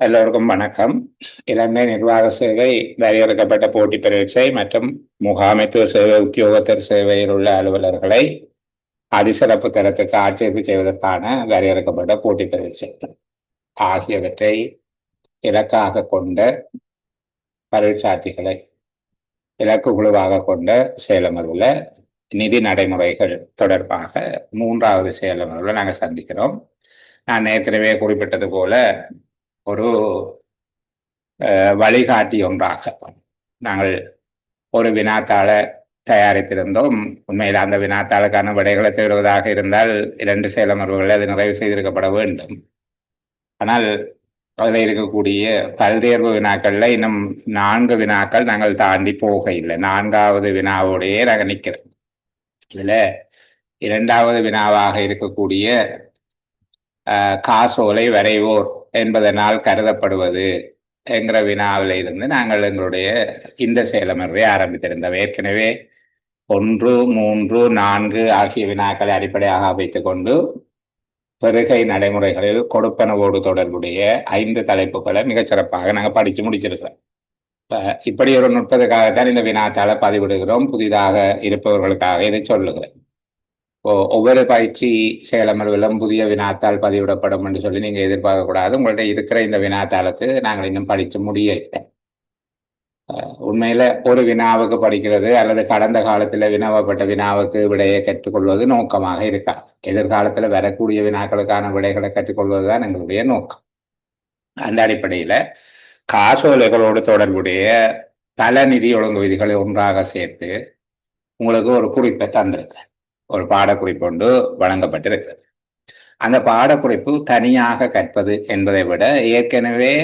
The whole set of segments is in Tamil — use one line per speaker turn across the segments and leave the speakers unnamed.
எல்லோருக்கும் வணக்கம். இலங்கை நிர்வாக சேவை, வரையறுக்கப்பட்ட போட்டி பரீட்சை மற்றும் முகாமைத்துவ சேவை உத்தியோகத்தர் சேவையில் உள்ள அலுவலர்களை அதிசிறப்பு தரத்துக்கு ஆட்சேர்ப்பு செய்வதற்கான வரையறுக்கப்பட்ட போட்டி பரீட்சை ஆகியவற்றை இலக்காக கொண்ட பரீட்சார்த்திகளை இலக்கு குழுவாக கொண்ட செயலமர்வில் நிதி நடைமுறைகள் தொடர்பாக 3வது செயலமர்வில் நாங்கள் சந்திக்கிறோம். நான் ஏற்கனவே குறிப்பிட்டது போல ஒரு வழிகாட்டி ஒன்றாக நாங்கள் ஒரு வினாத்தாள தயாரித்திருந்தோம். உண்மையில் அந்த வினாத்தாளுக்கான விடைகளை தேடுவதாக இருந்தால் 2 செயலமர்வுகளில் அது நிறைவு செய்திருக்கப்பட வேண்டும். ஆனால் அதில் இருக்கக்கூடிய பல்தேர்வு வினாக்களில் இன்னும் 4 வினாக்கள் நாங்கள் தாண்டி போக இல்லை. 4வது வினாவோடையே நாங்கள் நிற்கிறோம். இதில் 2வது வினாவாக இருக்கக்கூடிய காசோலை வரைவோர் என்பதனால் கருதப்படுவது என்கிற வினாவில் இருந்து நாங்கள் எங்களுடைய இந்த செயலமர்வை ஆரம்பித்திருந்தோம். ஏற்கனவே 1, 3, 4 ஆகிய வினாக்களை அடிப்படையாக வைத்துக் கொண்டு பெருகை நடைமுறைகளில் கொடுப்பனவோடு தொடர்புடைய 5 தலைப்புகளை மிகச்சிறப்பாக நாங்கள் படித்து முடிச்சிருக்கிறோம். இப்படி ஒரு நுட்பத்துக்காகத்தான் இந்த வினாத்தாளை பதிவிடுகிறோம். புதிதாக இருப்பவர்களுக்காக இதை சொல்லுகிறேன். ஒவ்வொரு பயிற்சி செயலமர்விலும் புதிய வினாத்தாள் பதிவிடப்படும் என்று சொல்லி நீங்கள் எதிர்பார்க்கக்கூடாது. உங்கள்கிட்ட இருக்கிற இந்த வினாத்தாளுக்கு நாங்கள் இன்னும் படித்து முடியலை. உண்மையில் ஒரு வினாவுக்கு படிக்கிறது அல்லது கடந்த காலத்தில் வினவப்பட்ட வினாவுக்கு விடையை கற்றுக்கொள்வது நோக்கமாக இருக்காது. எதிர்காலத்தில் வரக்கூடிய வினாக்களுக்கான விடைகளை கற்றுக்கொள்வது தான் எங்களுடைய நோக்கம். அந்த அடிப்படையில் காசோலைகளோடு தொடர்புடைய பல நிதி ஒழுங்கு விதிகளை ஒன்றாக சேர்த்து உங்களுக்கு ஒரு குறிப்பை தந்திருக்கிறேன். ஒரு பாடக்குறிப்பு ஒன்று வழங்கப்பட்டிருக்கிறது. அந்த பாடக்குறிப்பு தனியாக கற்பது என்பதை விட ஏற்கனவே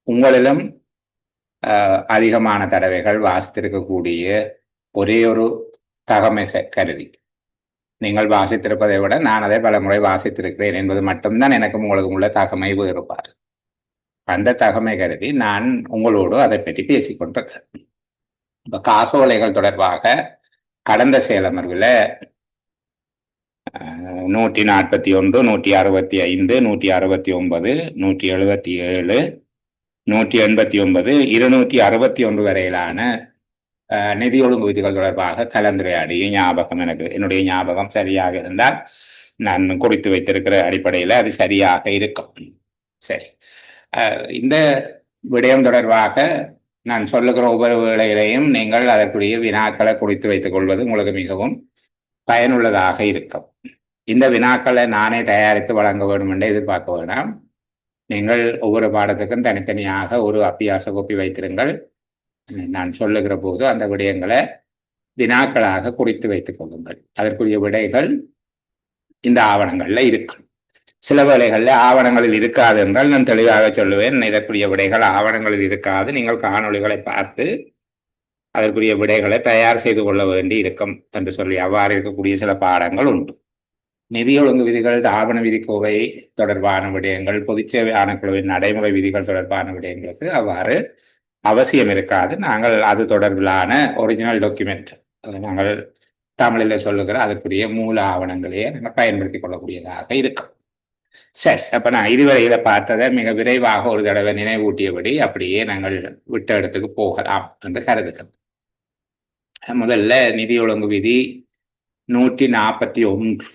உங்களிலும் அதிகமான தடவைகள் வாசித்திருக்கக்கூடிய ஒரே ஒரு தகமை கருதி நீங்கள் வாசித்திருப்பதை விட நான் அதை பல முறை வாசித்திருக்கிறேன் என்பது மட்டும்தான் எனக்கு உங்களுக்கு உள்ள தகமை வேறுபாடு. அந்த தகமை கருதி நான் உங்களோடு அதை பற்றி பேசிக்கொண்டிருக்கிறேன். இப்போ காசோலைகள் தொடர்பாக கடந்த செயலமர்வில் 141, 165, 169, 177, 189, 261 வரையிலான நிதி ஒழுங்கு விதிகள் தொடர்பாக கலந்துரையாடிய ஞாபகம் என்னுடைய ஞாபகம் சரியாக இருந்தால் நான் குறித்து வைத்திருக்கிற அடிப்படையில் அது சரியாக இருக்கும். சரி, இந்த விடயம் தொடர்பாக நான் சொல்லுகிற ஒவ்வொரு வேளையிலையும் நீங்கள் அதற்குரிய வினாக்களை குறித்து வைத்துக் கொள்வது உங்களுக்கு மிகவும் பயனுள்ளதாக இருக்கும். இந்த வினாக்களை நானே தயாரித்து வழங்க வேண்டும் என்று எதிர்பார்க்க வேண்டாம். நீங்கள் ஒவ்வொரு பாடத்துக்கும் தனித்தனியாக ஒரு அபியாச கோப்பி வைத்திருங்கள். நான் சொல்லுகிற போது அந்த விடயங்களை வினாக்களாக குறித்து வைத்துக் கொள்ளுங்கள். அதற்குரிய விடைகள் இந்த ஆவணங்கள்ல இருக்கு. சில வேளைகளில் ஆவணங்களில் இருக்காது என்றால் நான் தெளிவாக சொல்லுவேன், இதற்குரிய விடைகள் ஆவணங்களில் இருக்காது, நீங்கள் காணொளிகளை பார்த்து அதற்குரிய விடைகளை தயார் செய்து கொள்ள வேண்டி இருக்கும் என்று சொல்லி அவ்வாறு இருக்கக்கூடிய சில பாடங்கள் உண்டு. நிதி ஒழுங்கு விதிகள், ஆவண விதிக்கோவை தொடர்பான விடயங்கள், பொதுச்சேவை ஆணைக்குழுவின் நடைமுறை விதிகள் தொடர்பான விடயங்களுக்கு அவ்வாறு அவசியம் இருக்காது. நாங்கள் அது தொடர்பிலான ஒரிஜினல் டாக்குமெண்ட், நாங்கள் தமிழில் சொல்லுகிற அதற்குரிய மூல ஆவணங்களையே நாங்கள் பயன்படுத்திக் கொள்ளக்கூடியதாக இருக்கும். சரி, அப்ப நான் இதுவரையில பார்த்ததை மிக விரைவாக ஒரு தடவை நினைவூட்டியபடி அப்படியே நாங்கள் விட்ட இடத்துக்கு போகலாம் என்று கருதுகிறோம். முதல்ல நிதி ஒழுங்கு விதி 141.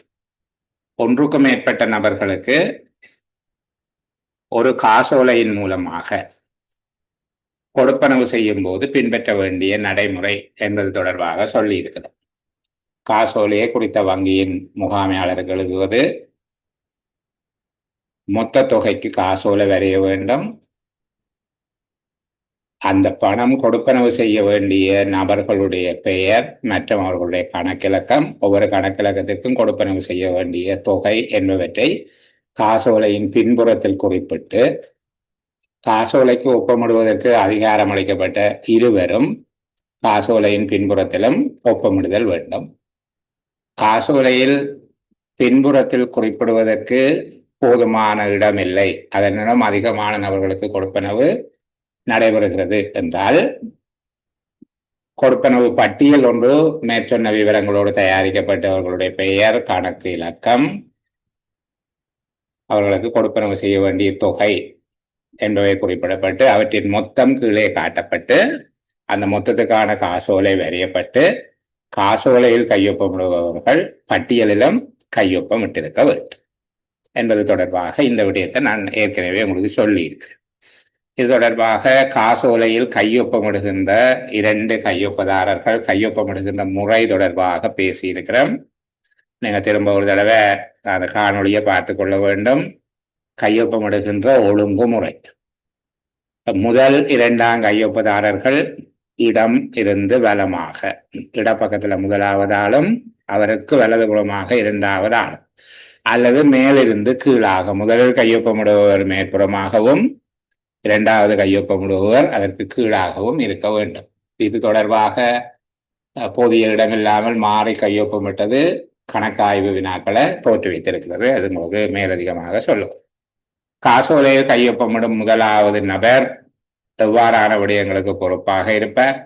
ஒன்றுக்கும் மேற்பட்ட நபர்களுக்கு ஒரு காசோலையின் மூலமாக கொடுப்பனவு செய்யும் போது பின்பற்ற வேண்டிய நடைமுறை என்பது தொடர்பாக சொல்லி இருக்கிறது. காசோலையை குறித்த வங்கியின் முகாமையாளருக்கு எழுதுவது, மொத்த தொகைக்கு காசோலை வரைய வேண்டும், அந்த பணம் கொடுப்பனவு செய்ய வேண்டிய நபர்களுடைய பெயர் மற்றும் அவர்களுடைய கணக்கிலக்கம், ஒவ்வொரு கணக்கிலக்கத்திற்கும் கொடுப்பனவு செய்ய வேண்டிய தொகை என்பவற்றை காசோலையின் பின்புறத்தில் குறிப்பிட்டு காசோலைக்கு ஒப்பமிடுவதற்கு அதிகாரம் அளிக்கப்பட்ட இருவரும் காசோலையின் பின்புறத்திலும் ஒப்பமிடுதல் வேண்டும். காசோலையில் பின்புறத்தில் குறிப்பிடுவதற்கு போதுமான இடமில்லை, அதனிடம் அதிகமான நபர்களுக்கு கொடுப்பனவு நடைபெறுகிறது என்றால் கொடுப்பனவு பட்டியல் ஒன்று மேற்சொன்ன விவரங்களோடு தயாரிக்கப்பட்டவர்களுடைய பெயர், கணக்கு இலக்கம், அவர்களுக்கு கொடுப்பனவு செய்ய வேண்டிய தொகை என்பவை குறிப்பிடப்பட்டு அவற்றின் மொத்தம் கீழே காட்டப்பட்டு அந்த மொத்தத்துக்கான காசோலை வரையப்பட்டு காசோலையில் கையொப்பமிடுபவர்கள் பட்டியலிலும் கையொப்பம் இட்டிருக்க வேண்டும் என்பது தொடர்பாக இந்த விடயத்தை நான் ஏற்கனவே உங்களுக்கு சொல்லியிருக்கிறேன். இது தொடர்பாக காசோலையில் கையொப்பமிடுகின்ற 2 கையொப்பதாரர்கள் கையொப்பமிடுகின்ற முறை தொடர்பாக பேசியிருக்கிறோம். நீங்க திரும்ப ஒரு தடவை அந்த காணொலியை பார்த்து கொள்ள வேண்டும். கையொப்பமிடுகின்ற ஒழுங்குமுறை, முதல் 2ஆம் கையொப்பதாரர்கள் இடம் இருந்து வலமாக, இடப்பக்கத்துல முதலாவதாலும் அவருக்கு வலதுபுறமாக 2வது ஆளும், அல்லது மேலிருந்து கீழாக, முதலில் கையொப்பமிடுபவர் மேற்புறமாகவும் 2வது கையொப்பமிடுபவர் அதற்கு கீழாகவும் இருக்க வேண்டும். இது தொடர்பாக போதிய இடமில்லாமல் மாறி கையொப்பமிட்டது கணக்காய்வு வினாக்களை தோற்றுவித்திருக்கிறது. அது உங்களுக்கு மேலதிகமாக சொல்லுவது. காசோலையில் கையொப்பமிடும் முதலாவது நபர் எவ்வாறான விடயங்களுக்கு பொறுப்பாக இருப்பார்,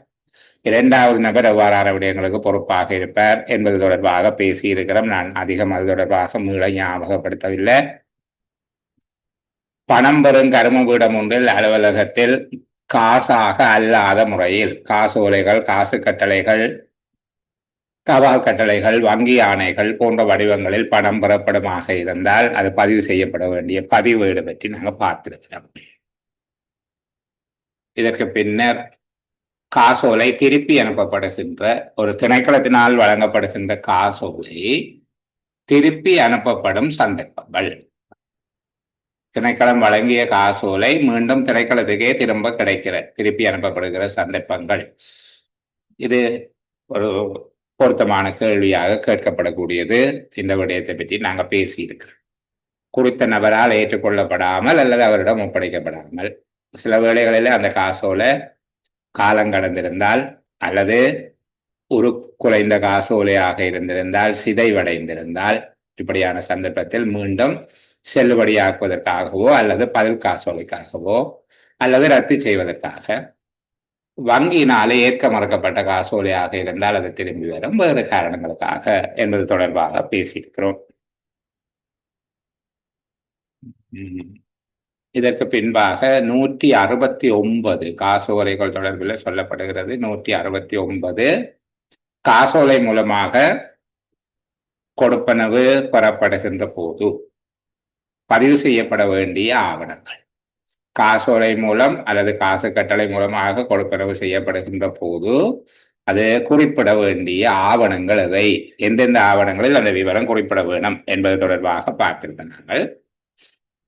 2வது நபர் எவ்வாறான விடயங்களுக்கு பொறுப்பாக இருப்பார் என்பது தொடர்பாக பேசியிருக்கிறோம். நான் அதிகம் அது தொடர்பாக மீள ஞாபகப்படுத்தவில்லை. பணம் பெறும் கருமபீடம் ஒன்றில் அலுவலகத்தில் காசாக அல்லாத முறையில் காசோலைகள், காசு கட்டளைகள், தபால் கட்டளைகள், வங்கி ஆணைகள் போன்ற வடிவங்களில் பணம் பெறப்படுமாக இருந்தால் அது பதிவு செய்யப்பட வேண்டிய பதிவேடு பற்றி நாங்கள் பார்த்திருக்கிறோம். இதற்கு பின்னர் காசோலை திருப்பி அனுப்பப்படுகின்ற, ஒரு திணைக்களத்தினால் வழங்கப்படுகின்ற காசோலை திருப்பி அனுப்பப்படும் சந்தர்ப்பங்கள், திணைக்களம் வழங்கிய காசோலை மீண்டும் திணைக்களத்துக்கே திருப்பி அனுப்பப்படுகிற சந்தர்ப்பங்கள், இது ஒரு பொருத்தமான கேள்வியாக கேட்கப்படக்கூடியது. இந்த விடயத்தை பற்றி நாங்கள் பேசியிருக்கிறோம். குறித்த நபரால் ஏற்றுக்கொள்ளப்படாமல் அல்லது அவரிடம் ஒப்படைக்கப்படாமல், சில வேளைகளில் அந்த காசோலை காலங்கடந்திருந்தால் அல்லது ஒரு குறைந்த காசோலையாக இருந்திருந்தால், சிதைவடைந்திருந்தால், இப்படியான சந்தர்ப்பத்தில் மீண்டும் செல்லுபடியாக்குவதற்காகவோ அல்லது பதில் காசோலைக்காகவோ அல்லது ரத்து செய்வதற்காக, வங்கியினாலே ஏற்க மறுக்கப்பட்ட காசோலையாக இருந்தால் அது திரும்பி வரும், வேறு காரணங்களுக்காக என்பது தொடர்பாக பேசியிருக்கிறோம். இதற்கு பின்பாக 169 காசோலைகள் தொடர்பில் சொல்லப்படுகிறது. 169 காசோலை மூலமாக கொடுப்பனவு பெறப்படுகின்ற போது பதிவு செய்யப்பட வேண்டிய ஆவணங்கள். காசோலை மூலம் அல்லது காசு கட்டளை மூலமாக கொடுப்பனவு செய்யப்படுகின்ற போது அது குறிப்பிட வேண்டிய ஆவணங்கள் எவை, எந்தெந்த ஆவணங்களில் அந்த விவரம் குறிப்பிட வேணும் என்பது தொடர்பாக பார்த்திருந்தோம் நாங்கள்.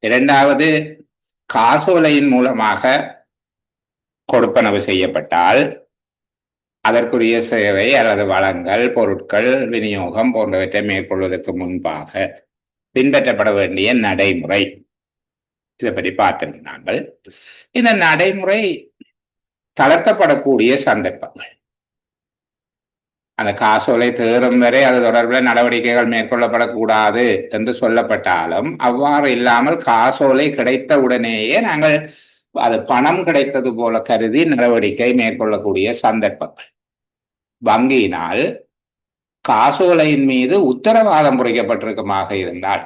2வது, காசோலையின் மூலமாக கொடுப்பனவு செய்யப்பட்டால் அதற்குரிய சேவை அல்லது வளங்கள், பொருட்கள் விநியோகம் போன்றவற்றை மேற்கொள்வதற்கு முன்பாக பின்பற்றப்பட வேண்டிய நடைமுறை, இதை பற்றி பார்த்திருந்தார்கள். இந்த நடைமுறை தளர்த்தப்படக்கூடிய சந்தர்ப்பங்கள், அந்த காசோலை தேரும் வரை அது தொடர்பில் நடவடிக்கைகள் மேற்கொள்ளப்படக்கூடாது என்று சொல்லப்பட்டாலும், அவ்வாறு இல்லாமல் காசோலை கிடைத்த உடனேயே நாங்கள் அது பணம் கிடைத்தது போல கருதி நடவடிக்கை மேற்கொள்ளக்கூடிய சந்தர்ப்பங்கள். வங்கியினால் காசோலையின் மீது உத்தரவாதம் குறிக்கப்பட்டிருக்குமாக இருந்தால்,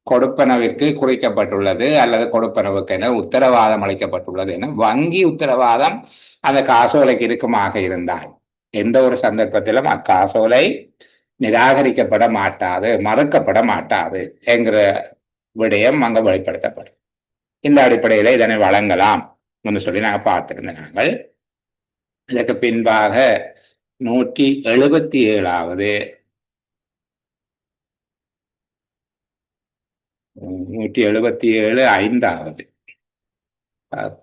கொடுப்பனவிற்கு குறிக்கப்பட்டுள்ளது அல்லது கொடுப்பனவுக்கென உத்தரவாதம் அளிக்கப்பட்டுள்ளது என வங்கி உத்தரவாதம் அந்த காசோலைக்கு இருக்குமாக இருந்தால், எந்த ஒரு சந்தர்ப்பத்திலும் அக்காசோலை நிராகரிக்கப்பட மாட்டாது, மறுக்கப்பட மாட்டாது என்கிற விடயம் அங்கு வெளிப்படுத்தப்படும். இந்த அடிப்படையில் இதனை வழங்கலாம் என்று சொல்லி நாங்கள் பார்த்திருந்தோம். நாங்கள் இதற்கு பின்பாக 177வது 177 5வது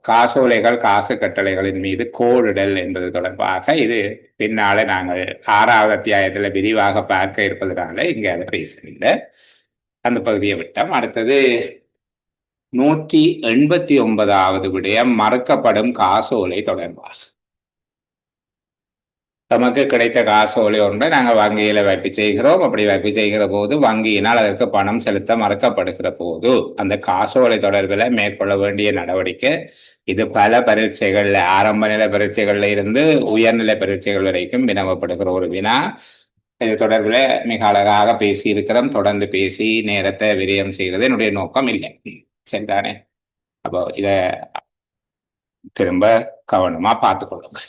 காசோலைகள், காசு கட்டளைகளின் மீது கோடிடல் என்பது தொடர்பாக, இது பின்னாலே நாங்கள் 6வது அத்தியாயத்தில் விரிவாக பார்க்க இருப்பதனால இங்கே அதை பேசவில்லை, அந்த பகுதியை விட்டோம். அடுத்தது 189வது விடயம் மறுக்கப்படும் காசோலை தொடர்பாக. நமக்கு கிடைத்த காசோலை ஒன்றை நாங்கள் வங்கியில வைப்பு செய்கிறோம். அப்படி வைப்பு செய்கிற போது வங்கியினால் அதற்கு பணம் செலுத்த மறுக்கப்படுகிற போது அந்த காசோலை தொடர்பில் மேற்கொள்ள வேண்டிய நடவடிக்கை, இது பல பரீட்சைகள்ல, ஆரம்ப நிலை பரீட்சைகள்ல இருந்து உயர்நிலை பரீட்சைகள் வரைக்கும் வினவப்படுகிற ஒரு வினா. இது தொடர்பில் மிக அழகாக பேசி இருக்கிறோம். தொடர்ந்து பேசி நேரத்தை விரயம் செய்கிறது என்னுடைய நோக்கம் இல்லை, சரிதானே? அப்போ இத திரும்ப கவனமா பார்த்துக்கொள்ளுங்க.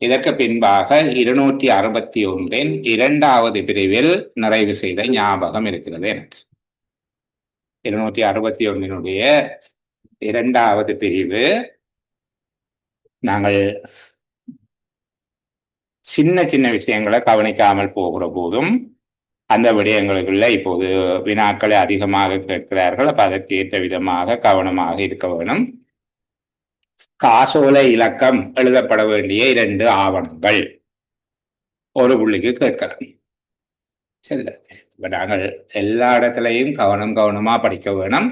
இதற்கு பின்பாக 261 இரண்டாவது பிரிவில் நிறைவு செய்த ஞாபகம் இருக்கிறது எனக்கு. 261 இரண்டாவது பிரிவு நாங்கள் சின்ன சின்ன விஷயங்களை கவனிக்காமல் போகிற போதும் அந்த விடயங்களுக்குள்ள இப்போது வினாக்களை அதிகமாக கேட்கிறார்கள். அப்ப அதற்கு ஏற்ற விதமாக கவனமாக இருக்க வேணும். காசோலை இலக்கம் எழுதப்பட வேண்டிய 2 ஆவணங்கள் ஒரு புள்ளிக்கு கேட்கலாம். சரி, இப்ப நாங்கள் எல்லா இடத்துலையும் கவனமா படிக்க வேணும்.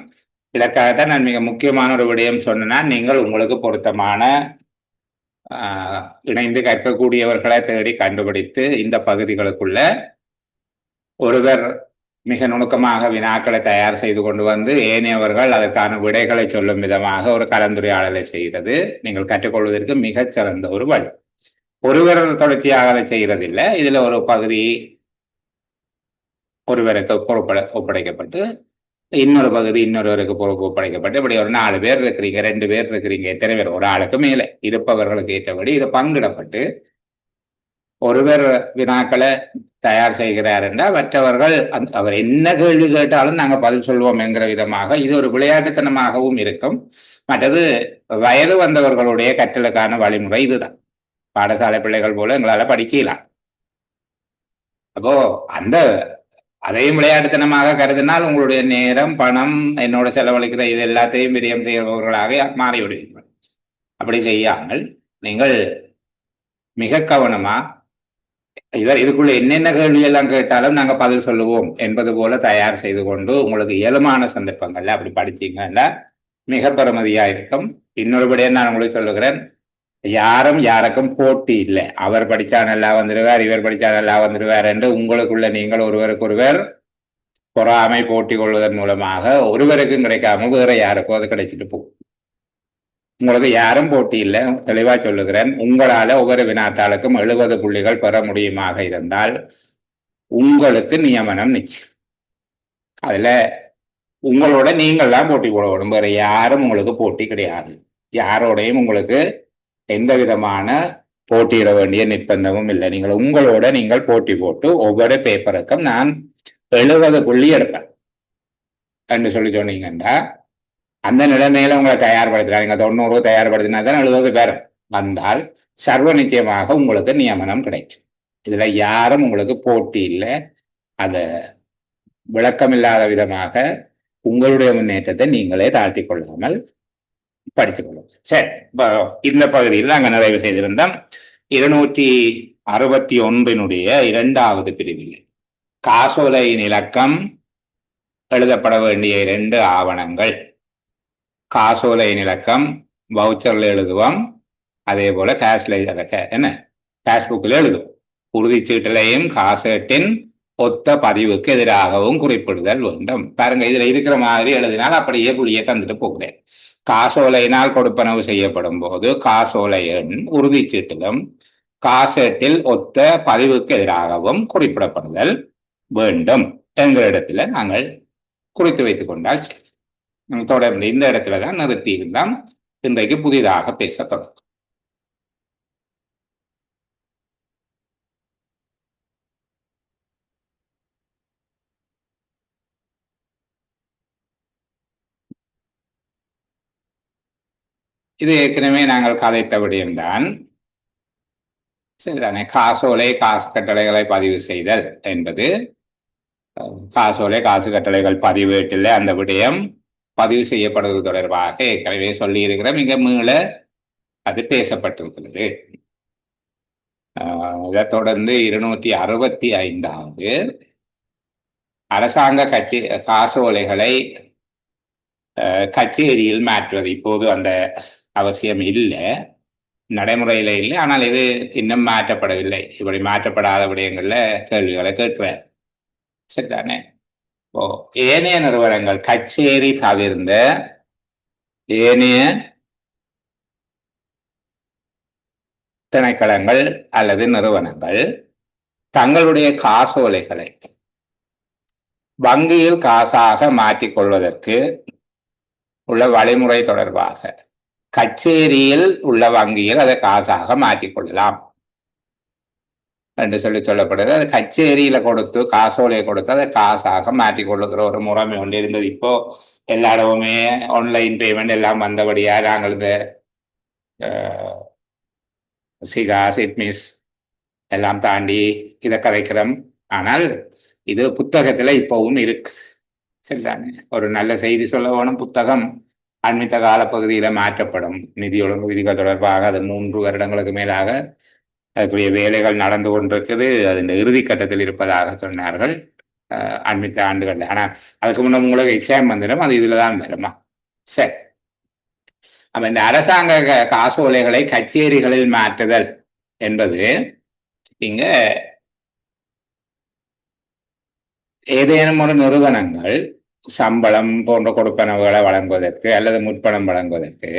இதற்காகத்தான் நான் மிக முக்கியமான ஒரு விடயம் சொன்னா, நீங்கள் உங்களுக்கு பொருத்தமான இணைந்து கற்கக்கூடியவர்களை தேடி கண்டுபிடித்து இந்த பகுதிகளுக்குள்ள ஒருவர் மிக நுணுக்கமாக வினாக்களை தயார் செய்து கொண்டு வந்து ஏனையவர்கள் அதற்கான விடைகளை சொல்லும் விதமாக ஒரு கலந்துரையாடலை செய்கிறது நீங்கள் கற்றுக்கொள்வதற்கு மிகச்சிறந்த ஒரு வழி. ஒருவர் தொடர்ச்சியாக அதை செய்யறதில்லை. இதுல ஒரு பகுதி ஒருவருக்கு பொறுப்பு ஒப்படைக்கப்பட்டு இன்னொரு பகுதி இன்னொருவருக்கு பொறுப்பு ஒப்படைக்கப்பட்டு இப்படி ஒரு 4 பேர் இருக்கிறீங்க, 2 பேர் இருக்கிறீங்க, எத்தனை பேர் ஒரு ஆளுக்கு மேலே இருப்பவர்களுக்கு ஏற்றபடி இது பங்கிடப்பட்டு ஒருவர் வினாக்களை தயார் செய்கிறார் என்றால் மற்றவர்கள் அவர் என்ன கேள்வி கேட்டாலும் நாங்கள் பதில் சொல்வோம் என்கிற விதமாக இது ஒரு விளையாட்டுத்தனமாகவும் இருக்கும். மற்றது வயது வந்தவர்களுடைய கற்றலுக்கான வழிமுறை இதுதான். பாடசாலை பிள்ளைகள் போல எங்களால படிக்கலாம். அப்போ அதையும் விளையாட்டுத்தனமாக கருதினால் உங்களுடைய நேரம், பணம், என்னோட செலவழிக்கிற இது எல்லாத்தையும் விரயம் செய்பவர்களாக மாறிவிடுவீர்கள். அப்படி செய்யாமல் நீங்கள் மிக கவனமா இவர் இதுக்குள்ள என்னென்ன கேள்வி எல்லாம் கேட்டாலும் நாங்க பதில் சொல்லுவோம் என்பது போல தயார் செய்து கொண்டு உங்களுக்கு இயலுமான சந்தர்ப்பங்கள்ல அப்படி படிச்சீங்கன்னா மிக பெருமதியா இருக்கும். இன்னொருபடியே நான் உங்களுக்கு சொல்லுகிறேன், யாரும் யாருக்கும் போட்டி இல்லை. அவர் படிச்சா நல்லா வந்துடுவார், இவர் படிச்சா நல்லா வந்துடுவார் என்று உங்களுக்குள்ள நீங்கள் ஒருவருக்கு ஒருவர் பொறாமை போட்டி கொள்வதன் மூலமாக ஒருவருக்கும் கிடைக்காம வேற யாருக்கும் அது கிடைச்சிட்டு போகும். உங்களுக்கு யாரும் போட்டி இல்லை. தெளிவா சொல்லுகிறேன், உங்களால ஒவ்வொரு வினாத்தாளுக்கும் 70 புள்ளிகள் பெற முடியுமாக இருந்தால் உங்களுக்கு நியமனம் நிச்சயம். அதுல உங்களோட நீங்கள் தான் போட்டி போடணும், வேற யாரும் உங்களுக்கு போட்டி கிடையாது. யாரோடையும் உங்களுக்கு எந்த விதமான போட்டியிட வேண்டிய நிர்பந்தமும் இல்லை. நீங்கள் உங்களோட நீங்கள் போட்டி போட்டு ஒவ்வொரு பேப்பருக்கும் நான் 70 புள்ளி எடுப்பேன் என்று சொல்லி சொன்னீங்கன்னா அந்த நிலைமையில உங்களை தயார்படுத்துறாங்க. 90 தயார்படுத்தினா தான் 70 பேர் வந்தால் சர்வ நிச்சயமாக உங்களுக்கு நியமனம் கிடைக்கும். இதுல யாரும் உங்களுக்கு போட்டி இல்லை. அத விளக்கமில்லாத விதமாக உங்களுடைய முன்னேற்றத்தை நீங்களே தாழ்த்தி கொள்ளாமல் படித்துக் கொள்ளும். சரி, இந்த பகுதியில் நாங்கள் நிறைவு செய்திருந்தோம் 261 இரண்டாவது பிரிவில் காசோலையின் இலக்கம் எழுதப்பட வேண்டிய 2 ஆவணங்கள். காசோலையின் இலக்கம் வவுச்சர்ல எழுதுவோம், அதே போல கேஷ்ல என்ன கேஷ்புக்கில் எழுதுவோம். உறுதிச்சீட்டிலையும் காசேட்டின் ஒத்த பதிவுக்கு எதிராகவும் குறிப்பிடுதல் வேண்டும். பாருங்க, இதுல இருக்கிற மாதிரி எழுதினால் அப்படியே புள்ளியை தந்துட்டு போகிறேன். காசோலையினால் கொடுப்பனவு செய்யப்படும் போது காசோலை எண் உறுதிச்சீட்டிலும் காசேட்டில் ஒத்த பதிவுக்கு எதிராகவும் குறிப்பிடப்படுதல் வேண்டும் என்கிற இடத்துல நாங்கள் குறித்து வைத்துக் கொண்டால் தொடர்ந்து இந்த இடத்துல தான் நிறுத்தி இருந்தால் இன்றைக்கு புதிதாக பேச தொடங்கும். இது ஏற்கனவே நாங்கள் கதைத்த விடயம்தான். சரிதானே? காசோலை காசு கட்டளைகளை பதிவு செய்தல் என்பது காசோலை காசு கட்டளைகள் பதிவேட்டில் அந்த விடயம் பதிவு செய்யப்படுவது தொடர்பாக ஏற்கனவே சொல்லி இருக்கிறோம். இங்க மீள அது பேசப்பட்டிருக்கிறது. இதை தொடர்ந்து 265வது அரசாங்க காசோலைகளை கச்சேரியில் மாற்றுவது. இப்போது அந்த அவசியம் இல்லை, நடைமுறையில இல்லை. ஆனால் இது இன்னும் மாற்றப்படவில்லை. இப்படி மாற்றப்படாத விடயங்கள்ல கேள்விகளை கேட்கிறார். சரிதானே? ஏனைய நிறுவனங்கள் கச்சேரி தவிர்ந்த ஏனைய திணைக்களங்கள் அல்லது நிறுவனங்கள் தங்களுடைய காசோலைகளை வங்கியில் காசாக மாற்றிக்கொள்வதற்கு உள்ள வழிமுறை தொடர்பாக கச்சேரியில் உள்ள வங்கியில் அதை காசாக மாற்றிக்கொள்ளலாம் என்று சொல்லப்படுது. அது கச்சேரியில கொடுத்து காசோலையை கொடுத்து அதை காசாக மாற்றிக்கொள்ளுகிற ஒரு முறைமை ஒன்று இருந்தது. இப்போ எல்லா இடமுமே ஆன்லைன் பேமெண்ட் எல்லாம் வந்தபடியா நாங்கள் இந்த சிகா சிட்மிஸ் எல்லாம் தாண்டி இதை கதைக்கிறோம். ஆனால் இது புத்தகத்துல இப்பவும் இருக்கு. சரிதானே? ஒரு நல்ல செய்தி சொல்ல வேணும், புத்தகம் அண்மித்த காலப்பகுதியில மாற்றப்படும். நிதி ஒழுங்கு விதிகள் தொடர்பாக அது 3 வருடங்களுக்கு மேலாக அதுக்குரிய வேலைகள் நடந்து கொண்டிருக்குது. அது இந்த இறுதி கட்டத்தில் இருப்பதாக சொன்னார்கள் அண்மித்த ஆண்டுகள். ஆனா அதுக்கு முன்ன உங்களுக்கு எக்ஸாம் வந்துடும், அது இதுலதான் வருமா? சரி, அப்ப இந்த அரசாங்க காசோலைகளை கச்சேரிகளில் மாற்றுதல் என்பது இங்க ஏதேனும் ஒரு நிறுவனங்கள் சம்பளம் போன்ற கொடுப்பனவுகளை வழங்குவதற்கு அல்லது முற்பணம் வழங்குவதற்கு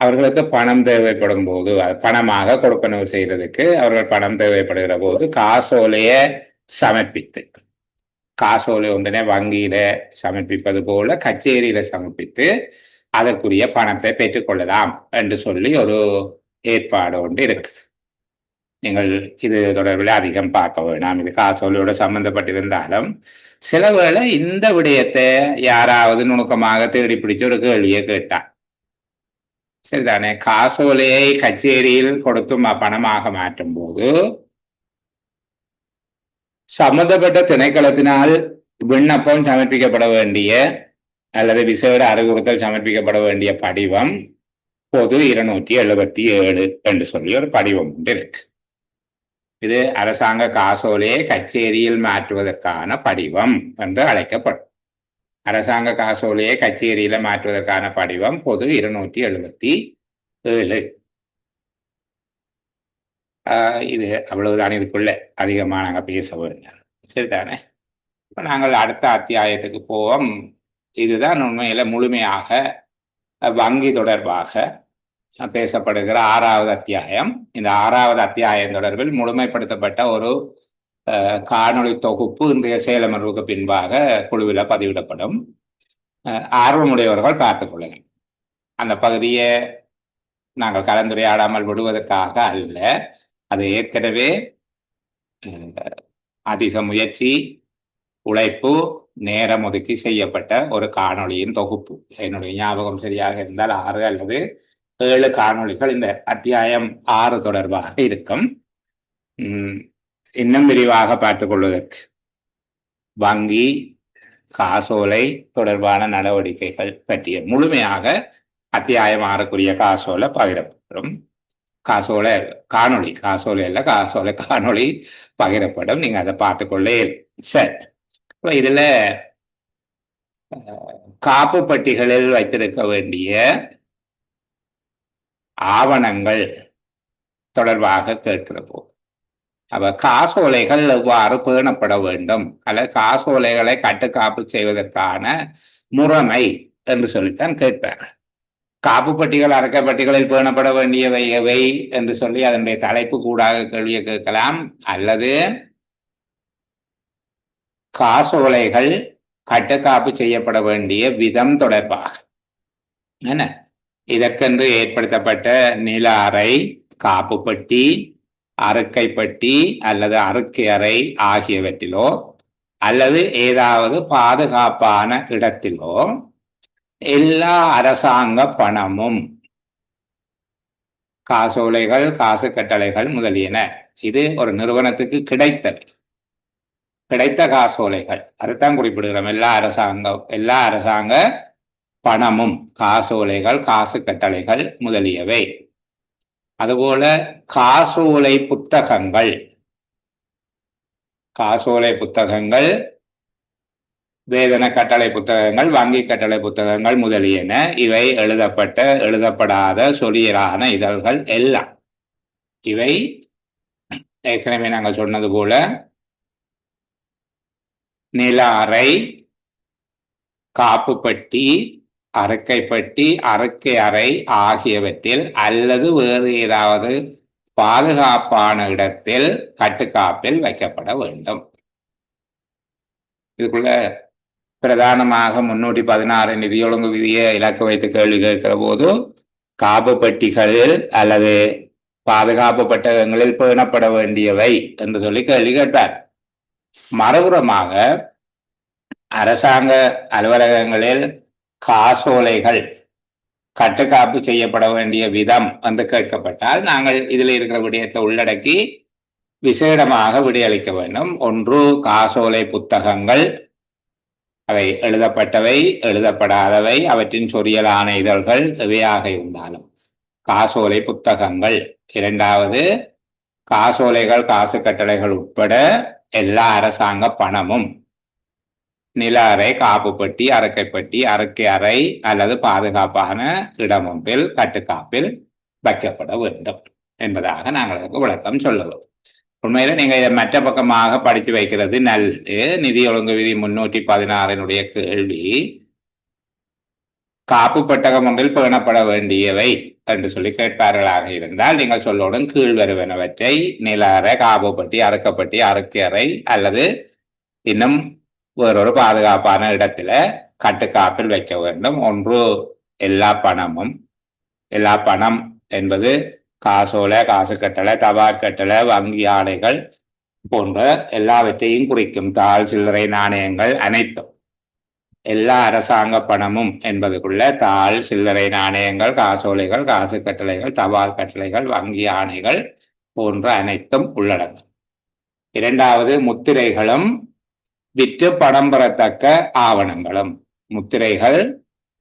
அவர்களுக்கு பணம் தேவைப்படும் போது, பணமாக கொடுப்பனவு செய்யறதுக்கு அவர்கள் பணம் தேவைப்படுகிற போது காசோலைய சமர்ப்பித்து, காசோலை ஒன்றினை வங்கியில சமர்ப்பிப்பது போல கச்சேரியில சமர்ப்பித்து அதற்குரிய பணத்தை பெற்றுக்கொள்ளலாம் என்று சொல்லி ஒரு ஏற்பாடு ஒன்று இருக்குது. நீங்கள் இது தொடர்பில் அதிகம் பார்க்க வேண்டாம். இது காசோலையோட சம்பந்தப்பட்டிருந்தாலும் சில வேளை இந்த விடயத்தை யாராவது நுணுக்கமாக தேடி பிடிச்ச ஒரு கேள்வியை கேட்டான். சரிதானே? காசோலையை கச்சேரியில் கொடுத்து பணமாக மாற்றும் போது சம்பந்தப்பட்ட திணைக்களத்தினால் விண்ணப்பம் சமர்ப்பிக்கப்பட வேண்டிய அல்லது விசேட அறிவுறுத்தல் சமர்ப்பிக்கப்பட வேண்டிய படிவம் பொது 277 என்று சொல்லி ஒரு படிவம் ஒன்று இருக்கு. இது அரசாங்க காசோலையை கச்சேரியில் மாற்றுவதற்கான படிவம் என்று அழைக்கப்படும். அரசாங்க காசோலையை கச்சேரியில மாற்றுவதற்கான படிவம் பொது 277. இது அவ்வளவுதான். இதுக்குள்ள அதிகமாக நாங்கள் பேச வேண்டும். சரிதானே? இப்போ நாங்கள் அடுத்த அத்தியாயத்துக்கு போவோம். இதுதான் உண்மையில முழுமையாக வங்கி தொடர்பாக பேசப்படுகிற 6வது அத்தியாயம். இந்த 6வது அத்தியாயம் தொடர்பில் முழுமைப்படுத்தப்பட்ட ஒரு காணொளி தொகுப்பு இன்றைய செயலமர்வுக்கு பின்பாக குழுவில் பதிவிடப்படும். ஆர்வமுடையவர்கள் பார்த்துக் கொள்ளுங்கள். அந்த பகுதியை நாங்கள் கலந்துரையாடாமல் விடுவதற்காக அல்ல, அது ஏற்கனவே அதிக முயற்சி, உழைப்பு, நேரம் ஒதுக்கி செய்யப்பட்ட ஒரு காணொளியின் தொகுப்பு. என்னுடைய ஞாபகம் சரியாக இருந்தால் 6 அல்லது 7 காணொளிகள் இந்த அத்தியாயம் 6 தொடர்பாக இருக்கும். இன்னும் விரிவாக பார்த்துக் கொள்வதற்கு வங்கி காசோலை தொடர்பான நடவடிக்கைகள் பற்றிய முழுமையாக அத்தியாயம் 6க்குரிய காசோலை பகிரப்படும். காசோலை காணொளி, காசோலை அல்ல, காசோலை காணொளி பகிரப்படும். நீங்க அதை பார்த்துக்கொள்ளே. சரி, இப்போ இதுல காப்பு பட்டிகளில் வைத்திருக்க வேண்டிய ஆவணங்கள் தொடர்பாக கேட்கிற போது, அப்ப காசோலைகள் எவ்வாறு பேணப்பட வேண்டும் அல்லது காசோலைகளை கட்டுக்காப்பு செய்வதற்கான முறைமை என்று சொல்லித்தான் கேட்பார். காப்பு பட்டிகள் அறக்கப்பட்டிகளில் பேணப்பட வேண்டியவை எவை என்று சொல்லி அதனுடைய தலைப்பு கூடாக கேள்வியை கேட்கலாம். அல்லது காசோலைகள் கட்டுக்காப்பு செய்யப்பட வேண்டிய விதம் தொடர்பாக என்ன, இதற்கென்று ஏற்படுத்தப்பட்ட நில அறை, காப்பு பட்டி, அறுக்கை பட்டி அல்லது அறுக்கை அறை ஆகியவற்றிலோ அல்லது ஏதாவது பாதுகாப்பான இடத்திலோ எல்லா அரசாங்க பணமும், காசோலைகள், காசு கட்டளைகள் முதலியன இது ஒரு நிறுவனத்துக்கு கிடைத்த காசோலைகள், அதுதான் குறிப்பிடுகிறோம். எல்லா அரசாங்க பணமும், காசோலைகள், காசு கட்டளைகள் முதலியவை. அதுபோல காசோலை புத்தகங்கள், வேதன கட்டளை புத்தகங்கள், வங்கி கட்டளை புத்தகங்கள் முதலியன இவை எழுதப்படாத சொலியலான இதழ்கள் எல்லாம். இவை ஏற்கனவே நாங்கள் சொன்னது போல நில அறை, காப்பு பட்டி, அறுக்கைப்பட்டி, அறுக்கை அறை ஆகியவற்றில் அல்லது வேறு ஏதாவது பாதுகாப்பான இடத்தில் கட்டுக்காப்பில் வைக்கப்பட வேண்டும். இதுக்குள்ள பிரதானமாக 316 நிதி ஒழுங்கு விதியை இலக்கு வைத்து கேள்வி கேட்கிற போது காப்பு பெட்டிகளில் அல்லது பாதுகாப்பு பெட்டகங்களில் பேணப்பட வேண்டியவை என்று சொல்லி கேள்வி கேட்பார். மறுபுறமாக அரசாங்க அலுவலகங்களில் காசோலைகள் கட்டுக்காப்பு செய்யப்பட வேண்டிய விதம் என்று கேட்கப்பட்டால் நாங்கள் இதில் இருக்கிற விடயத்தை உள்ளடக்கி விசேடமாக விடையளிக்க வேண்டும். ஒன்று, காசோலை புத்தகங்கள், அவை எழுதப்பட்டவை எழுதப்படாதவை அவற்றின் சொறியலான இதழ்கள் எவையாக இருந்தாலும் காசோலை புத்தகங்கள். இரண்டாவது, காசோலைகள் காசு கட்டளைகள் உட்பட எல்லா அரசாங்க பணமும் நில அறை, காப்புப்பட்டி, அரக்கைப்பட்டி, அரக்கை அறை அல்லது பாதுகாப்பான இடம் ஒன்றில் கட்டுக்காப்பில் வைக்கப்பட வேண்டும் என்பதாக நாங்கள் அதற்கு விளக்கம் சொல்லுவோம். உண்மையில நீங்க இதை மற்ற பக்கமாக படித்து வைக்கிறது நல்லது. நிதி ஒழுங்கு விதி 316 கேள்வி காப்பு பெட்டகம் ஒன்றில் பேணப்பட வேண்டியவை என்று சொல்லி கேட்பார்களாக இருந்தால் நீங்கள் சொல்லோடும் கீழ் வருவனவற்றை நில அறை, காப்புப்பட்டி, அறுக்கப்பட்டி, அரக்கை அறை அல்லது இன்னும் வேறொரு பாதுகாப்பான இடத்துல கட்டுக்காப்பில் வைக்க வேண்டும். ஒன்று, எல்லா பணமும். எல்லா பணம் என்பது காசோலை, காசு கட்டளை, தபால் கட்டளை, வங்கி ஆணைகள் போன்ற எல்லாவற்றையும் குறிக்கும். தாள், சில்லறை, நாணயங்கள் அனைத்தும். எல்லா அரசாங்க பணமும் என்பதுக்குள்ள தாள், சில்லறை, நாணயங்கள், காசோலைகள், காசு கட்டளைகள், தபால் கட்டளைகள், வங்கி ஆணைகள் போன்ற அனைத்தும் உள்ளடங்கும். இரண்டாவது, முத்திரைகளும் விற்று பணம் பெறத்தக்க ஆவணங்களும். முத்திரைகள்.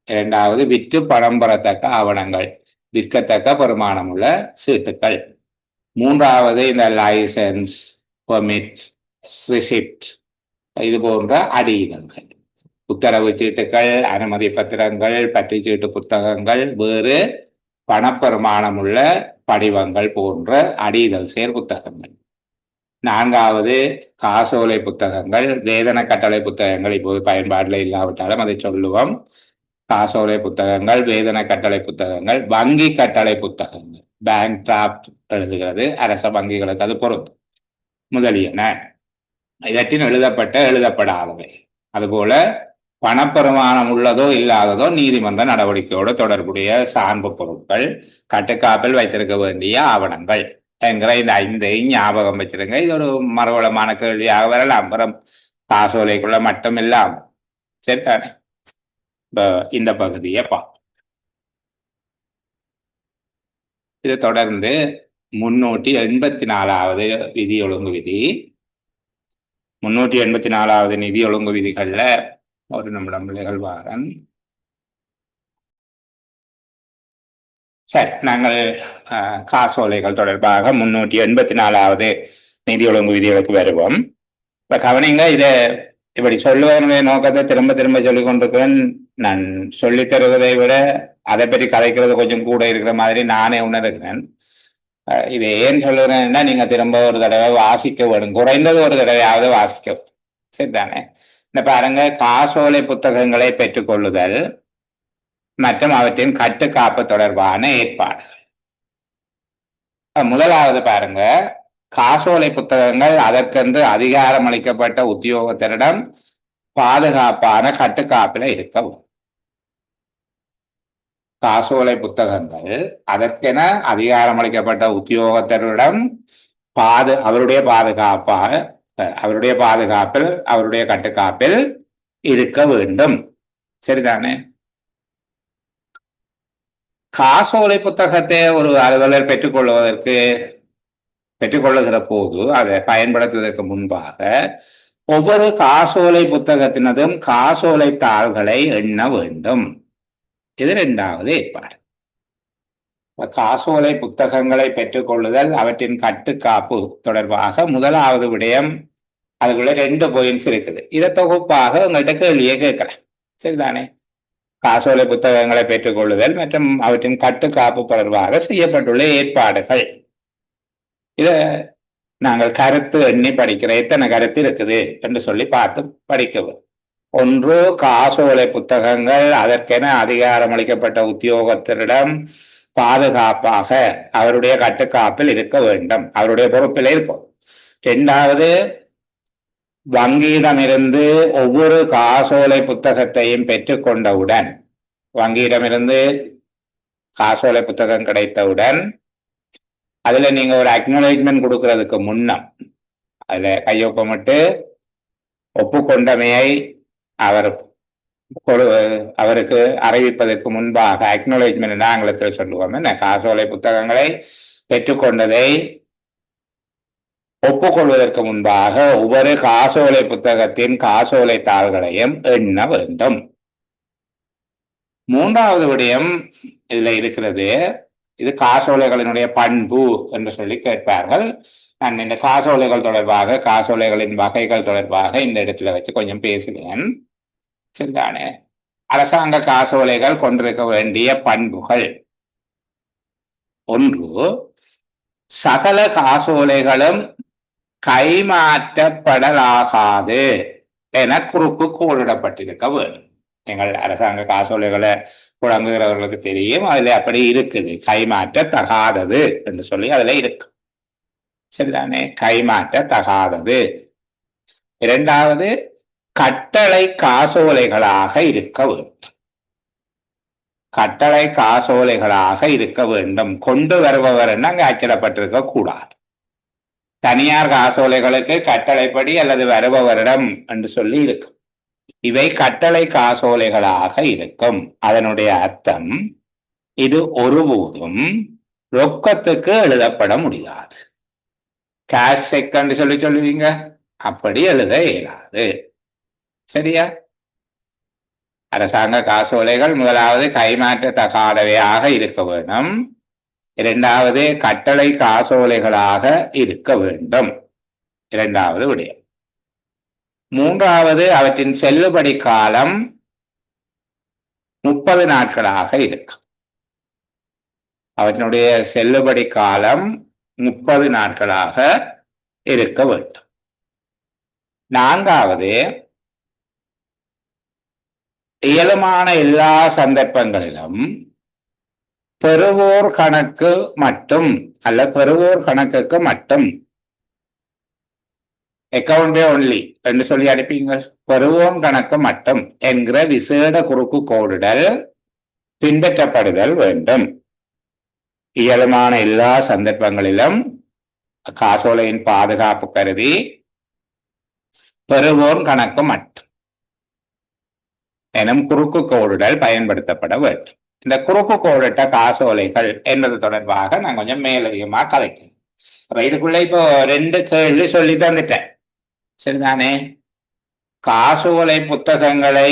இரண்டாவது, விற்று பணம் பெறத்தக்க ஆவணங்கள், விற்கத்தக்க பெருமானம் உள்ள சீட்டுக்கள். மூன்றாவது, இந்த லைசன்ஸ், பெர்மிட், ரிசிப்ட் இது போன்ற அடியிதழ்கள். உத்தரவு சீட்டுகள், அனுமதி பத்திரங்கள், பற்றுச்சீட்டு புத்தகங்கள், வேறு பணப்பெருமானம் உள்ள படிவங்கள் போன்ற அடியிதழ் சேர் புத்தகங்கள். நான்காவது, காசோலை புத்தகங்கள், வேதன கட்டளை புத்தகங்கள் இப்போது பயன்பாட்டில் இல்லாவிட்டாலும் அதை சொல்லுவோம். காசோலை புத்தகங்கள், வேதன கட்டளை புத்தகங்கள், வங்கி கட்டளை புத்தகங்கள், பேங்க் டிராப்ட் எழுதுகிறது அரச வங்கிகளுக்கு அது பொருந்தும் முதலியன. இவற்றின் எழுதப்பட்ட எழுதப்படாதவை. அதுபோல பணப்பெருமானம் உள்ளதோ இல்லாததோ நீதிமன்ற நடவடிக்கையோடு தொடர்புடைய சார்பு பொருட்கள், கட்டுக்காப்பில் வைத்திருக்க வேண்டிய ஆவணங்கள் என்கிற இந்த 5ஐயும் ஞாபகம் வச்சிருங்க. இது ஒரு மறுவளமான கேள்வியாக வரலாம். அப்புறம் காசோலைக்குள்ள மட்டும் இல்லாம. சரிதானே? இந்த பகுதியை பார்ப்போம். இது தொடர்ந்து 384வது விதி ஒழுங்கு விதி. 384வது நிதி ஒழுங்கு விதிகள்ல ஒரு நிமிடம் நிகழ்வாரன். சரி, நாங்கள் காசோலைகள் தொடர்பாக 384வது நிதி ஒழுங்கு விதிகளுக்கு வருவோம். இப்ப கவனிங்க, இதை இப்படி சொல்லுவதனுடைய நோக்கத்தை திரும்ப திரும்ப சொல்லிக் கொண்டிருக்கிறேன். நான் சொல்லித் தருவதை விட அதை பற்றி கதைக்கிறது கொஞ்சம் கூட இருக்கிற மாதிரி நானே உணர்கிறேன். இதை ஏன் சொல்லுறேன்னா, நீங்க திரும்ப ஒரு தடவை வாசிக்க வேணும், குறைந்தது ஒரு தடவையாவது வாசிக்க. சரிதானே? இந்த பாருங்க, காசோலை புத்தகங்களை பெற்றுக்கொள்ளுதல் மற்றும் அவற்றின் கட்டுக்காப்பு தொடர்பான ஏற்பாடுகள். முதலாவது பாருங்க, காசோலை புத்தகங்கள் அதற்கென்று அதிகாரம் அளிக்கப்பட்ட உத்தியோகத்தரிடம் பாதுகாப்பான கட்டுக்காப்பில இருக்கவும். காசோலை புத்தகங்கள் அதற்கென அதிகாரம் அளிக்கப்பட்ட உத்தியோகத்தரிடம் அவருடைய பாதுகாப்பில் அவருடைய கட்டுக்காப்பில் இருக்க வேண்டும். சரிதானே? காசோலை புத்தகத்தை ஒரு அலுவலர் பெற்றுக்கொள்ளுகிற போது அதை பயன்படுத்துவதற்கு முன்பாக ஒவ்வொரு காசோலை புத்தகத்தினதும் காசோலை தாள்களை எண்ண வேண்டும். இது 2வது ஏற்பாடு. காசோலை புத்தகங்களை பெற்றுக்கொள்ளுதல், அவற்றின் கட்டுக்காப்பு தொடர்பாக முதலாவது விடயம். அதுக்குள்ள 2 பாயிண்ட்ஸ் இருக்குது. இதை தொகுப்பாக உங்கள்கிட்ட கேள்வியே கேட்கலாம். சரிதானே? காசோலை புத்தகங்களை பெற்றுக்கொள்ளுதல் மற்றும் அவற்றின் கட்டுக்காப்பு தொடர்பாக செய்யப்பட்டுள்ள ஏற்பாடுகள். இத நாங்கள் கருத்து எண்ணி படிக்கிற எத்தனை கருத்து இருக்குது என்று சொல்லி பார்த்து படிக்கவும். ஒன்று, காசோலை புத்தகங்கள் அதற்கென அதிகாரம் அளிக்கப்பட்ட உத்தியோகத்தரிடம் பாதுகாப்பாக அவருடைய கட்டுக்காப்பில் இருக்க வேண்டும், அவருடைய பொறுப்பில் இருக்கும். 2வது, வங்கியிடமிருந்து ஒவ்வொரு காசோலை புத்தகத்தையும் பெற்றுக்கொண்டவுடன், வங்கியிடமிருந்து காசோலை புத்தகம் கிடைத்தவுடன் அதுல நீங்க ஒரு அக்னாலஜ்மெண்ட் கொடுக்கறதுக்கு முன்னம் அதுல கையொப்பமிட்டு ஒப்புக்கொண்டமையை அவர் அவருக்கு அறிவிப்பதற்கு முன்பாக, அக்னாலஜ்மெண்ட் ஆங்கிலத்தில் சொல்லுவோம், என்ன, காசோலை புத்தகங்களை பெற்றுக்கொண்டதை ஒப்புக்கொள்வதற்கு முன்பாக ஒவ்வொரு காசோலை புத்தகத்தின் காசோலை தாள்களையும் எண்ண வேண்டும். மூன்றாவது விடயம் இதுல இருக்கிறது, இது காசோலைகளினுடைய பண்பு என்று சொல்லி கேட்பார்கள். நான் இந்த காசோலைகள் தொடர்பாக, காசோலைகளின் வகைகள் தொடர்பாக இந்த இடத்துல வச்சு கொஞ்சம் பேசுகிறேன். சரிதானே? அரசாங்க காசோலைகள் கொண்டிருக்க வேண்டிய பண்புகள்: ஒன்று, சகல காசோலைகளும் கைமாற்றப்படலாகாது என குறுக்கு கோளிடப்பட்டிருக்க வேண்டும். நீங்கள் அரசாங்க காசோலைகளை புழங்குகிறவர்களுக்கு தெரியும், அதுல அப்படி இருக்குது, கைமாற்றத்தகாதது என்று சொல்லி அதுல இருக்கு. சரிதானே? கைமாற்றத்தகாதது. இரண்டாவது, கட்டளை காசோலைகளாக இருக்க வேண்டும். கட்டளை காசோலைகளாக இருக்க வேண்டும். கொண்டு வருபவர் அங்கு அச்சிடப்பட்டிருக்க கூடாது. தனியார் காசோலைகளுக்கு கட்டளைப்படி அல்லது வருபவரிடம் என்று சொல்லி இருக்கும். இவை கட்டளை காசோலைகளாக இருக்கும். அதனுடைய அர்த்தம், இது ஒருபோதும் ரொக்கத்துக்கு எழுதப்பட முடியாது. கேஷ் செக் என்று சொல்லுவீங்க, அப்படி எழுத இயலாது. சரியா? அரசாங்க காசோலைகள் முதலாவது கைமாற்றத்தகாதவையாக இருக்க வேண்டும். இரண்டாவது, கட்டளை காசோலைகளாக இருக்க வேண்டும். இரண்டாவது விடயம். மூன்றாவது, அவற்றின் செல்லுபடி காலம் 30 நாட்களாக இருக்கும். அவற்றினுடைய செல்லுபடி காலம் 30 நாட்களாக இருக்க வேண்டும். நான்காவது, இயலுமான எல்லா சந்தர்ப்பங்களிலும் பெறுவோர் கணக்கு மட்டும் அல்ல, பெறுவோர் கணக்குக்கு மட்டும், அக்கவுண்டே ஒன்லி என்று சொல்லி அனுப்பீங்க, பெறுவோர் கணக்கு மட்டும் என்கிற விசேட குறுக்கு கோடுதல் பின்பற்றப்படுதல் வேண்டும். இயலுமான எல்லா சந்தர்ப்பங்களிலும் காசோலையின் பாதுகாப்பு கருதி பெறுவோர் கணக்கு மட்டும் எனும் குறுக்கு கோடுதல் பயன்படுத்தப்பட வேண்டும். இந்த குறுக்கு கோடிட்ட காசோலைகள் என்பது தொடர்பாக நான் கொஞ்சம் மேலதிகமா கதைக்கிறேன். இதுக்குள்ள இப்போ 2 கேள்வி சொல்லி தந்துட்டேன். சரிதானே? காசோலை புத்தகங்களை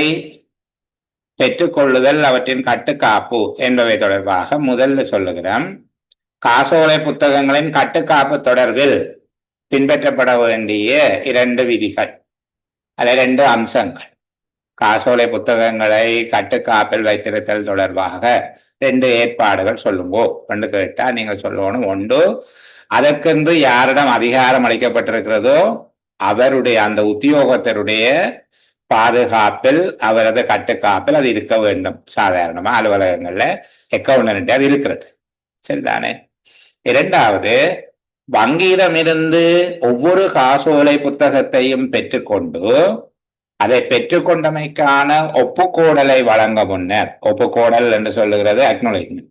பெற்றுக்கொள்ளுதல், அவற்றின் கட்டுக்காப்பு என்பவை தொடர்பாக முதல்ல சொல்லுகிறோம். காசோலை புத்தகங்களின் கட்டுக்காப்பு தொடர்பில் பின்பற்றப்பட வேண்டிய 2 விதிகள், அல்ல 2 அம்சங்கள். காசோலை புத்தகங்களை கட்டுக்காப்பில் வைத்திருத்தல் தொடர்பாக 2 ஏற்பாடுகள் சொல்லுங்கோ என்று கேட்டா நீங்க சொல்லணும். ஒன்று, அதற்கென்று யாரிடம் அதிகாரம் அளிக்கப்பட்டிருக்கிறதோ அவருடைய, அந்த உத்தியோகத்தருடைய பாதுகாப்பில், அவரது கட்டுக்காப்பில் அது இருக்க வேண்டும். சாதாரணமா அலுவலகங்கள்ல அக்கவுண்டன்ட் அது இருக்கிறது. சரிதானே? இரண்டாவது, வங்கியிடமிருந்து ஒவ்வொரு காசோலை புத்தகத்தையும் பெற்றுக்கொண்டு அதை பெற்றுக்கொண்டமைக்கான ஒப்புக்கோடலை வழங்க முன்னர், ஒப்புக்கோடல் என்று சொல்லுகிறது அக்னாலஜ்மெண்ட்,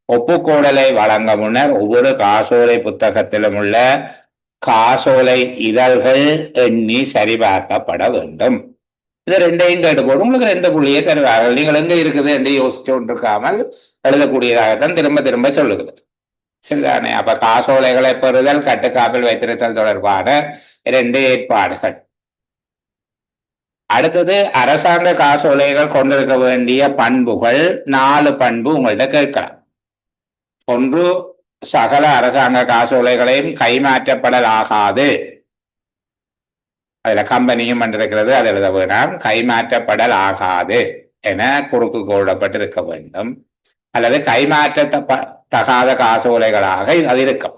ஒப்புக்கோடலை வழங்க முன்னர் ஒவ்வொரு காசோலை புத்தகத்திலும் உள்ள காசோலை இதழ்கள் எண்ணி சரிபார்க்கப்பட வேண்டும். இது 2ஐயும் கேட்டுக்கோடு உங்களுக்கு 2 புள்ளியை தருவார்கள். நீங்கள் எங்க இருக்குது என்று யோசிச்சு கொண்டிருக்காமல் எழுதக்கூடியதாகத்தான் திரும்ப திரும்ப சொல்லுகிறது. சரிதானே? அப்ப காசோலைகளை பெறுதல், கட்டுக்காப்பில் வைத்திருத்தல் தொடர்பான 2 ஏற்பாடுகள். அடுத்தது, அரசாங்க காசோலைகள் கொண்டிருக்க வேண்டிய பண்புகள் 4 பண்பு உங்கள்கிட்ட கேட்கலாம். ஒன்று, சகல அரசாங்க காசோலைகளையும் கைமாற்றப்படலாகாது. அதுல கம்பெனியும் வந்திருக்கிறது, அது எழுத வேண்டாம். கைமாற்றப்படலாகாது என குறுக்கு கோடப்பட்டிருக்க வேண்டும். அல்லது கைமாற்றத்தகாத காசோலைகளாக அது இருக்கும்.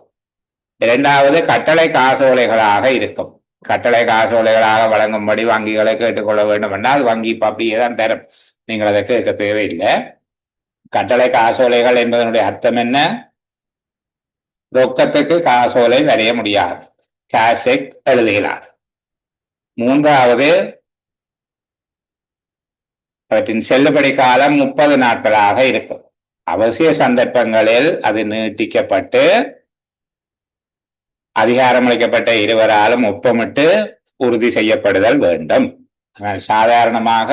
இரண்டாவது, கட்டளை காசோலைகளாக இருக்கும். கட்டளை காசோலைகளாக வழங்கும்படி வங்கிகளை கேட்டுக்கொள்ள வேண்டும் என்றால் அது வங்கி இப்போ அப்படியே தான் தரும். நீங்கள் அதை கேட்க தேவையில்லை. கட்டளை காசோலைகள் என்பதனுடைய அர்த்தம் என்ன? ரொக்கத்துக்கு காசோலை வரைய முடியாது, கேஷ் செக் எழுத இயலாது. மூன்றாவது, அவற்றின் செல்லுபடி காலம் 30 நாட்களாக இருக்கும். அவசிய சந்தர்ப்பங்களில் அது நீட்டிக்கப்பட்டு அதிகாரமளிக்கப்பட்ட இருவராலும் ஒப்பமிட்டு உறுதி செய்யப்படுதல் வேண்டும். சாதாரணமாக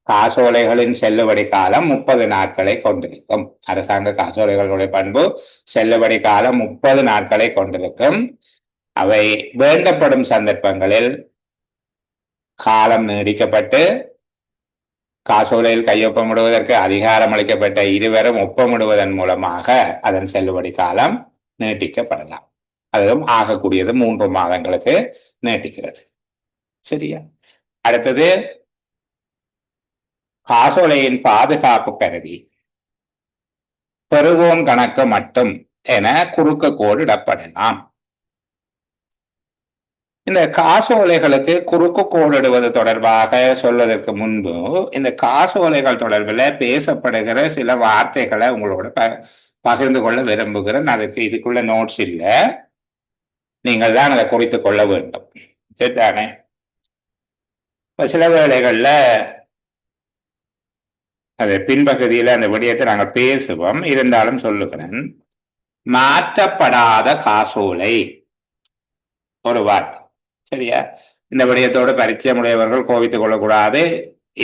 காசோலைகளின் செல்லுபடி காலம் 30 நாட்களை கொண்டிருக்கும். அரசாங்க காசோலைகளுடைய பண்பு செல்லுபடி காலம் 30 நாட்களை கொண்டிருக்கும். அவை வேண்டப்படும் சந்தர்ப்பங்களில் காலம் நீடிக்கப்பட்டு காசோலையில் கையொப்பமிடுவதற்கு அதிகாரம் அளிக்கப்பட்ட இருவரும் ஒப்பமிடுவதன் மூலமாக அதன் செல்லுபடி காலம் நீட்டிக்கப்படலாம். அதுவும் ஆகக்கூடியது 3 மாதங்களுக்கு நீட்டிக்கிறது. சரியா? அடுத்தது, காசோலையின் பாதுகாப்பு கருதி பெறுவோன் கணக்கு மட்டும் என குறுக்கு கோடு இடப்படலாம். இந்த காசோலைகளுக்கு குறுக்கு கோடிடுவது தொடர்பாக சொல்வதற்கு முன்பு இந்த காசோலைகள் தொடர்பில் பேசப்படுகிற சில வார்த்தைகளை உங்களோட பகிர்ந்து கொள்ள விரும்புகிறேன். அதுக்கு இதுக்குள்ள நோட்ஸ் இல்லை, நீங்கள் தான் அதை குறித்து கொள்ள வேண்டும். சரிதானே? இப்ப சில வேளைகள்ல அது பின்பகுதியில அந்த விடயத்தை நாங்கள் பேசுவோம், இருந்தாலும் சொல்லுகிறேன். மாற்றப்படாத காசோலை ஒரு வார்த்தை. சரியா? இந்த விடயத்தோடு பரிச்சயமுடையவர்கள் கோவித்துக் கொள்ளக்கூடாது.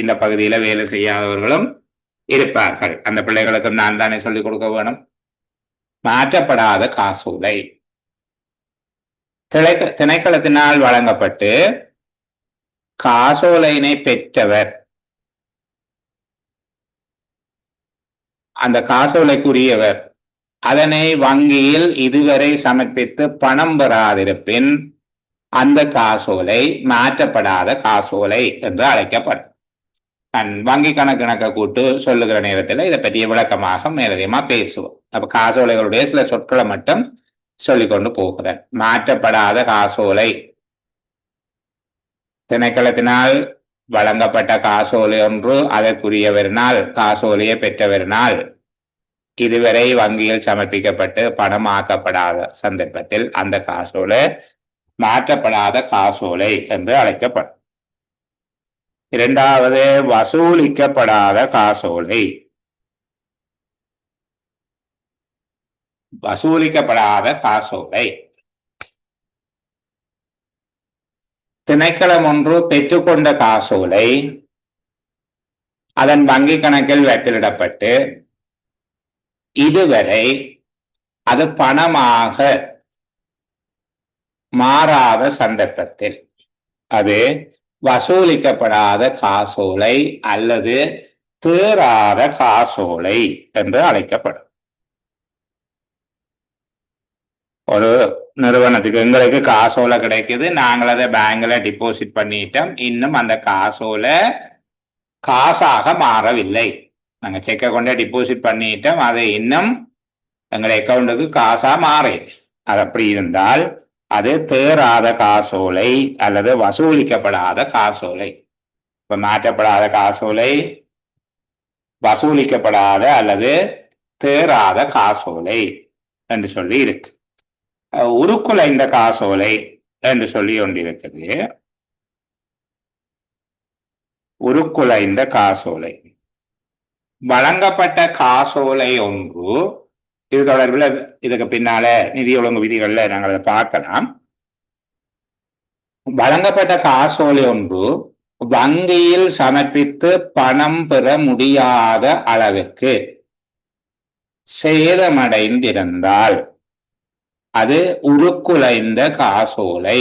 இந்த பகுதியில வேலை செய்யாதவர்களும் இருப்பார்கள். அந்த பிள்ளைகளுக்கு நான் தானே சொல்லிக் கொடுக்க வேணும். மாற்றப்படாத காசோலை திணைக்களத்தினால் வழங்கப்பட்டு காசோலையினை பெற்றவர் அந்த காசோலைக்குரியவர் அதனை வங்கியில் இதுவரை சமர்ப்பித்து பணம் பெறாதிருப்பின் அந்த காசோலை மாற்றப்படாத காசோலை என்று அழைக்கப்படும். நான் வங்கி கணக்கு கூட்டு சொல்லுகிற நேரத்தில் இதை பற்றிய விளக்கமாக மேலதிகமா பேசுவோம். அப்ப காசோலைகளுடைய சில சொற்களை மட்டும் சொல்லிக்கொண்டு போகிறேன். மாற்றப்படாத காசோலை திணைக்களத்தினால் வழங்கப்பட்ட காசோலை ஒன்று அதற்குரியவரினால் காசோலையை பெற்றவரினால் இதுவரை வங்கியில் சமர்ப்பிக்கப்பட்டு பணமாக்கப்படாத சந்தர்ப்பத்தில் அந்த காசோலை மாற்றப்படாத காசோலை என்று அழைக்கப்படும். இரண்டாவது, வசூலிக்கப்படாத காசோலை. வசூலிக்கப்படாத காசோலை திணைக்களம் ஒன்று பெற்றுக்கொண்ட காசோலை அதன் வங்கி கணக்கில் வெற்றிடப்பட்டு இதுவரை அது பணமாக மாறாத சந்தர்ப்பத்தில் அது வசூலிக்கப்படாத காசோலை அல்லது தேறாத காசோலை என்று அழைக்கப்படும். ஒரு நிறுவனத்துக்கு எங்களுக்கு காசோலை கிடைக்குது, நாங்கள் அதை பேங்க்ல டிபாசிட் பண்ணிட்டோம், இன்னும் அந்த காசோலை காசாக மாறவில்லை. நாங்க செக்கை கொண்டே டிபாசிட் பண்ணிட்டோம், அதை இன்னும் எங்களை அக்கௌண்ட்டுக்கு காசா மாறி. அது அப்படி இருந்தால் அது தேறாத காசோலை அல்லது வசூலிக்கப்படாத காசோலை. இப்ப மாற்றப்படாத காசோலை, வசூலிக்கப்படாத அல்லது தேறாத காசோலை என்று சொல்லி இருக்கு. உருக்குலைந்த காசோலை என்று சொல்லி கொண்டிருக்குது. உருக்குலைந்த காசோலை வழங்கப்பட்ட காசோலை ஒன்று. இது தொடர்பில் இதுக்கு பின்னால நிதி ஒழுங்கு விதிகள்ல நாங்கள் அதை பார்க்கலாம். வழங்கப்பட்ட காசோலை ஒன்று வங்கியில் சமர்ப்பித்து பணம் பெற முடியாத அளவிற்கு சேதமடைந்திருந்தால் அது உருக்குலைந்த காசோலை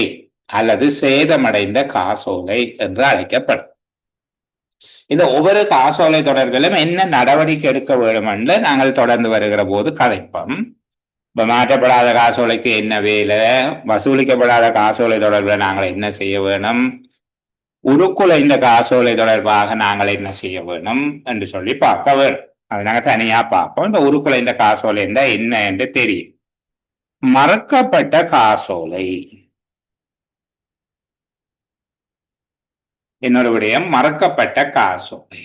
அல்லது சேதமடைந்த காசோலை என்று அழைக்கப்படும். இந்த ஒவ்வொரு காசோலை தொடர்பிலும் என்ன நடவடிக்கை எடுக்க வேண்டும் என்று நாங்கள் தொடர்ந்து வருகிற போது கதைப்போம். இப்ப மாற்றப்படாத காசோலைக்கு என்ன வேலை, வசூலிக்கப்படாத காசோலை தொடர்பில் நாங்கள் என்ன செய்ய வேணும், உருக்குலைந்த காசோலை தொடர்பாக நாங்கள் என்ன செய்ய வேணும் என்று சொல்லி பார்க்க வேணும். அது நாங்கள் தனியா பார்ப்போம். இந்த உருக்குலைந்த காசோலை என்ன என்று தெரியும். மறக்கப்பட்ட காசோலை இன்னொரு விடயம். மறக்கப்பட்ட காசோலை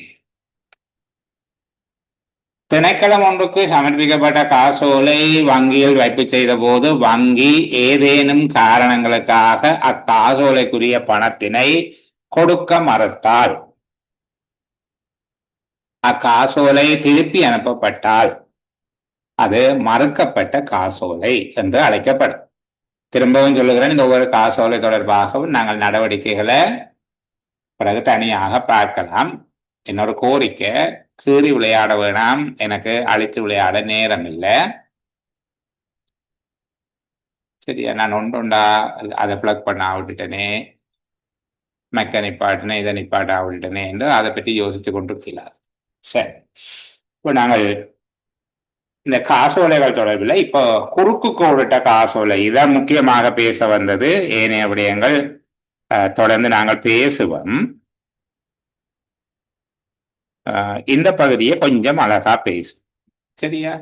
திணைக்களம் ஒன்றுக்கு சமர்ப்பிக்கப்பட்ட காசோலை வங்கியில் வைப்பு செய்த போது வங்கி ஏதேனும் காரணங்களுக்காக அக்காசோலைக்குரிய பணத்தினை கொடுக்க மறுத்தால், அக்காசோலை திருப்பி அனுப்பப்பட்டால் அது மறுக்கப்பட்ட காசோலை என்று அழைக்கப்படும். திரும்பவும் சொல்லுகிறேன், இந்த ஒவ்வொரு காசோலை தொடர்பாகவும் நாங்கள் நடவடிக்கைகளை பிறகு தனியாக பார்க்கலாம். இன்னொரு கோரிக்கை, கீறி விளையாட வேணாம், எனக்கு அழித்து விளையாட நேரம் இல்லை. சரியா? நான் ஒன்றுண்டா அதை பிளக் பண்ண விட்டுட்டேனே, மெக்க நிப்பாட்டினேன், இதை நிப்பாட்ட விட்டுட்டேனே என்று அதை பற்றி யோசித்து கொண்டிருக்கிறார். சரி, இப்போ நாங்கள் இந்த காசோலைகள் தொடர்பில் இப்போ குறுக்கு கோடிட்ட காசோலை இதான் முக்கியமாக பேச வந்தது. ஏனைய விடயங்கள் தொடர்ந்து நாங்கள் பேசுவோம். இந்த பகுதியை கொஞ்சம் அழகா பேசும். சரியா?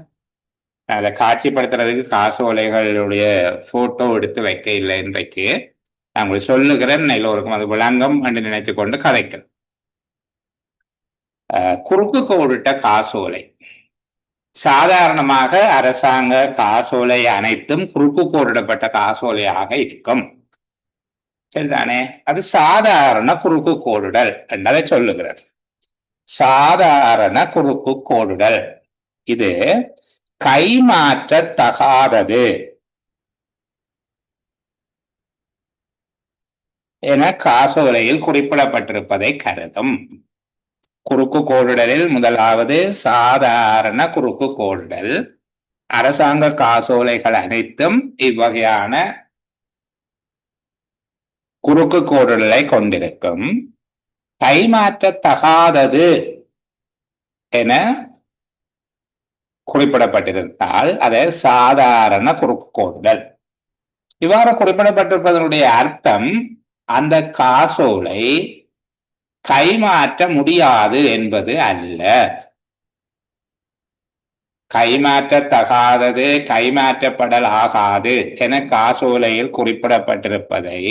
அதை காட்சிப்படுத்துறதுக்கு காசோலைகளுடைய போட்டோ எடுத்து வைக்க இல்லை இன்றைக்கு. நான் சொல்லுகிறேன், எல்லோருக்கும் அது விளங்கும் என்று நினைத்து கொண்டு கதைக்கிறேன். குறுக்கு கோடிட்ட காசோலை சாதாரணமாக அரசாங்க காசோலை அனைத்தும் குறுக்கு கோடிடப்பட்ட காசோலையாக இருக்கும். சரிதானே? அது சாதாரண குறுக்கு கோடுடல் என்றதை சொல்லுகிறது. சாதாரண குறுக்கு கோடுடல் இது கைமாற்றத்தகாதது என காசோலையில் குறிப்பிடப்பட்டிருப்பதை கருதும். குறுக்கு கோடுடலில் முதலாவது சாதாரண குறுக்கு கோடுடல். அரசாங்க காசோலைகள் அனைத்தும் இவ்வகையான குறுக்கு கோடுடலை கொண்டிருக்கும். கைமாற்றத்தகாதது என குறிப்பிடப்பட்டிருந்தால் அது சாதாரண குறுக்கு கோடுடல். இவ்வாறு குறிப்பிடப்பட்டிருப்பதனுடைய அர்த்தம் அந்த காசோலை கைமாற்ற முடியாது என்பது அல்ல. கைமாற்றத்தகாதது, கைமாற்றப்படல் ஆகாது என காசோலையில் குறிப்பிடப்பட்டிருப்பதை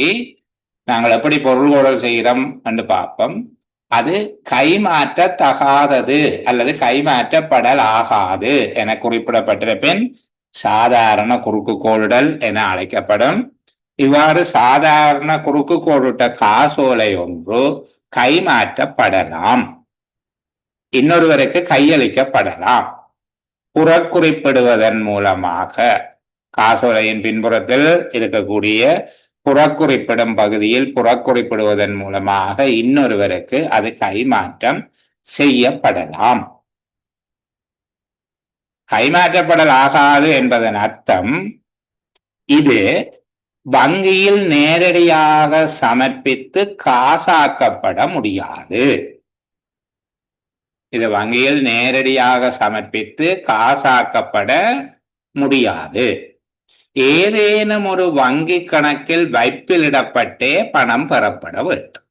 நாங்கள் எப்படி பொருள்கோடல் செய்கிறோம் என்று பார்ப்போம். அது கைமாற்றத்தகாதது அல்லது கைமாற்றப்படல் ஆகாது என குறிப்பிடப்பட்டிருப்பின் சாதாரண குறுக்கு கோடுடல் என அழைக்கப்படும். இவ்வாறு சாதாரண குறுக்கு கோடிட்ட காசோலை ஒன்று கைமாற்றப்படலாம், இன்னொருவருக்கு கையளிக்கப்படலாம். புறக்குறிப்பிடுவதன் மூலமாக காசோலையின் பின்புறத்தில் இருக்கக்கூடிய புறக்குறிப்பிடும் பகுதியில் புறக்குறிப்பிடுவதன் மூலமாக இன்னொருவருக்கு அது கைமாற்றம் செய்யப்படலாம். கைமாற்றப்படல் ஆகாது என்பதன் அர்த்தம் இது வங்கியில் நேரடியாக சமர்ப்பித்து காசாக்கப்பட முடியாது. இது வங்கியில் நேரடியாக சமர்ப்பித்து காசாக்கப்பட முடியாது. ஏதேனும் ஒரு வங்கி கணக்கில் வைப்பிலிடப்பட்டே பணம் பெறப்பட வேண்டும்.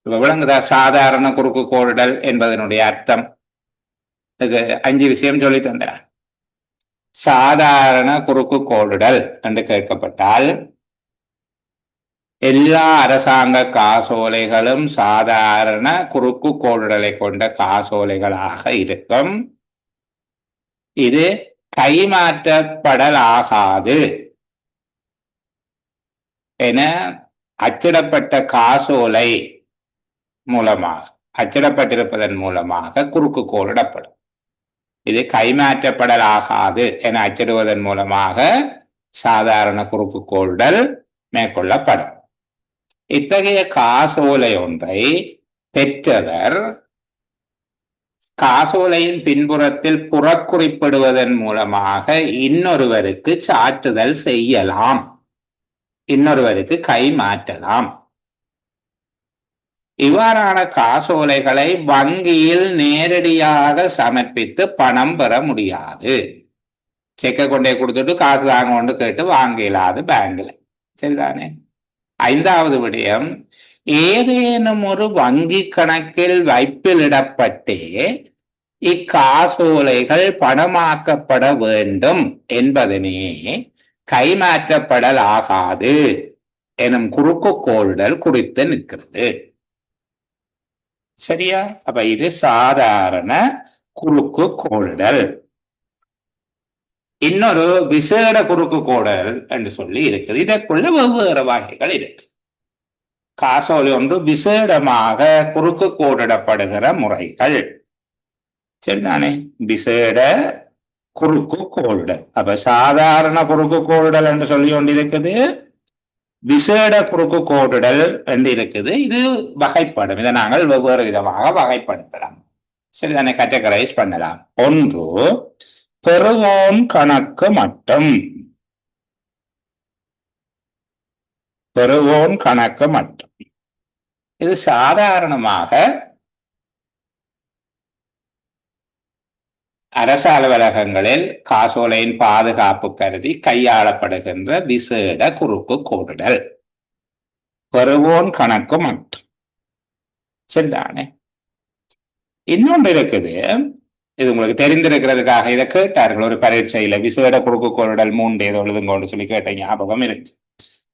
விளங்குதா சாதாரண குறுக்கு கோடுடல் என்பதனுடைய அர்த்தம்? 5 விஷயம் சொல்லி தந்தார். சாதாரண குறுக்கு கோடுடல் என்று கேட்கப்பட்டால் எல்லா அரசாங்க காசோலைகளும் சாதாரண குறுக்கு கோடுடலை கொண்ட காசோலைகளாக இருக்கும். இது கைமாற்றப்படல் ஆகாது என அச்சிடப்பட்ட காசோலை மூலமாக, அச்சிடப்பட்டிருப்பதன் மூலமாக குறுக்கு கோடிடப்படும். இது கைமாற்றப்படல் ஆகாது என அச்சிடுவதன் மூலமாக சாதாரண குறுக்கு கோடுடல் மேற்கொள்ளப்படும். இத்தகைய காசோலை ஒன்றை பெற்றவர் காசோலையின் பின்புறத்தில் புறக்குறிப்பிடுவதன் மூலமாக இன்னொருவருக்கு சாற்றுதல் செய்யலாம், இன்னொருவருக்கு கைமாற்றலாம். இவ்வாறான காசோலைகளை வங்கியில் நேரடியாக சமர்ப்பித்து பணம் பெற முடியாது. செக்கை கொண்டே கொடுத்துட்டு காசு தாங்க கேட்டு வாங்க இயலாது பேங்க்ல. சரிதானே? 5வது விடயம், ஏதேனும் ஒரு வங்கி கணக்கில் வைப்பிலிடப்பட்டே இக்காசோலைகள் பணமாக்கப்பட வேண்டும் என்பதனே கைமாற்றப்படல் ஆகாது எனும் குறுக்கு கோடுடல் குறித்து நிற்கிறது. சரியா? அப்ப இது சாதாரண குறுக்கு கோடுதல். இன்னொரு விசேட குறுக்கு கோடல் என்று சொல்லி இருக்குது. இதற்குள்ள வெவ்வேறு வகைகள் இருக்கு. காசோலை ஒன்று விசேடமாக குறுக்கு கோடிடப்படுகிற முறைகள். சரிதானே? விசேட குறுக்கு கோடுதல். அப்ப சாதாரண குறுக்கு கோடுதல் என்று சொல்லி கொண்டிருக்குது, விசேட குறுக்கு கோடுதல் என்று இருக்குது. இது வகைப்படும். இதை நாங்கள் வெவ்வேறு விதமாக வகைப்படுத்தலாம். சரிதானே? கேட்டகரைஸ் பண்ணலாம். ஒன்று பெறுவோன் கணக்கு மட்டம். பெறுவோன் கணக்கு மட்டம் இது சாதாரணமாக அரசு அலுவலகங்களில் காசோலையின் பாதுகாப்பு கருதி கையாளப்படுகின்ற விசேட குறுக்கு கோடுதல். பெறுவோன் கணக்கு மட்டம். சரிதானே? இன்னொன்று இருக்குது, இது உங்களுக்கு தெரிந்திருக்கிறதுக்காக இதை கேட்டார்கள் ஒரு பரீட்சையில. விசேட குறுக்கு கோடுதல் 3 ஏதோ எழுதுங்கன்னு சொல்லி கேட்ட ஞாபகம் இருக்கு.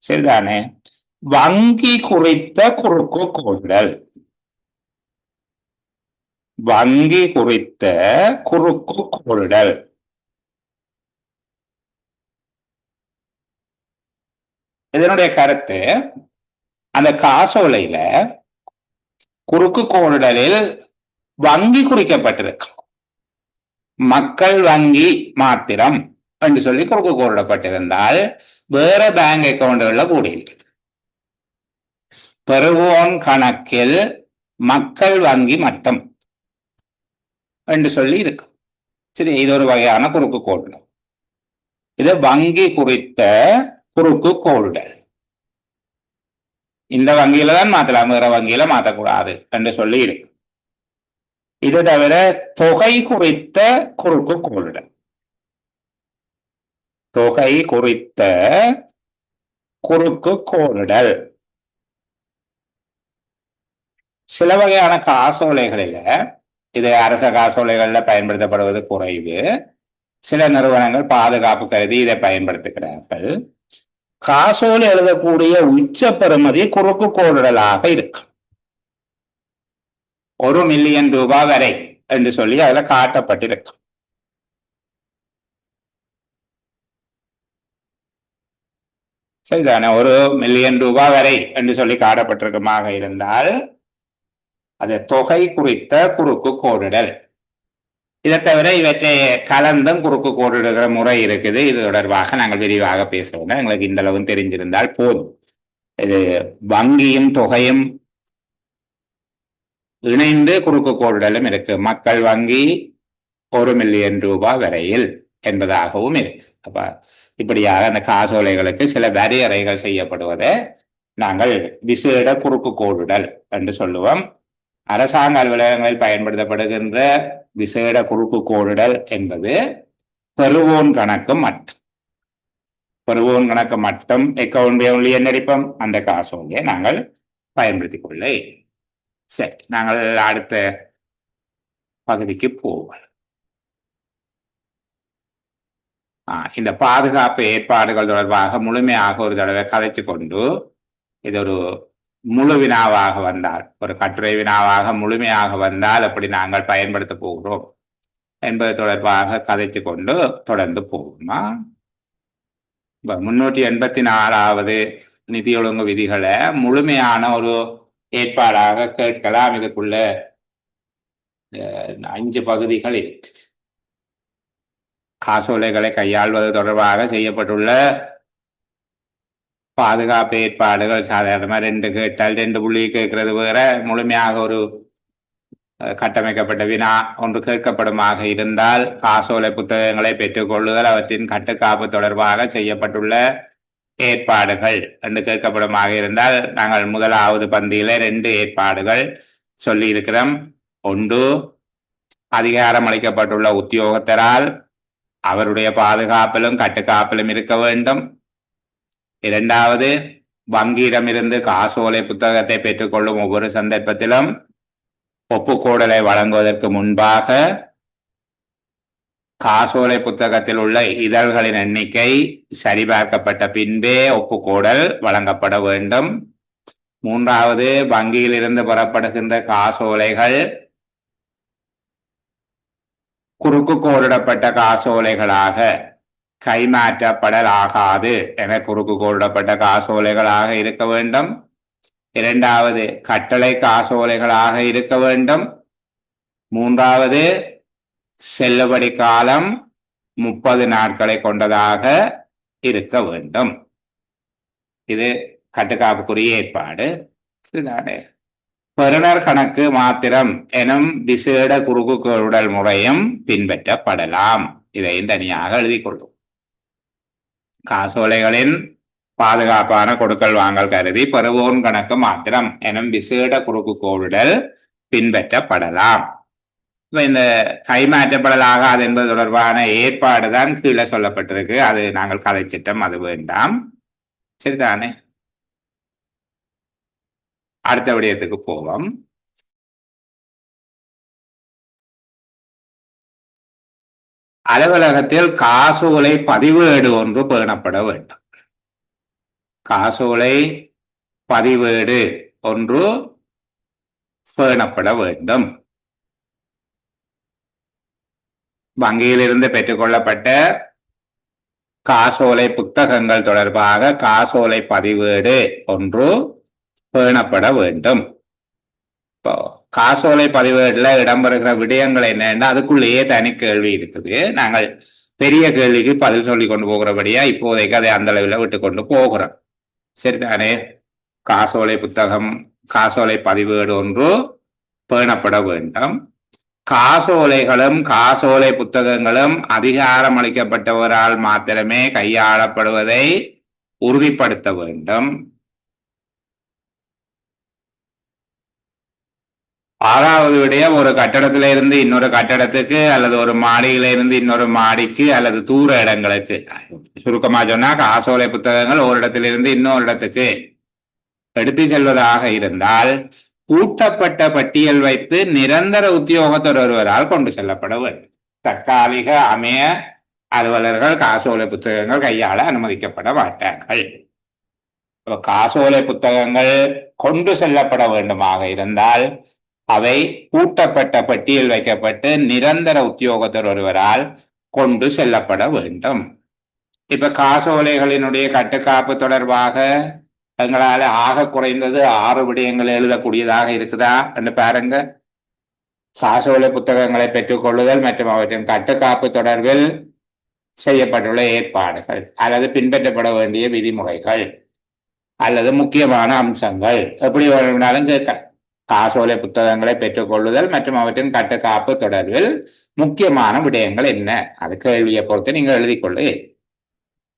சரிதானே? வங்கி குறித்த குறுக்கு கோடுதல். வங்கி குறித்த குறுக்கு கோடுதல். இதனுடைய கருத்து, அந்த காசோலையில குறுக்கு கோடுதலில் வங்கி குறிக்கப்பட்டிருக்கு. மக்கள் வங்கி மாத்திரம் என்று சொல்லி குறுக்கு கோடிடப்பட்டிருந்தால் வேற பேங்க் அக்கௌண்ட்கள்ல கூடியிருக்குது. பெறுவோன் கணக்கில் மக்கள் வங்கி மட்டம் என்று சொல்லி இருக்கு. சரி, இது ஒரு வகையான குறுக்கு கோடுதல். இது வங்கி குறித்த குறுக்கு கோடுதல். இந்த வங்கியில தான் மாத்தலாம், வேற வங்கியில மாத்தக்கூடாது என்று சொல்லி இருக்கு. இது தவிர தொகை குறித்த குறுக்கு கோடுதல். தொகை குறித்த குறுக்கு கோடுதல். சில வகையான காசோலைகளில, இது அரச காசோலைகள்ல பயன்படுத்தப்படுவது குறைவு. சில நிறுவனங்கள் பாதுகாப்பு கருதி இதை பயன்படுத்துகிறார்கள். காசோலை எழுதக்கூடிய உச்ச பெறுமதி குறுக்கு கோடுதலாக இருக்கு. 1 மில்லியன் ரூபாய் வரை என்று சொல்லி அதுல காட்டப்பட்டிருக்கு. சரிதானே? 1 மில்லியன் ரூபாய் வரை என்று சொல்லி காட்டப்பட்டிருக்கமாக இருந்தால் அது தொகை குறித்த குறுக்கு கோடுதல். இதை தவிர இவற்றை கலந்தும் குறுக்கு கோடுகிற முறை இருக்குது. இது தொடர்பாக நாங்கள் விரிவாக பேசுவோம். எங்களுக்கு இந்த அளவு தெரிஞ்சிருந்தால் போதும். இது வங்கியும் தொகையும் இணைந்து குறுக்கு கோடுதலும் இருக்கு. மக்கள் வங்கி 1 மில்லியன் ரூபாய் வரையில் என்பதாகவும் இருக்கு. அப்ப இப்படியாக அந்த காசோலைகளுக்கு சில வரையறைகள் செய்யப்படுவதை நாங்கள் விசேட குறுக்கு கோடுதல் என்று சொல்லுவோம். அரசாங்க அலுவலகங்களில் பயன்படுத்தப்படுகின்ற விசேட குறுக்கு கோடுதல் என்பது பெறுவோன் கணக்கு மட்டம். பெறுவோன் கணக்கு மட்டம் அக்கவுண்ட் ஒன்லி என்னடிப்போம், அந்த காசோலையை நாங்கள் பயன்படுத்திக் கொள்ள. சரி, நாங்கள் அடுத்த பகுதிக்கு போவோம். இந்த பாதுகாப்பு ஏற்பாடுகள் தொடர்பாக முழுமையாக ஒரு தடவை கதைச்சு கொண்டு, இது ஒரு முழு வினாவாக வந்தால், ஒரு கட்டுரை வினாவாக முழுமையாக வந்தால் அப்படி நாங்கள் பயன்படுத்த போகிறோம் என்பது தொடர்பாக கதைச்சு கொண்டு தொடர்ந்து போகுமா. 384வது நிதி ஒழுங்கு விதிகளை முழுமையான ஒரு ஏற்பாடாக கேட்கலாம். இதுக்குள்ள 5 பகுதிகள் இருக்கு. காசோலைகளை கையாள்வது தொடர்பாக செய்யப்பட்டுள்ள பாதுகாப்பு ஏற்பாடுகள் சாதாரணமா 2 கேட்டால் 2 புள்ளி கேட்கிறது வேற, முழுமையாக ஒரு கட்டமைக்கப்பட்ட வினா ஒன்று கேட்கப்படுமாக இருந்தால் காசோலை புத்தகங்களை பெற்றுக்கொள்ளுதல், அவற்றின் கட்டுக்காப்பு தொடர்பாக செய்யப்பட்டுள்ள ஏற்பாடுகள் என்று கேட்கப்படுமாக இருந்தால் நாங்கள் முதலாவது பந்தியில 2 ஏற்பாடுகள் சொல்லி இருக்கிறோம். ஒன்று, அதிகாரம் அளிக்கப்பட்டுள்ள உத்தியோகத்தரால் அவருடைய பாதுகாப்பிலும் கட்டுக்காப்பிலும் இருக்க வேண்டும். 2வது, வங்கியிடமிருந்து காசோலை புத்தகத்தை பெற்றுக்கொள்ளும் ஒவ்வொரு சந்தர்ப்பத்திலும் ஒப்புக்கோடலை வழங்குவதற்கு முன்பாக காசோலை புத்தகத்தில் உள்ள இதழ்களின் எண்ணிக்கை சரிபார்க்கப்பட்ட பின்பே ஒப்புக்கோடல் வழங்கப்பட வேண்டும். மூன்றாவது, வங்கியிலிருந்து பெறப்படுகின்ற காசோலைகள் குறுக்கு கோடிடப்பட்ட காசோலைகளாக கைமாற்றப்படலாகாது என குறுக்கு கோடிடப்பட்ட காசோலைகளாக இருக்க வேண்டும். இரண்டாவது, கட்டளை காசோலைகளாக இருக்க வேண்டும். மூன்றாவது, செல்லுபடி காலம் 30 நாட்களை கொண்டதாக இருக்க வேண்டும். இது கட்டுக்காப்புக்குரிய ஏற்பாடு. பெறுநர் கணக்கு மாத்திரம் எனும் விசேட குறுக்கு கோடல் முறையும் பின்பற்றப்படலாம். இதையும் தனியாக எழுதிக் கொள்ளும். காசோலைகளின் பாதுகாப்பான கொடுக்கல் வாங்கல் கருதி பெறுவோன் கணக்கு மாத்திரம் எனும் விசேட குறுக்கு கோடுதல் பின்பற்றப்படலாம். இந்த கைமாற்றப்படலாகாது என்பது தொடர்பான ஏற்பாடு தான் கீழே சொல்லப்பட்டிருக்கு. அது நாங்கள் கதைச்சிட்டம், அது வேண்டாம். சரிதானே? அடுத்த விடயத்துக்கு போவோம். அலுவலகத்தில் காசோலை பதிவேடு ஒன்று பேணப்பட வேண்டும். காசோலை பதிவேடு ஒன்று பேணப்பட வேண்டும். வங்கியிலிருந்து பெற்றுக்கொள்ளப்பட்ட காசோலை புத்தகங்கள் தொடர்பாக காசோலை பதிவேடு ஒன்று பேணப்பட வேண்டும். இப்போ காசோலை பதிவேடுல இடம்பெறுகிற விடயங்கள் என்னன்னா அதுக்குள்ளேயே தனி கேள்வி இருக்குது. நாங்கள் பெரிய கேள்விக்கு பதில் சொல்லி கொண்டு போகிறபடியா இப்போதைக்கு அதை அந்த அளவில் விட்டு கொண்டு போகிறோம். சரிதானே? காசோலை புத்தகம், காசோலை பதிவேடு ஒன்று பேணப்பட வேண்டும். காசோலைகளும் காசோலை புத்தகங்களும் அதிகாரம் அளிக்கப்பட்டவரால் மாத்திரமே கையாளப்படுவதை உறுதிப்படுத்த வேண்டும். ஆறாவது விடயம், ஒரு கட்டடத்தில இருந்து இன்னொரு கட்டடத்துக்கு அல்லது ஒரு மாடியில இருந்து இன்னொரு மாடிக்கு அல்லது தூர இடங்களுக்கு, சுருக்கமா சொன்னா காசோலை புத்தகங்கள் ஒரு இடத்திலிருந்து இன்னொரு இடத்துக்கு எடுத்து செல்வதாக இருந்தால் கூட்டப்பட்ட பட்டியல் வைத்து நிரந்தர உத்தியோகத்தர் ஒருவரால் கொண்டு செல்லப்பட வேண்டும். தற்காலிக அமைய அலுவலர்கள் காசோலை புத்தகங்கள் கையாள அனுமதிக்கப்பட மாட்டார்கள். காசோலை புத்தகங்கள் கொண்டு செல்லப்பட வேண்டுமாக இருந்தால் அவை கூட்டப்பட்ட பட்டியல் வைக்கப்பட்டு நிரந்தர உத்தியோகத்தர் ஒருவரால் கொண்டு செல்லப்பட வேண்டும். இப்ப காசோலைகளினுடைய கட்டுக்காப்பு தொடர்பாக எங்களால் ஆக குறைந்தது 6 விடயங்கள் எழுதக்கூடியதாக இருக்குதா என்று பாருங்க. காசோலை புத்தகங்களை பெற்றுக்கொள்ளுதல் மற்றும் அவற்றின் கட்டுக்காப்பு தொடர்பில் செய்யப்பட்டுள்ள ஏற்பாடுகள் அல்லது பின்பற்றப்பட வேண்டிய விதிமுறைகள் அல்லது முக்கியமான அம்சங்கள் எப்படி வேணும்னாலும் கேட்க. காசோலை புத்தகங்களை பெற்றுக்கொள்ளுதல் மற்றும் அவற்றின் கட்டுக்காப்பு தொடர்பில் முக்கியமான விடயங்கள் என்ன, அது கேள்வியை பொறுத்து நீங்க எழுதிக்கொள்ளு.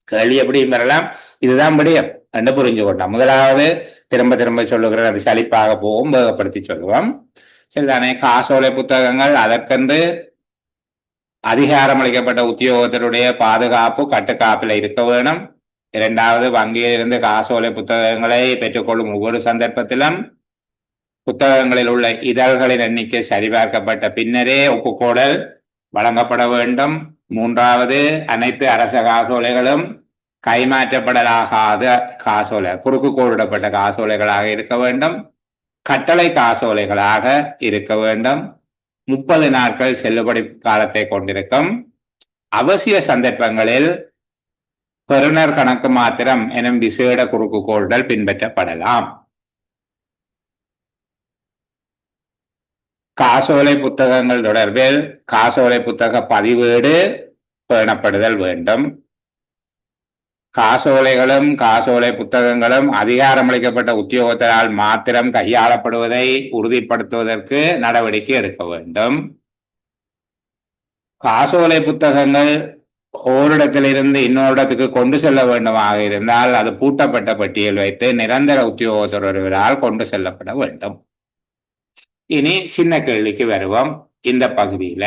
கேள்வி எப்படியும் பெறலாம், இதுதான் விடயம் என்று புரிஞ்சு கொண்டோம். முதலாவது திரும்ப திரும்ப சொல்லுகிற அது சலிப்பாக போகும், வேகப்படுத்தி சொல்லுவோம். சரிதானே? காசோலை புத்தகங்கள் அதற்கென்று அதிகாரம் அளிக்கப்பட்ட உத்தியோகத்தருடைய பாதுகாப்பு கட்டுக்காப்பில் இருக்க வேணும். இரண்டாவது, வங்கியிலிருந்து காசோலை புத்தகங்களை பெற்றுக்கொள்ளும் ஒவ்வொரு சந்தர்ப்பத்திலும் புத்தகங்களில் உள்ள இதழ்களின் எண்ணிக்கை சரிபார்க்கப்பட்ட பின்னரே ஒப்புக்கோடல் வழங்கப்பட வேண்டும். மூன்றாவது, அனைத்து அரச காசோலைகளும் கைமாற்றப்படலாகாத காசோலை, குறுக்கு கோடிடப்பட்ட காசோலைகளாக இருக்க வேண்டும். கட்டளை காசோலைகளாக இருக்க வேண்டும். 30 நாட்கள் செல்லுபடி காலத்தை கொண்டிருக்கும். அவசிய சந்தர்ப்பங்களில் பெறுநர் கணக்கு மாத்திரம் எனும் விசேட குறுக்கு கோடுதல் பின்பற்றப்படலாம். காசோலை புத்தகங்கள் தொடர்பில் காசோலை புத்தக பதிவேடு பேணப்படுதல் வேண்டும். காசோலைகளும் காசோலை புத்தகங்களும் அதிகாரமளிக்கப்பட்ட உத்தியோகத்தரால் மாத்திரம் கையாளப்படுவதை உறுதிப்படுத்துவதற்கு நடவடிக்கை எடுக்க வேண்டும். காசோலை புத்தகங்கள் ஓரிடத்திலிருந்து இன்னொரு இடத்துக்கு கொண்டு செல்ல வேண்டுமாக இருந்தால் அது பூட்டப்பட்ட பட்டியல் வைத்து நிரந்தர உத்தியோகத்தர் ஒருவரால் கொண்டு செல்லப்பட வேண்டும். இனி சின்ன கேள்விக்கு வருவோம். இந்த பகுதியில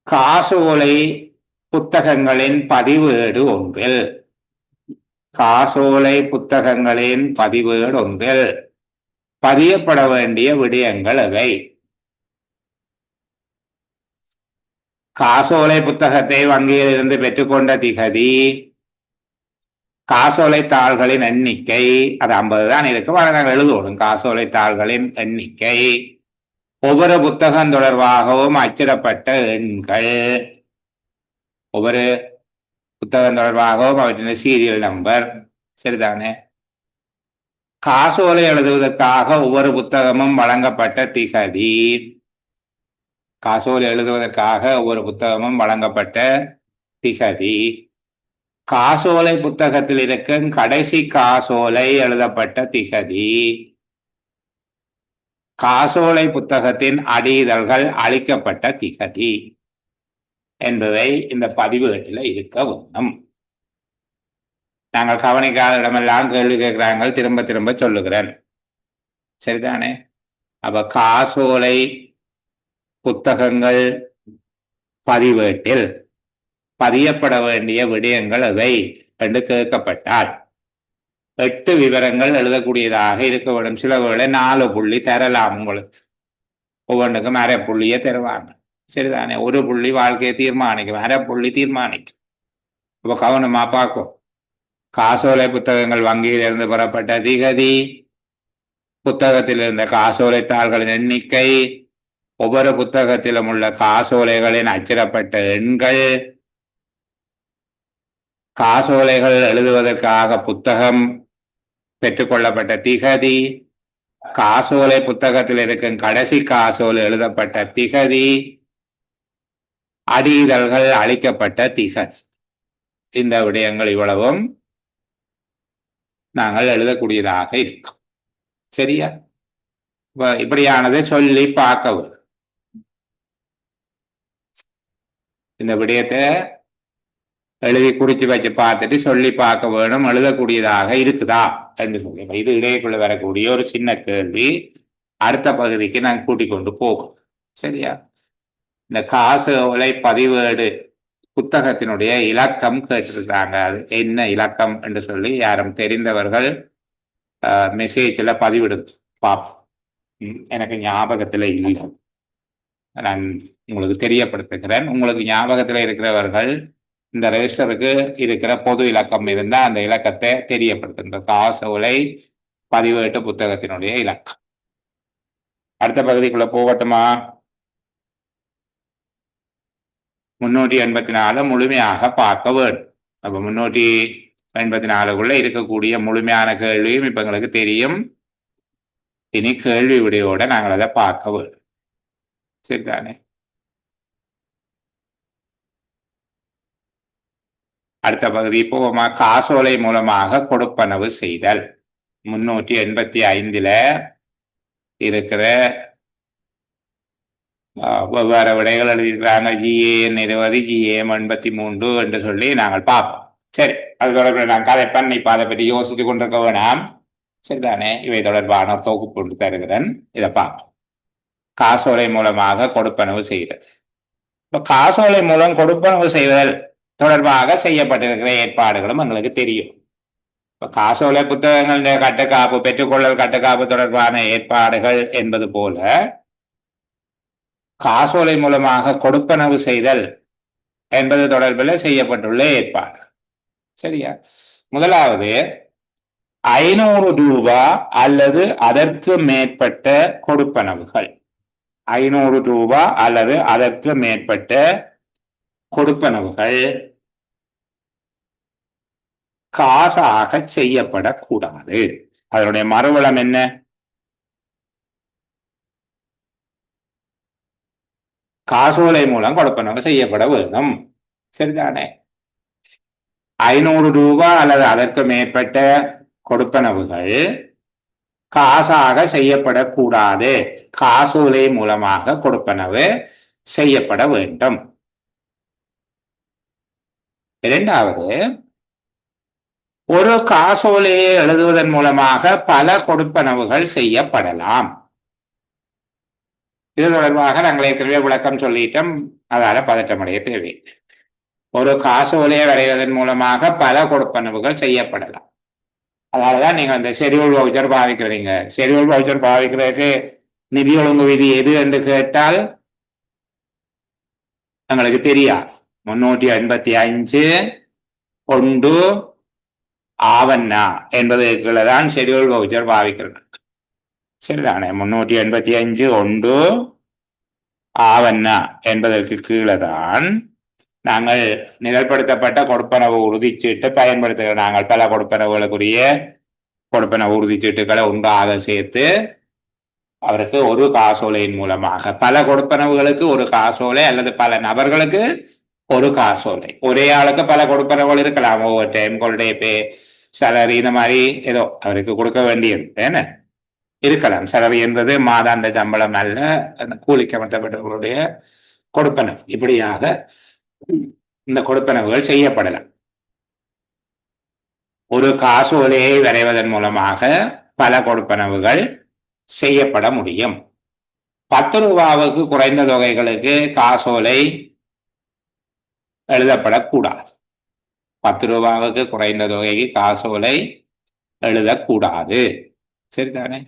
காசோலை புத்தகங்களின் பதிவேடு ஒன்றில் காசோலை புத்தகங்களின் பதிவேடு ஒன்றில் பதியப்பட வேண்டிய விடயங்கள் எவை? காசோலை புத்தகத்தை வங்கியில் இருந்து பெற்றுக்கொண்ட திகதி, காசோலை தாள்களின் எண்ணிக்கை அது 50 தான் இருக்கும். ஆனால் நாங்கள் எழுதுவோம் காசோலை தாள்களின் எண்ணிக்கை, ஒவ்வொரு புத்தகம் தொடர்பாகவும் அச்சிடப்பட்ட எண்கள், ஒவ்வொரு புத்தகம் தொடர்பாகவும் அவற்றின் சீரியல் நம்பர், சரிதானே? காசோலை எழுதுவதற்காக ஒவ்வொரு புத்தகமும் வழங்கப்பட்ட திகதி, காசோலை எழுதுவதற்காக ஒவ்வொரு புத்தகமும் வழங்கப்பட்ட திகதி, காசோலை புத்தகத்தில் இருக்கும் கடைசி காசோலை எழுதப்பட்ட திகதி, காசோலை புத்தகத்தின் அடிதழ்கள் அளிக்கப்பட்ட திகதி என்பவை இந்த பதிவேட்டில் இருக்க வேண்டும். நாங்கள் கவனிக்காத இடமெல்லாம் கேள்வி கேட்கிறாங்க, திரும்ப திரும்ப சொல்லுகிறேன், சரிதானே? அப்ப காசோலை புத்தகங்கள் பதிவேட்டில் பதியப்பட வேண்டிய விடயங்கள் அவை என்று கேட்கப்பட்டால் 8 விவரங்கள் எழுதக்கூடியதாக இருக்க வேண்டும். சில வேளை 4 புள்ளி தரலாம், உங்களுக்கு ஒவ்வொன்றுக்கும் அரை புள்ளியே தருவாங்க, சரிதானே? ஒரு புள்ளி வாழ்க்கையை தீர்மானிக்கும், அரை புள்ளி தீர்மானிக்கும். இப்போ கவனமா பார்க்கும். காசோலை புத்தகங்கள் வங்கியிலிருந்து பெறப்பட்ட திகதி, புத்தகத்தில் இருந்த காசோலை தாள்களின் எண்ணிக்கை, ஒவ்வொரு புத்தகத்திலும் உள்ள காசோலைகளின் அச்சிடப்பட்ட எண்கள், காசோலைகள் எழுதுவதற்காக புத்தகம் பெற்றுக்கொள்ளப்பட்ட திகதி, காசோலை புத்தகத்தில் இருக்கும் கடைசி காசோலை எழுதப்பட்ட திகதி, அடிதழ்கள் அளிக்கப்பட்ட திகதி. இந்த விடயங்கள் இவ்வளவும் நாங்கள் எழுதக்கூடியதாக இருக்கும், சரியா? இப்படியானதை சொல்லி பார்க்கவும். இந்த விடயத்தை எழுதி குறிச்சு வச்சு பார்த்துட்டு சொல்லி பார்க்க வேணும், எழுதக்கூடியதாக இருக்குதா என்று சொல்லி. இது இடையேக்குள்ள வரக்கூடிய ஒரு சின்ன கேள்வி. அடுத்த பகுதிக்கு நான் கூட்டிக் கொண்டு போகும், சரியா? இந்த காசோலை பதிவேடு புத்தகத்தினுடைய இலக்கம் கேட்டிருக்கிறாங்க. அது என்ன இலக்கம் என்று சொல்லி யாரும் தெரிந்தவர்கள் மெசேஜ்ல பதிவிடு பார்ப்போம். எனக்கு ஞாபகத்துல இல்லை, நான் உங்களுக்கு தெரியப்படுத்துகிறேன். உங்களுக்கு ஞாபகத்துல இருக்கிறவர்கள் இந்த ரெஜிஸ்டருக்கு இருக்கிற பொது இலக்கம் இருந்தால் அந்த இலக்கத்தை தெரியப்படுத்துங்க. காசோலை பதிவேட்டு புத்தகத்தினுடைய இலக்கம். அடுத்த பகுதிக்குள்ள போகட்டுமா? 384 முழுமையாக பார்க்க வேண்டும். அப்ப 384க்குள்ள இருக்கக்கூடிய முழுமையான கேள்வியும் இப்ப எங்களுக்கு தெரியும். இனி கேள்வி விடையோட நாங்கள் அதை பார்க்க வேண்டும், சரிதானே? அடுத்த பகுதி போவோமா? காசோலை மூலமாக கொடுப்பனவு செய்தல். 385 இருக்கிற வெவ்வேறு விடைகள் எழுதியிருக்கிறாங்க. GAN 20, GAM 83 என்று சொல்லி நாங்கள் பார்ப்போம். சரி, அது தொடர்பில் நான் கதை பண்ணி இப்போ அதை பற்றி யோசித்து கொண்டிருக்க வேணாம், சரிதானே? இவை தொடர்பான ஒரு தொகுப்பு கொண்டு தருகிறேன், இதை பார்ப்போம். காசோலை மூலமாக கொடுப்பனவு செய்கிறது. இப்போ காசோலை மூலம் கொடுப்பனவு செய்வதல் தொடர்பாக செய்யப்பட்டிருக்கிற ஏற்பாடுகளும் எங்களுக்கு தெரியும். இப்போ காசோலை புத்தகங்களுடைய கட்டுக்காப்பு, பெற்றுக்கொள்ளல் கட்டுக்காப்பு தொடர்பான ஏற்பாடுகள் என்பது போல காசோலை மூலமாக கொடுப்பனவு செய்தல் என்பது தொடர்பில் செய்யப்பட்டுள்ள ஏற்பாடு, சரியா? முதலாவது 500 ரூபாய் அல்லது அதற்கு மேற்பட்ட கொடுப்பனவுகள். 500 ரூபாய் அல்லது அதற்கு மேற்பட்ட கொடுப்பனவுகள் காசாக செய்யப்படக்கூடாது. அதனுடைய மறுவளம் என்ன? காசோலை மூலம் கொடுப்பனவு செய்யப்பட வேண்டும், சரிதானே? 500 ரூபாய் அல்லது அதற்கு மேற்பட்ட கொடுப்பனவுகள் காசாக செய்யப்படக்கூடாது, காசோலை மூலமாக கொடுப்பனவு செய்யப்பட வேண்டும். இரண்டாவது, ஒரு காசோலையை எழுதுவதன் மூலமாக பல கொடுப்பனவுகள் செய்யப்படலாம். இது தொடர்பாக நாங்கள் ஏற்கனவே விளக்கம் சொல்லிட்டோம், அதால பதட்டமடைய தேவை. ஒரு காசோலையை வரைவதன் மூலமாக பல கொடுப்பனவுகள் செய்யப்படலாம். அதனாலதான் நீங்க அந்த ஷெட்யூல் வவுச்சர் பாவிக்கிறீங்க. ஷெட்யூல் வவுச்சர் பாவிக்கிறதுக்கு நிதி ஒழுங்கு விதி எது என்று கேட்டால் எங்களுக்கு தெரியாது. 385 1 ஆவண்ணா என்பதற்குள்ள தான் ஷெட்யூல் வவுச்சர் பாவிக்கிறது. சரிதானே? 385 ஒன்று ஆவண்ணா என்பதற்கு கீழே தான் நாங்கள் நிரல்படுத்தப்பட்ட கொடுப்பனவு உறுதிச்சீட்டு பயன்படுத்துகிற நாங்கள் பல கொடுப்பனவுகளுக்குரிய கொடுப்பனவு உறுதிச்சீட்டுகளை ஒன்றாக சேர்த்து அவருக்கு ஒரு காசோலையின் மூலமாக பல கொடுப்பனவுகளுக்கு ஒரு காசோலை அல்லது பல நபர்களுக்கு ஒரு காசோலை, ஒரே ஆளுக்கு பல கொடுப்பனவுகள் இருக்கலாம். ஒவ்வொரு டைம் கொள்கை பே சேலரி இந்த மாதிரி ஏதோ அவருக்கு கொடுக்க வேண்டியது என்ன இருக்கலாம். சேலரி என்பது மாதாந்த சம்பளம் அல்ல, அந்த கூலிக்கு அமர்த்தப்பட்டவர்களுடைய கொடுப்பனவு. இப்படியாக இந்த கொடுப்பனவுகள் செய்யப்படலாம். ஒரு காசோலையை வரைவதன் மூலமாக பல கொடுப்பனவுகள் செய்யப்பட முடியும். 10 ரூபாவுக்கு குறைந்த தொகைகளுக்கு காசோலை எழுதப்படக்கூடாது. 10 ரூபாவுக்கு குறைந்த தொகைக்கு காசோலை எழுதக்கூடாது. சரிதானே?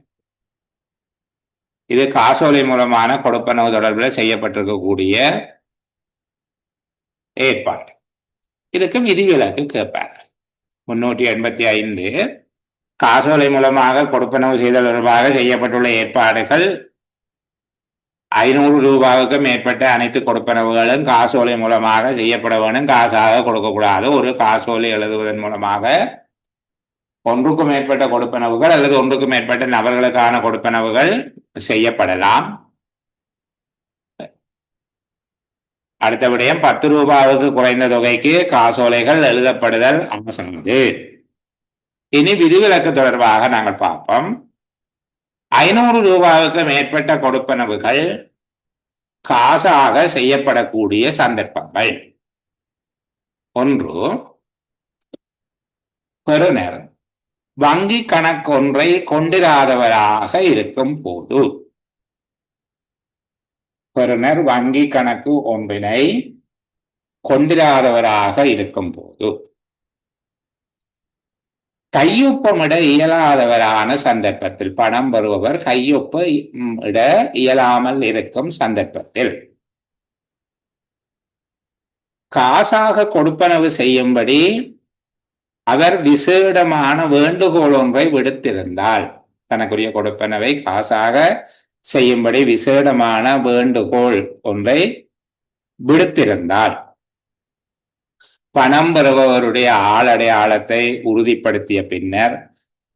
இது காசோலை மூலமான கொடுப்பனவு தொடர்பில் செய்யப்பட்டிருக்கக்கூடிய ஏற்பாடு. இதுக்கு விதிவிலக்கு கேட்பார். 385 காசோலை மூலமாக கொடுப்பனவு செய்தல் தொடர்பாக செய்யப்பட்டுள்ள ஏற்பாடுகள் 500 ரூபாவுக்கு மேற்பட்ட அனைத்து கொடுப்பனவுகளும் காசோலை மூலமாக செய்யப்பட வேண்டும். காசாக கொடுக்கக்கூடாது. ஒரு காசோலை எழுதுவதன் மூலமாக ஒன்றுக்கு மேற்பட்ட கொடுப்பனவுகள் அல்லது ஒன்றுக்கு மேற்பட்ட நபர்களுக்கான கொடுப்பனவுகள் செய்யப்படலாம். அடுத்த விடயம் 10 ரூபாவுக்கு குறைந்த தொகைக்கு காசோலைகள் எழுதப்படுதல் அவசியமானது. இனி விதிவிலக்கு தொடர்பாக நாங்கள் பார்ப்போம். 500 ரூபாவுக்கு மேற்பட்ட கொடுப்பனவுகள் காசாக செய்யப்படக்கூடிய சந்தர்ப்பங்கள். ஒன்று, பெறுநர் வங்கி கணக்கொன்றை கொண்டிராதவராக இருக்கும் போது. பெறுநர் வங்கி கணக்கு ஒன்றினை கொண்டிராதவராக இருக்கும் போது. கையொப்பமிட இயலாதவரான சந்தர்ப்பத்தில், பணம் பெறுபவர் கையொப்பமிட இயலாமல் இருக்கும் சந்தர்ப்பத்தில். காசாக கொடுப்பனவு செய்யும்படி அவர் விசேடமான வேண்டுகோள் ஒன்றை விடுத்திருந்தால், தனக்குரிய கொடுப்பனவை காசாக செய்யும்படி விசேடமான வேண்டுகோள் ஒன்றை விடுத்திருந்தால், பணம் பெறுபவருடைய ஆளடையாளத்தை உறுதிப்படுத்திய பின்னர்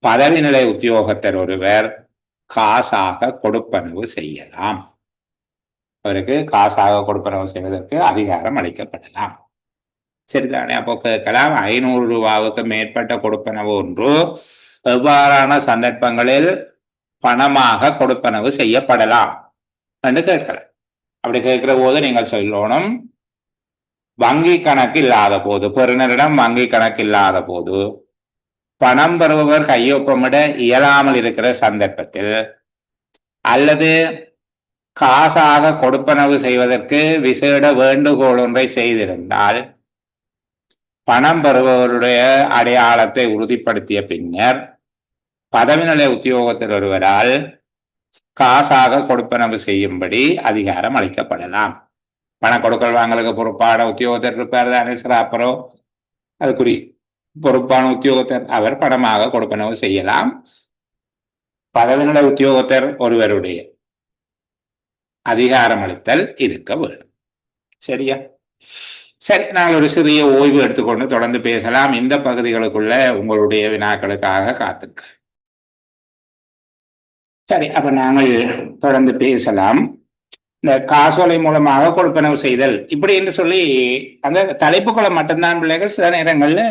பதவி நிலை உத்தியோகத்தர் ஒருவர் காசாக கொடுப்பனவு செய்யலாம். அவருக்கு காசாக கொடுப்பனவு செய்வதற்கு அதிகாரம் அளிக்கப்படலாம். சரிதானே? அப்போ கேட்கலாம், 500 ரூபாவுக்கு மேற்பட்ட கொடுப்பனவு ஒன்று எவ்வாறான சந்தர்ப்பங்களில் பணமாக கொடுப்பனவு செய்யப்படலாம் என்று கேட்கலாம். அப்படி கேட்கிற போது நீங்கள் சொல்லணும், வங்கி கணக்கு இல்லாத போது, பெறுநரிடம் வங்கி கணக்கு இல்லாத போது, பணம் பெறுபவர் கையொப்பமிட இயலாமல் இருக்கிற சந்தர்ப்பத்தில், அல்லது காசாக கொடுப்பனவு செய்வதற்கு விசேட வேண்டுகோள் ஒன்றை செய்திருந்தால், பணம் பெறுபவருடைய அடையாளத்தை உறுதிப்படுத்திய பின்னர் பதவி நிலை உத்தியோகத்தர் ஒருவரால் காசாக கொடுப்பனவு செய்யும்படி அதிகாரம் அளிக்கப்படலாம். பண கொடுக்கல் வாங்கலுக்கு பொறுப்பான உத்தியோகத்தர் இருப்பார் தானே சிராப்பரோ, அதுக்குரிய பொறுப்பான உத்தியோகத்தர் அவர் பணமாக கொடுப்பனவு செய்யலாம். பதவி நிலை உத்தியோகத்தர் ஒருவருடைய அதிகாரம் அளித்தல் இருக்க வேண்டும். சரியா? சரி, நாங்கள் ஒரு சிறிய ஓய்வு எடுத்துக்கொண்டு தொடர்ந்து பேசலாம். இந்த பகுதிகளுக்குள்ள உங்களுடைய வினாக்களுக்காக காத்திருக்க. சரி, அப்ப நாங்கள் தொடர்ந்து பேசலாம். இந்த காசோலை மூலமாக கொடுப்பனவு செய்தல் இப்படி என்று சொல்லி அந்த தலைப்புகளை மட்டும்தான் பிள்ளைகள் சில நேரங்கள்ல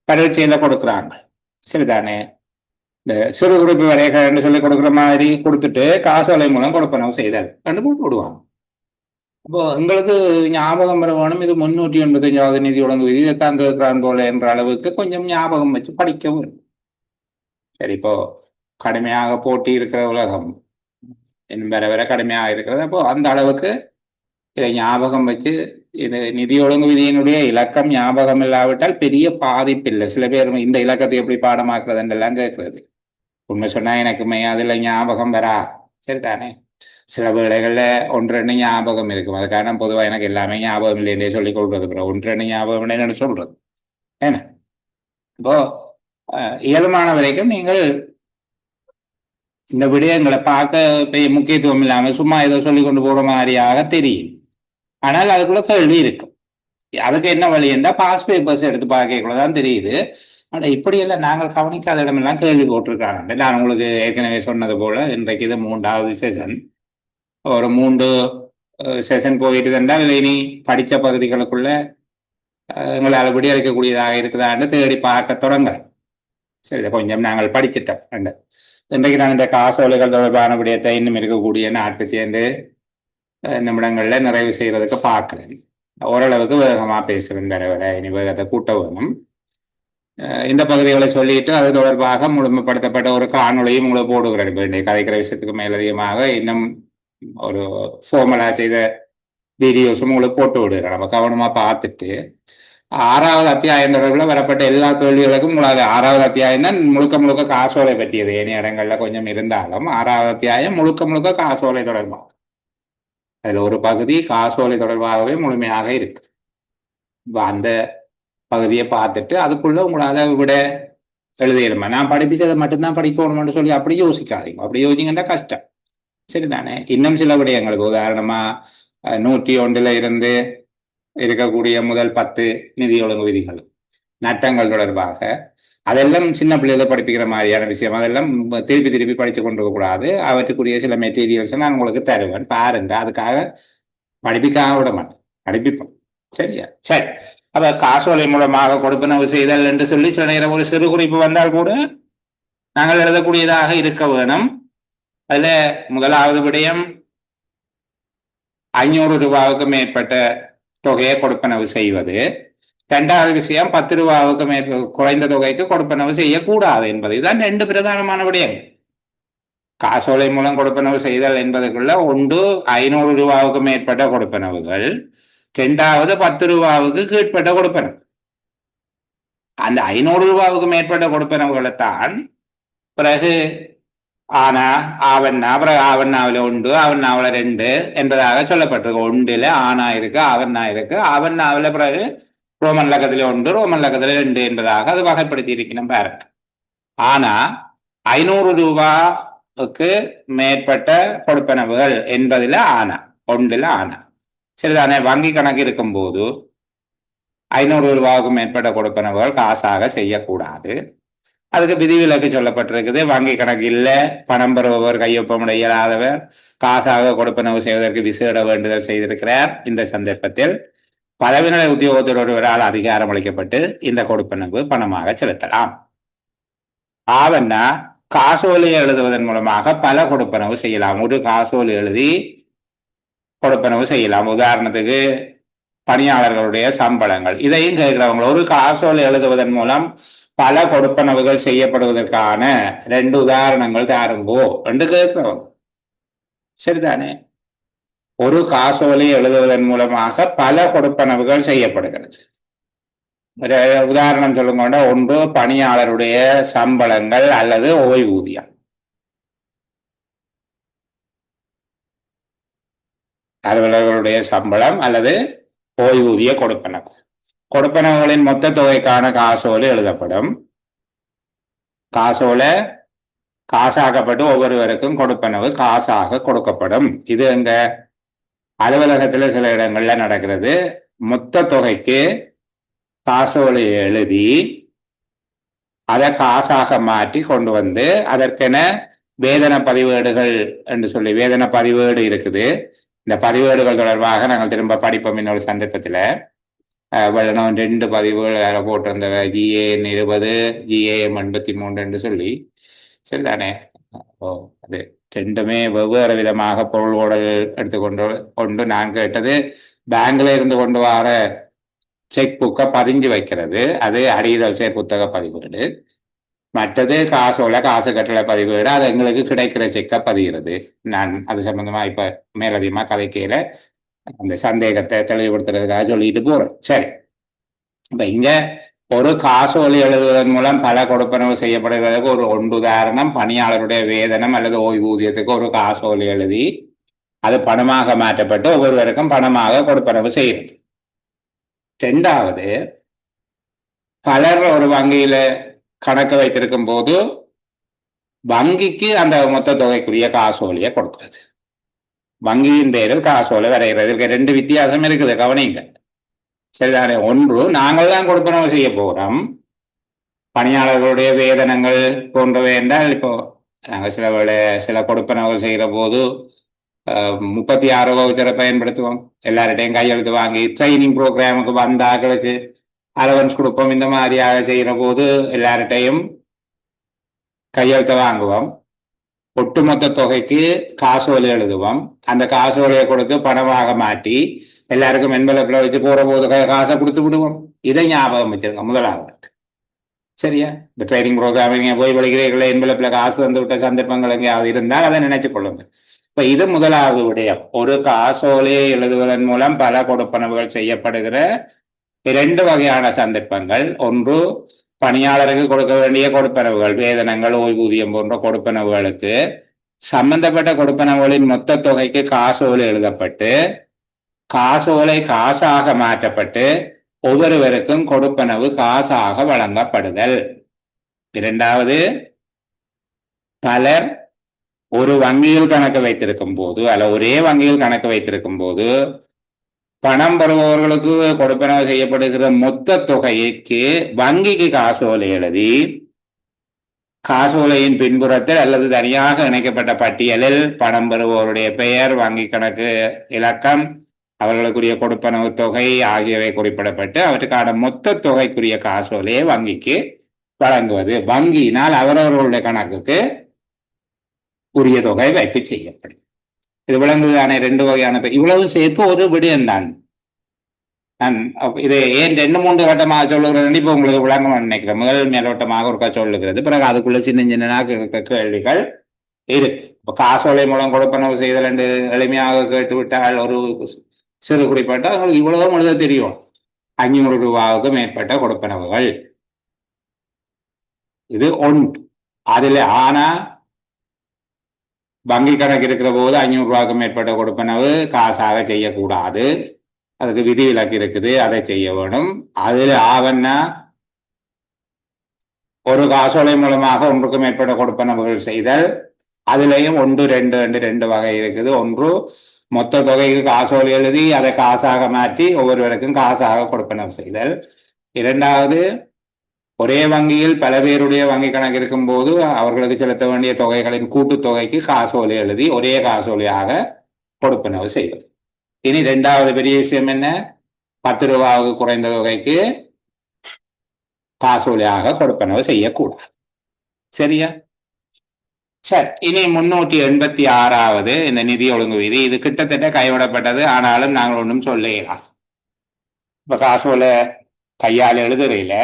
பரீட்சையில கொடுக்குறாங்க. சரிதானே? இந்த சிறு குறிப்பு வரைகள் என்று சொல்லி கொடுக்குற மாதிரி கொடுத்துட்டு காசோலை மூலம் கொடுப்பனவு செய்தல் என்று போடுவாங்க. அப்போ எங்களுக்கு ஞாபகம் வர வேணும், இது 385வது நிதி ஒழுங்கு விதி, இதைத்தான் கேட்கிறான் போல என்ற அளவுக்கு கொஞ்சம் ஞாபகம் வச்சு படிக்க வேண்டும். சரி, இப்போ கடுமையாக போட்டி இருக்கிற உலகம், வர வர கடுமையாக இருக்கிறது. அப்போ அந்த அளவுக்கு இதை ஞாபகம் வச்சு, இது நிதி ஒழுங்கு விதியினுடைய இலக்கம் ஞாபகம் இல்லாவிட்டால் பெரிய பாதிப்பு இல்லை. சில பேர் இந்த இலக்கத்தை எப்படி பாடமாக்குறதுன்றெல்லாம் கேட்கறது. உண்மை சொன்னா எனக்குமே அதுல ஞாபகம் வரா. சரிதானே? சில வேளைகள்ல 1-2 ஞாபகம் இருக்கும். அது காரணம் பொதுவாக எனக்கு எல்லாமே ஞாபகம் இல்லைன்னே சொல்லிக் கொள்றது. அப்புறம் 1-2 ஞாபகம் இல்லைன்னு சொல்றது. ஏன்னா இப்போ இயலுமான வரைக்கும் நீங்கள் இந்த விடயங்களை பார்க்க முக்கியத்துவம் இல்லாமல் சும்மா ஏதோ சொல்லி கொண்டு போற மாதிரியாக தெரியும். ஆனால் அதுக்குள்ள கேள்வி இருக்கும். அதுக்கு என்ன வழி என்றால் பாஸ் பேப்பர்ஸ் எடுத்து பார்க்கக்குள்ளதான் தெரியுது. ஆனால் இப்படியெல்லாம் நாங்கள் கவனிக்காத இடமெல்லாம் கேள்வி போட்டிருக்காங்க. நான் உங்களுக்கு ஏற்கனவே சொன்னது போல இன்றைக்கு இது 3வது செஷன். ஒரு 3 செஷன் போயிட்டு இருந்தால் இனி படித்த பகுதிகளுக்குள்ள எங்களால் விடியளிக்கக்கூடியதாக இருக்குதான்னு தேடி பார்க்க தொடங்க. சரி, கொஞ்சம் நாங்கள் படிச்சிட்டோம். இன்றைக்கு நான் இந்த காசோலைகள் தொடர்பான விடயத்தை இன்னும் இருக்கக்கூடிய 45 நிமிடங்கள்ல நிறைவு செய்யறதுக்கு பார்க்கிறேன். ஓரளவுக்கு வேகமா பேசுறேன். வர வர இனி வேகத்தை கூட்ட வேணும். இந்த பகுதிகளை சொல்லிட்டு அது தொடர்பாக முழுமைப்படுத்தப்பட்ட ஒரு காணொலியும் உங்களுக்கு போடுகிறேன். வேண்டிய கதைக்கிற விஷயத்துக்கு மேலதிகமாக இன்னும் ஒரு ஃபார்மலா செய்த வீடியோஸும் உங்களுக்கு போட்டு விடுகிறேன். நம்ம கவனமா பார்த்துட்டு 6வது அத்தியாயம் தொடர்பில் வரப்பட்ட எல்லா கேள்விகளுக்கும் உங்களால் 6வது அத்தியாயம் தான் முழுக்க காசோலை பற்றியது. ஏனைய இடங்கள்ல கொஞ்சம் இருந்தாலும் 6வது அத்தியாயம் முழுக்க காசோலை தொடர்பாக. அதுல ஒரு பகுதி காசோலை தொடர்பாகவே முழுமையாக இருக்கு. அந்த பகுதியை பார்த்துட்டு அதுக்குள்ள உங்களால விட எழுதிடுமா. நான் படிப்பிச்சதை மட்டும்தான் படிக்கணும்னு சொல்லி அப்படி யோசிக்காதீங்க. அப்படி யோசிங்கன்னா கஷ்டம். சரிதானே? இன்னும் சில விடயங்களுக்கு உதாரணமா 101 இருந்து இருக்கக்கூடிய முதல் 10 நிதி ஒழுங்கு விதிகள், நட்டங்கள் தொடர்பாக அதெல்லாம் சின்ன பிள்ளைகளை படிப்பிக்கிற மாதிரியான விஷயம். அதெல்லாம் திருப்பி படித்து கொண்டு கூடாது. அவற்றுக்குரிய சில மெட்டீரியல்ஸ் நான் உங்களுக்கு தருவேன், பாருங்க. அதுக்காக படிப்பிக்காக விட மாட்டேன், படிப்பிப்போம். சரியா? சரி. அப்ப காசோலை மூலமாக கொடுப்பனவு செய்தல் என்று சொல்லி சில நேரம் ஒரு சிறு குறிப்பு வந்தால் கூட நாங்கள் எழுதக்கூடியதாக இருக்க வேணும். அதுல முதலாவது விடயம் 500 ரூபாவுக்கு மேற்பட்ட தொகையை கொடுப்பனவு செய்வது. 2வது விஷயம் 10 ரூபாவுக்கு குறைந்த தொகைக்கு கொடுப்பனவு செய்யக்கூடாது என்பது. இதுதான் 2 பிரதானமான விடயங்கள். காசோலை மூலம் கொடுப்பனவு செய்தல் என்பதற்குள்ள ஒன்று 500 ரூபாவுக்கு மேற்பட்ட கொடுப்பனவுகள், 2வது 10 ரூபாவுக்கு கீழ்பட்ட கொடுப்பனவு. அந்த 500 ரூபாவுக்கு மேற்பட்ட கொடுப்பனவுகளைத்தான் பிறகு ஆனா ஆவண்ணா, அப்புறம் ஆவண்ணாவில் 1, ஆவண்ணாவில் 2 என்பதாக சொல்லப்பட்டிருக்கு. 1ல் ஆனா இருக்கு, ஆவண்ணா இருக்கு. ஆவண்ணாவில் பிறகு ரோமன் லக்கத்தில் 1, ரோமன் லக்கத்தில் 2 என்பதாக அது வகைப்படுத்தி இருக்கணும் பாருங்க. ஆனா 500 ரூபாய்க்கு மேற்பட்ட கொடுப்பனவுகள் என்பதில் ஆனா, 1ல் ஆனா. சரிதானே? வங்கி கணக்கு இருக்கும் போது 500 ரூபாவுக்கு மேற்பட்ட கொடுப்பனவுகள் காசாக செய்யக்கூடாது. அதுக்கு விதிவிலக்கு சொல்லப்பட்டிருக்குது. வங்கி கணக்கு இல்ல, பணம் பெறுபவர், கையொப்பம் இயலாதவர் காசாக கொடுப்பனவு செய்வதற்கு விசேட வேண்டுதல் செய்திருக்கிறார். இந்த சந்தர்ப்பத்தில் பதவிநிலை உத்தியோகத்தர் ஒருவரால் அதிகாரம் அளிக்கப்பட்டு இந்த கொடுப்பனவு பணமாக செலுத்தலாம். ஆவன்னா காசோலை எழுதுவதன் மூலமாக பல கொடுப்பனவு செய்யலாம். ஒரு காசோலை எழுதி கொடுப்பனவு செய்யலாம். உதாரணத்துக்கு பணியாளர்களுடைய சம்பளங்கள், இதையும் கேட்கிறவங்க ஒரு காசோலை எழுதுவதன் மூலம் பல கொடுப்பனவுகள் செய்யப்படுவதற்கான 2 உதாரணங்கள் தாருங்கோ என்று கேட்கிறவங்க. சரிதானே? ஒரு காசோலை எழுதுவதன் மூலமாக பல கொடுப்பனவுகள் செய்யப்படுகிறது. ஒரு உதாரணம் சொல்லுங்க. ஒன்று பணியாளருடைய சம்பளங்கள் அல்லது ஓய்வூதியம். அலுவலர்களுடைய சம்பளம் அல்லது ஓய்வூதிய கொடுப்பனவு. கொடுப்பனவுகளின் மொத்த தொகைக்கான காசோலை எழுதப்படும். காசோலை காசாக்கப்பட்டு ஒவ்வொருவருக்கும் கொடுப்பனவு காசாக கொடுக்கப்படும். இது எங்க அலுவலகத்துல சில இடங்கள்ல நடக்கிறது. மொத்த தொகைக்கு காசோலை எழுதி அதை காசாக மாற்றி கொண்டு வந்து அதற்கென வேதன பதிவேடுகள் என்று சொல்லி வேதன பதிவேடு இருக்குது. இந்த பதிவேடுகள் தொடர்பாக நாங்கள் திரும்ப படிப்போம் இன்னொரு சந்தர்ப்பத்துல. 2 பதிவுகள் போட்டு வந்த GAN 20, GAM 83 என்று சொல்லி. சரிதானே? அது 2மே வெவ்வேறு விதமாக பொருள் ஓடல் எடுத்துக்கொண்டு நான் கேட்டது பேங்க்ல இருந்து கொண்டு வர செக் புக்கை பதிஞ்சு வைக்கிறது, அது அடிதல் சேர் புத்தக பதிவேடு. மற்றது காசோல காசு கட்டளை பதிவேடு, அது எங்களுக்கு கிடைக்கிற செக்கை பதிகிறது. நான் அது சம்பந்தமா இப்ப மேலதிகமா கதைக்கையில அந்த சந்தேகத்தை தெளிவுபடுத்துறதுக்காக சொல்லிட்டு போறேன். சரி, இப்ப இங்க ஒரு காசோலை எழுதுவதன் மூலம் பல கொடுப்பனவு செய்யப்படுகிறதுக்கு ஒரு உதாரணம் பணியாளருடைய வேதனம் அல்லது ஓய்வூதியத்துக்கு ஒரு காசோலை எழுதி அது பணமாக மாற்றப்பட்டு ஒவ்வொருவருக்கும் பணமாக கொடுப்பனவு செய்கிறது. 2வது, பலர் ஒரு வங்கியில கணக்கு வைத்திருக்கும் போது வங்கிக்கு அந்த மொத்த தொகைக்குரிய காசோலையை கொடுக்கிறது. வங்கியின் பேரில் காசோலை வரைகிறது. ரெண்டு வித்தியாசம் இருக்குது, கவனிங்க. சரிதானே? ஒன்று, நாங்கள் தான் கொடுப்பனவு செய்ய போகிறோம். பணியாளர்களுடைய வேதனங்கள் போன்றவை என்றால், இப்போ நாங்கள் சில கொடுப்பனவுகள் செய்கிற போது 36 வகுச்சரை பயன்படுத்துவோம். எல்லார்டையும் கையெழுத்து வாங்கி ட்ரைனிங் ப்ரோக்ராமுக்கு வந்தாக்களுக்கு அலவன்ஸ் கொடுப்போம். இந்த மாதிரியாக செய்கிற போது எல்லார்டையும் கையெழுத்து வாங்குவோம். ஒட்டுமொத்த தொகைக்கு காசோலை எழுதுவோம். அந்த காசோலையை கொடுத்து பணமாக மாற்றி எல்லாருக்கும் என்வலப்ல வச்சு போற போது காசை கொடுத்து விடுவோம். இதை ஞாபகம் வச்சிருங்க முதலாவது. சரியா? இந்த ட்ரைனிங் ப்ரோக்ராம் போய் படிக்கிறீர்கள், என்வலப்ல காசு வந்து விட்ட சந்தர்ப்பங்கள் எங்கேயாவது இருந்தால் அதை நினைச்சு கொள்ளுங்க. இப்ப இது முதலாவது விடயம். ஒரு காசோலையை எழுதுவதன் மூலம் பல கொடுப்பனவுகள் செய்யப்படுகிற 2 வகையான சந்தர்ப்பங்கள். ஒன்று, பணியாளருக்கு கொடுக்க வேண்டிய கொடுப்பனவுகள், வேதனங்கள், ஓய்வூதியம் போன்ற கொடுப்பனவுகளுக்கு சம்பந்தப்பட்ட கொடுப்பனவுகளின் மொத்த தொகைக்கு காசோலை எழுதப்பட்டு காசோலை காசாக மாற்றப்பட்டு ஒவ்வொருவருக்கும் கொடுப்பனவு காசாக வழங்கப்படுதல். இரண்டாவது, பலர் ஒரு வங்கியில் கணக்கு வைத்திருக்கும் போது அல்ல ஒரே வங்கியில் கணக்கு வைத்திருக்கும் போது பணம் பெறுபவர்களுக்கு கொடுப்பனவு செய்யப்படுகிற மொத்த தொகைக்கு வங்கிக்கு காசோலை எழுதி காசோலையின் பின்புறத்தில் அல்லது தனியாக இணைக்கப்பட்ட பட்டியலில் பணம் பெறுபவருடைய பெயர், வங்கி கணக்கு இலக்கம், அவர்களுக்குரிய கொடுப்பனவு தொகை ஆகியவை குறிப்பிடப்பட்டு அவற்றுக்கான மொத்த தொகைக்குரிய காசோலையை வங்கிக்கு வழங்குவது. வங்கியினால் அவரவர்களுடைய கணக்குக்கு உரிய தொகை வைப்பு செய்யப்படும். இது விளங்குதானே? 2 வகையான இவ்வளவு சேர்த்து ஒரு விடயம்தான். நான் இதை ஏன் 2-3 கட்டமாக சொல்லுகிறேன் இப்போ உங்களுக்கு விளங்கணும்னு நினைக்கிறேன். முதல் மேலோட்டமாக ஒரு சொல்லுகிறது, பிறகு அதுக்குள்ள சின்ன சின்ன கேள்விகள் இருக்கு. இப்போ காசோலை மூலம் கொடுப்பனவு செய்தல் என்று எளிமையாக கேட்டுவிட்டால் ஒரு சிறு குறிப்பிட்டால் அவங்களுக்கு இவ்வளவும் எழுத தெரியும். 500 ரூபாவுக்கு மேற்பட்ட கொடுப்பனவுகள் இது ஒன்று. அதுல ஆனா வங்கி கணக்கு இருக்கிற போது 500 ரூபாய்க்கு மேற்பட்ட கொடுப்பனவு காசாக செய்யக்கூடாது. அதுக்கு விதி விலக்கு இருக்குது, அதை செய்ய வேணும். அதுல ஆவன்னா ஒரு காசோலை மூலமாக ஒன்றுக்கு மேற்பட்ட கொடுப்பனவுகள் செய்தல். அதுலேயும் 1, 2 வகை இருக்குது. ஒன்று, மொத்த தொகைக்கு காசோலை எழுதி அதை காசாக மாற்றி ஒவ்வொருவருக்கும் காசாக கொடுப்பனவு செய்தல். இரண்டாவது, ஒரே வங்கியில் பல பேருடைய வங்கி கணக்கு இருக்கும் போது அவர்களுக்கு செலுத்த வேண்டிய தொகைகளின் கூட்டுத்தொகைக்கு காசோலை எழுதி ஒரே காசோலையாக கொடுப்பனவு செய்வது. இனி 2வது பெரிய விஷயம் என்ன? 10 ரூபாவுக்கு குறைந்த தொகைக்கு காசோலையாக கொடுப்பனவு செய்யக்கூடாது. சரியா? சரி, இனி 386வது இந்த நிதி ஒழுங்கு விதி. இது கிட்டத்தட்ட கைவிடப்பட்டது, ஆனாலும் நாங்கள் ஒன்றும் சொல்லலாம். இப்ப காசோலை கையால் எழுதுறையில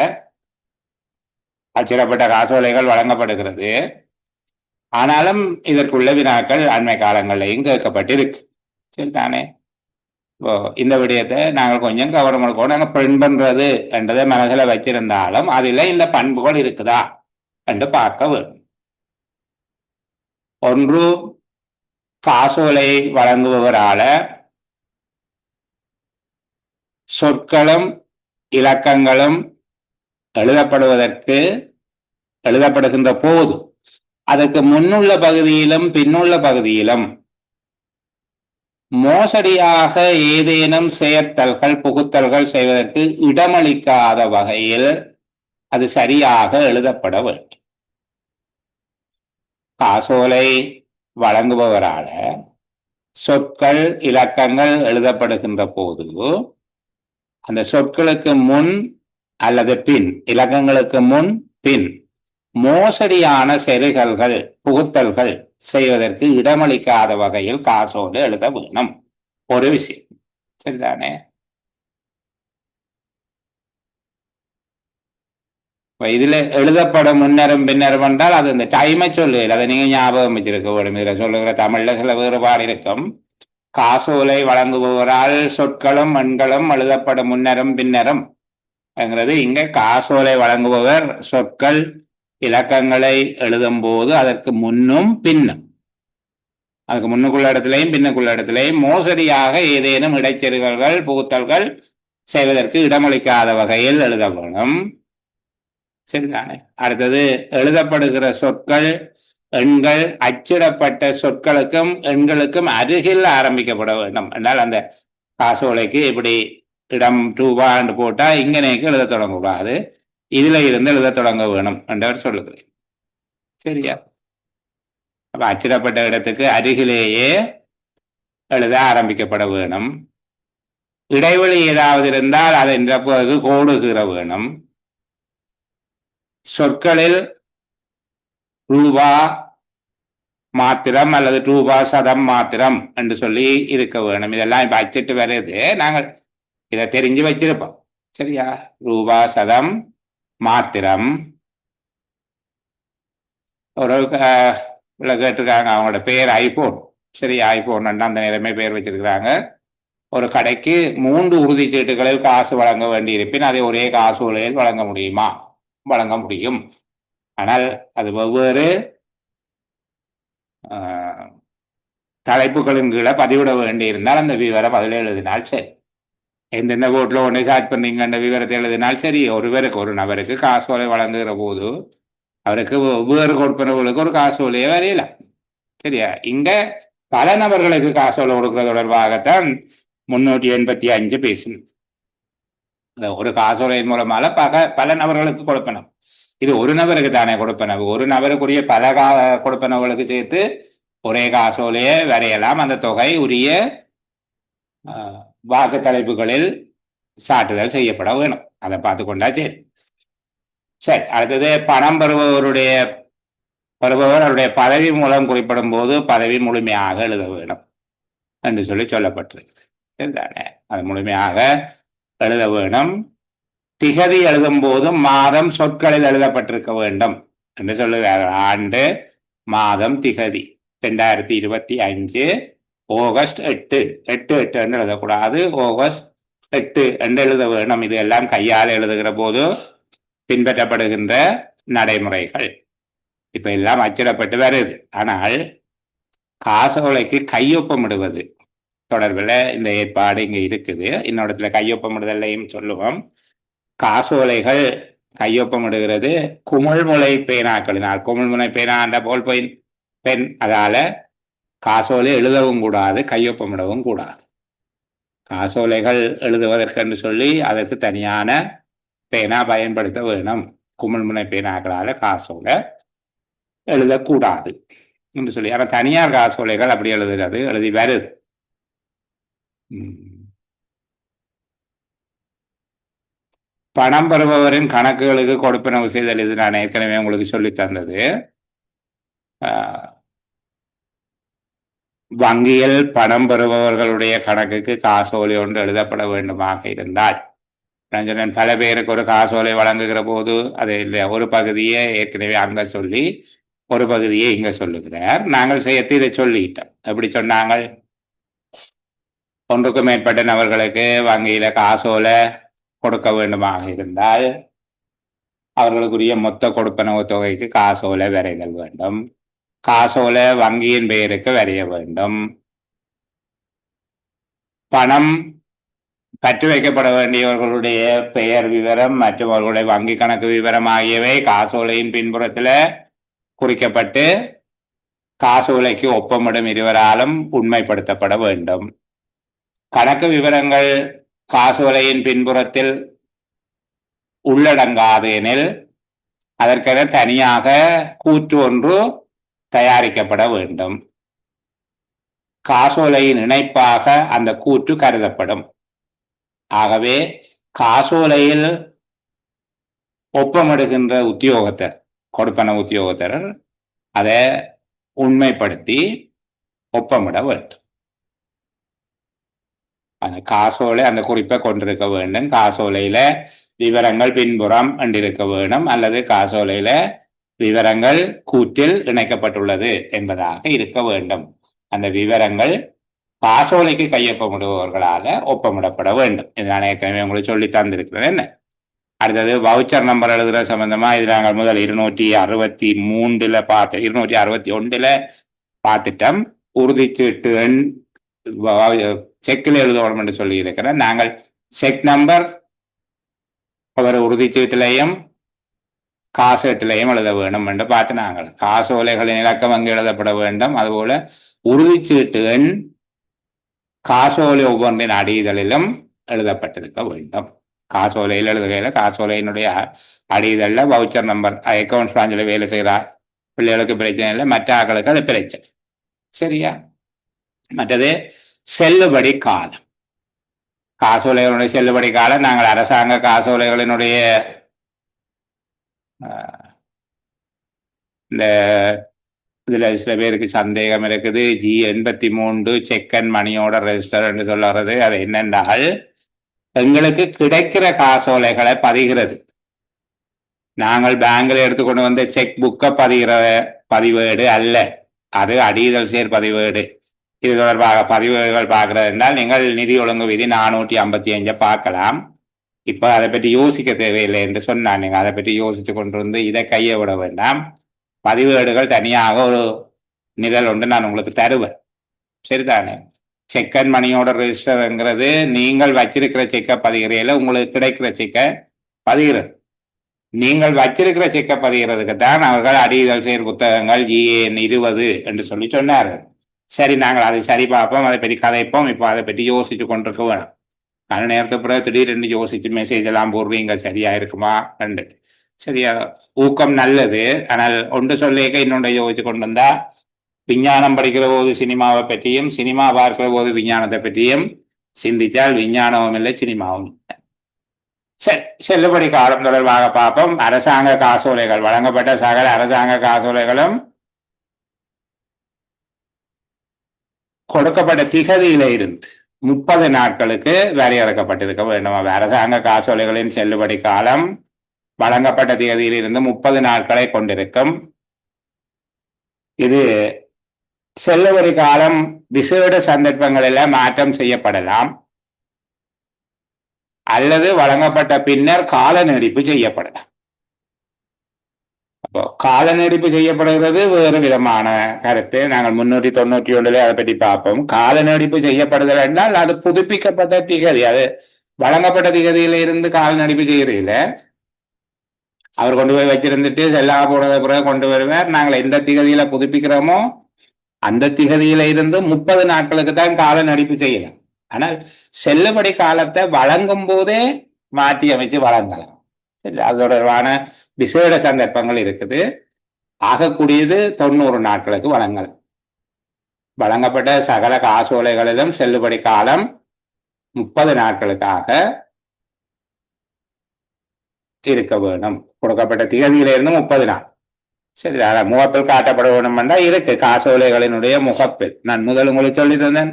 அச்சிடப்பட்ட காசோலைகள் வழங்கப்படுகிறது. ஆனாலும் இதற்குள்ள வினாக்கள் அண்மை காலங்களையும் கேட்கப்பட்டிருக்கு. சரிதானே? இந்த விடயத்தை நாங்கள் கொஞ்சம் கவனம் எடுக்கணும். நாங்கள் பிரிண்ட் பண்றது என்றதை மனசுல வச்சிருந்தாலும் அதில் இந்த பண்புகள் இருக்குதா என்று பார்க்க வேண்டும். ஒன்று, காசோலை வழங்குபவரால சொற்களும் இலக்கங்களும் எழுதப்படுகின்ற போது அதற்கு முன்னுள்ள பகுதியிலும் பின்னுள்ள பகுதியிலும் மோசடியாக ஏதேனும் சேர்த்தல்கள் புகுத்தல்கள் செய்வதற்கு இடமளிக்காத வகையில் அது சரியாக எழுதப்பட வேண்டும். காசோலை வழங்குபவரால சொற்கள் இலக்கங்கள் எழுதப்படுகின்ற போது அந்த சொற்களுக்கு முன் அல்லது பின், இலக்கங்களுக்கு முன் பின் மோசடியான செருகல்கள் புகுத்தல்கள் செய்வதற்கு இடமளிக்காத வகையில் காசோலை எழுத வேணும். ஒரு விஷயம். சரிதானே? இதுல எழுதப்படும் முன்னரும் பின்னரும் என்றால் அது இந்த டைமை சொல்லு, அதை நீங்க ஞாபகம் வச்சிருக்க வேண்டும். இதுல சொல்லுகிற தமிழ்ல சில வேறுபாடு இருக்கும். காசோலை வழங்குபவரால் சொற்களும் எண்களும் எழுதப்படும் முன்னரும் பின்னரும் என்கிறது. இங்க காசோலை வழங்குபவர் சொற்கள் இலக்கங்களை எழுதும் போது அதற்கு முன்னும் பின்னும், அதுக்கு முன்னுக்குள்ள இடத்திலையும் பின்னுக்குள்ள இடத்திலையும் மோசடியாக ஏதேனும் இடைச்செருகல்கள் புகுத்தல்கள் செய்வதற்கு இடமளிக்காத வகையில் எழுத வேணும். சரிதானே? அடுத்தது எழுதப்படுகிற சொற்கள் எண்கள் அச்சிடப்பட்ட சொற்களுக்கும் எண்களுக்கும் அருகில் ஆரம்பிக்கப்பட வேண்டும் என்றால் அந்த காசோலைக்கு இப்படி இடம் ரூபான்னு போட்டா இங்கனேக்கு எழுத தொடங்கக்கூடாது, இதுல இருந்து எழுத தொடங்க வேணும் என்றவர் சொல்லுகிறேன். சரியா? அப்ப அச்சிடப்பட்ட இடத்துக்கு அருகிலேயே எழுத ஆரம்பிக்கப்பட வேணும். இடைவெளி ஏதாவது இருந்தால் அதை நிரப்புவதற்கு கோடுகிற வேணும். சொற்களில் ரூபா மாத்திரம் அல்லது ரூபா சதம் மாத்திரம் என்று சொல்லி இருக்க வேணும். இதெல்லாம் இப்ப அச்சிட்டு வருது, நாங்கள் இதை தெரிஞ்சு வச்சிருப்போம். சரியா? ரூபா சதம் மாத்திரம். ஒரு கேட்டிருக்காங்க, அவங்களோட பேர் ஐபோன். சரி, ஐபோன் அந்த நேரமே பேர் வச்சிருக்கிறாங்க. ஒரு கடைக்கு 3 உறுதிச்சீட்டுகளில் காசு வழங்க வேண்டி இருப்பின் அதை ஒரே காசோலையில் வழங்க முடியுமா? வழங்க முடியும். ஆனால் அது வெவ்வேறு தலைப்புகளின் கீழே பதிவிட வேண்டி இருந்தால் அந்த விவரம் அதில் எழுதினால் சரி. எந்தெந்த கோட்டில் ஒன்றை சார்ஜ் பண்ணீங்க அந்த விவரத்தை எழுதினால் சரி. ஒரு நபருக்கு காசோலை வழங்குகிற போது அவருக்கு வெவ்வேறு கொடுப்பனவுகளுக்கு ஒரு காசோலையை வரையலாம். சரியா? இங்க பல நபர்களுக்கு காசோலை கொடுக்கிற தொடர்பாகத்தான் 385 பேசணும். ஒரு காசோலையின் மூலமாக பல நபர்களுக்கு கொடுப்பனவு. இது ஒரு நபருக்கு தானே கொடுப்பனவு. ஒரு நபருக்குரிய பல கொடுப்பனவுகளுக்கு சேர்த்து ஒரே காசோலையை வரையலாம். அந்த தொகை உரிய வாக்கு தலைப்புகளில் சாட்டுதல் செய்யப்பட வேணும். அதை பார்த்து கொண்டா சரி. சரி, அடுத்தது பணம் பெறுபவர் அவருடைய பதவி மூலம் குறிப்பிடும் போது பதவி முழுமையாக எழுத வேணும் என்று சொல்லப்பட்டிருக்கு. சரிதானே? அது முழுமையாக எழுத வேணும். திகதி எழுதும் போதும் மாதம் சொற்களில் எழுதப்பட்டிருக்க வேண்டும் என்று சொல்லுகிறார். ஆண்டு, மாதம், திகதி 2025 ஆகஸ்ட் 8 என்று எழுதக்கூடாது, ஆகஸ்ட் 8 என்று எழுத வேணும். இது எல்லாம் கையால் எழுதுகிற போது பின்பற்றப்படுகின்ற நடைமுறைகள். இப்ப எல்லாம் அச்சிடப்பட்டு வருது. ஆனால் காசோலைக்கு கையொப்பமிடுவது தொடர்பில் இந்த ஏற்பாடு இங்க இருக்குது. இன்னொருத்துல கையொப்பமிடுதலையும் சொல்லுவோம். காசோலைகள் கையொப்பமிடுகிறது குமிழ்முனை பேனாக்களினால். குமிழ்முனை பேனா என்ற போல் பெண், அதால காசோலை எழுதவும் கூடாது, கையொப்பமிடவும் கூடாது. காசோலைகள் எழுதுவதற்கென்று சொல்லி அதற்கு தனியான பேனா பயன்படுத்த வேணும். குமிழ்முனை பேனாக்களால காசோலை எழுதக்கூடாது என்று சொல்லி. ஆனால் தனியார் காசோலைகள் அப்படி எழுதி வருது. பணம் பெறுபவரின் கணக்குகளுக்கு கொடுப்பனவு செய்தல், இது நான் ஏற்கனவே உங்களுக்கு சொல்லி தந்தது. வங்கியில் பணம் பெறுபவர்களுடைய கணக்குக்கு காசோலை ஒன்று எழுதப்பட வேண்டுமாக இருந்தால், நான் சொன்னேன் பல பேருக்கு ஒரு காசோலை வழங்குகிற போது அது இல்லை, ஒரு பகுதியை ஏற்கனவே அங்க சொல்லி ஒரு பகுதியை இங்க சொல்லுகிறார். நாங்கள் சேர்த்து இதை சொல்லிட்டோம். எப்படி சொன்னாங்க? ஒன்றுக்கும் மேற்பட்ட நபர்களுக்கு வங்கியில காசோலை கொடுக்க வேண்டுமாக இருந்தால் அவர்களுக்குரிய மொத்த கொடுப்பனவு தொகைக்கு காசோலை வரைதல் வேண்டும். காசோலை வங்கியின் பெயருக்கு வரைய வேண்டும். பணம் பற்று வைக்கப்பட வேண்டியவர்களுடைய பெயர் விவரம் மற்றும் அவர்களுடைய வங்கி கணக்கு விவரம் ஆகியவை காசோலையின் பின்புறத்தில் குறிக்கப்பட்டு காசோலைக்கு ஒப்பமிடும் இருவராலும் உண்மைப்படுத்தப்பட வேண்டும். கணக்கு விவரங்கள் காசோலையின் பின்புறத்தில் உள்ளடங்காது எனில் அதற்கென தனியாக கூற்று ஒன்று தயாரிக்கப்பட வேண்டும். காசோலையின் இணைப்பாக அந்த கூற்று கருதப்படும். ஆகவே காசோலையில் ஒப்பமிடுகின்ற உத்தியோகத்தர், கொடுப்பன உத்தியோகத்தர் அதை உண்மைப்படுத்தி ஒப்பமிட வேண்டும். அந்த காசோலை அந்த குறிப்பை கொண்டிருக்க வேண்டும். காசோலையில விவரங்கள் பின்புறம் என்றிருக்க வேண்டும், அல்லது காசோலையில விவரங்கள் கூற்றில் இணைக்கப்பட்டுள்ளது என்பதாக இருக்க வேண்டும். அந்த விவரங்கள் காசோலைக்கு கையொப்பமிடுபவர்களால ஒப்பமிடப்பட வேண்டும். இது நான் ஏற்கனவே உங்களுக்கு சொல்லி தந்திருக்கிறேன். என்ன அடுத்தது வவுச்சர் நம்பர் எழுதுகிற சம்பந்தமா இது நாங்கள் முதல் 263 பார்த்து 261 பார்த்துட்டோம். உறுதிச்சீட்டு எண் செக்கில் எழுதணும் என்று சொல்லி இருக்கிறேன். நாங்கள் செக் நம்பர் ஒவ்வொரு உறுதிச்சீட்டிலையும் காசேட்டிலையும் எழுத வேண்டும் என்று பார்த்து நாங்கள் காசோலைகளின் இலக்கம் அங்கு எழுதப்பட வேண்டும். அதுபோல உறுதிச்சீட்டு எண் காசோலை ஒவ்வொன்றின் அடிதலிலும் எழுதப்பட்டிருக்க வேண்டும். காசோலையில் எழுதுகையில் காசோலையினுடைய அடிதல்ல வவுச்சர் நம்பர் அக்கௌண்ட் பிராஞ்சில் வேலை செய்கிறார் பிள்ளைகளுக்கு பிரச்சனை இல்லை, மற்ற ஆக்களுக்கு அது பிரச்சனை. சரியா? மற்றது செல்லுபடி காலம். காசோலைகளுடைய செல்லுபடி காலம் நாங்கள் அரசாங்க காசோலைகளினுடைய இந்த இதுல சில பேருக்கு சந்தேகம் இருக்குது. G83 செக் அண்ட் மணியோட ரெஜிஸ்டர் என்று சொல்லுறது அது என்னென்றால் எங்களுக்கு கிடைக்கிற காசோலைகளை பதிகிறது. நாங்கள் பேங்க்ல எடுத்துக்கொண்டு வந்த செக் புக்கை பதிகிற பதிவேடு அல்ல, அது அடிதல் சேர் பதிவேடு. இது தொடர்பாக பதிவுகள் பார்க்கறது என்றால் நீங்கள் நிதி ஒழுங்கு விதி 455 பார்க்கலாம். இப்ப அதை பற்றி யோசிக்க தேவையில்லை என்று சொன்னான். நீங்க அதை பற்றி யோசிச்சு கொண்டிருந்து இதை கையை விட வேண்டாம். பதிவேடுகள் தனியாக ஒரு நிரல் ஒன்று நான் உங்களுக்கு தருவேன். சரிதானே? செக் அண்ட் மணியோட ரெஜிஸ்டர்ங்கிறது நீங்கள் வச்சிருக்கிற செக்கை பதிகிறீங்கள, உங்களுக்கு கிடைக்கிற செக்கை பதிகிறது. நீங்கள் வச்சிருக்கிற செக்கை பதிகிறதுக்கு தான் அவர்கள் அடிதல் செயல் புத்தகங்கள் GAN 20 என்று சொல்லி சொன்னார்கள். சரி, நாங்கள் அதை சரி பார்ப்போம், அதை பற்றி கதைப்போம். இப்போ அதை பற்றி யோசிச்சு கொண்டிருக்க வேணும். கன நேரத்துக்கு பிறகு திடீரென்று யோசிச்சு மெசேஜ் எல்லாம் போடுவீங்க, சரியா இருக்குமா ரெண்டு. சரியா? ஊக்கம் நல்லது, ஆனால் ஒன்று சொல்லிக்க இன்னொன்றை யோசிச்சு கொண்டு வந்தா விஞ்ஞானம் படிக்கிற போது சினிமாவை பற்றியும் சினிமா பார்க்கிற போது விஞ்ஞானத்தை பற்றியும் சிந்திச்சால் விஞ்ஞானமும் இல்லை, சினிமாவும் இல்லை. சரி, செல்லுபடி காலம் தொடர்பாக பார்ப்போம். அரசாங்க காசோலைகள் வழங்கப்பட்ட சகல அரசாங்க காசோலைகளும் கொடுக்கப்பட்ட திகதியில இருந்து 30 நாட்களுக்கு வரையறுக்கப்பட்டிருக்க வேண்டும். அரசாங்க காசோலைகளின் செல்லுபடி காலம் வழங்கப்பட்ட தேதியில் இருந்து 30 நாட்களை கொண்டிருக்கும். இது செல்லுபடி காலம் விசேட சந்தர்ப்பங்களில் மாற்றம் செய்யப்படலாம் அல்லது வழங்கப்பட்ட பின்னர் கால நீடிப்பு செய்யப்படலாம். அப்போ கால நீடிப்பு செய்யப்படுகிறது வேறு விதமான கருத்து. நாங்கள் 391 அதை பற்றி பார்ப்போம். கால நீடிப்பு செய்யப்படுதல் என்றால் அது புதுப்பிக்கப்பட்ட திகதி, அது வழங்கப்பட்ட திகதியில இருந்து கால நீடிப்பு செய்யறதில்ல. அவர் கொண்டு போய் வச்சிருந்துட்டு செல்லா போனத பிறகு கொண்டு வருவார். நாங்கள் எந்த திகதியில புதுப்பிக்கிறோமோ அந்த திகதியில இருந்து 30 நாட்களுக்கு தான் கால நீடிப்பு செய்யலாம். ஆனால் செல்லுபடி காலத்தை வழங்கும் போதே மாற்றி அமைச்சு வழங்கலாம். அது தொடர்பான விசேட சந்தர்ப்பங்கள் இருக்குது. ஆகக்கூடியது 90 நாட்களுக்கு வழங்கலாம். வழங்கப்பட்ட சகல காசோலைகளிலும் செல்லுபடி காலம் 30 நாட்களுக்காக இருக்க வேண்டும். கொடுக்கப்பட்ட திகதியிலிருந்து 30 நாள். சரி, முகப்பில் காட்டப்பட வேண்டும் என்றால் இருக்கு காசோலைகளினுடைய முகப்பில். நான் முதல் உங்களுக்கு சொல்லி தந்தேன்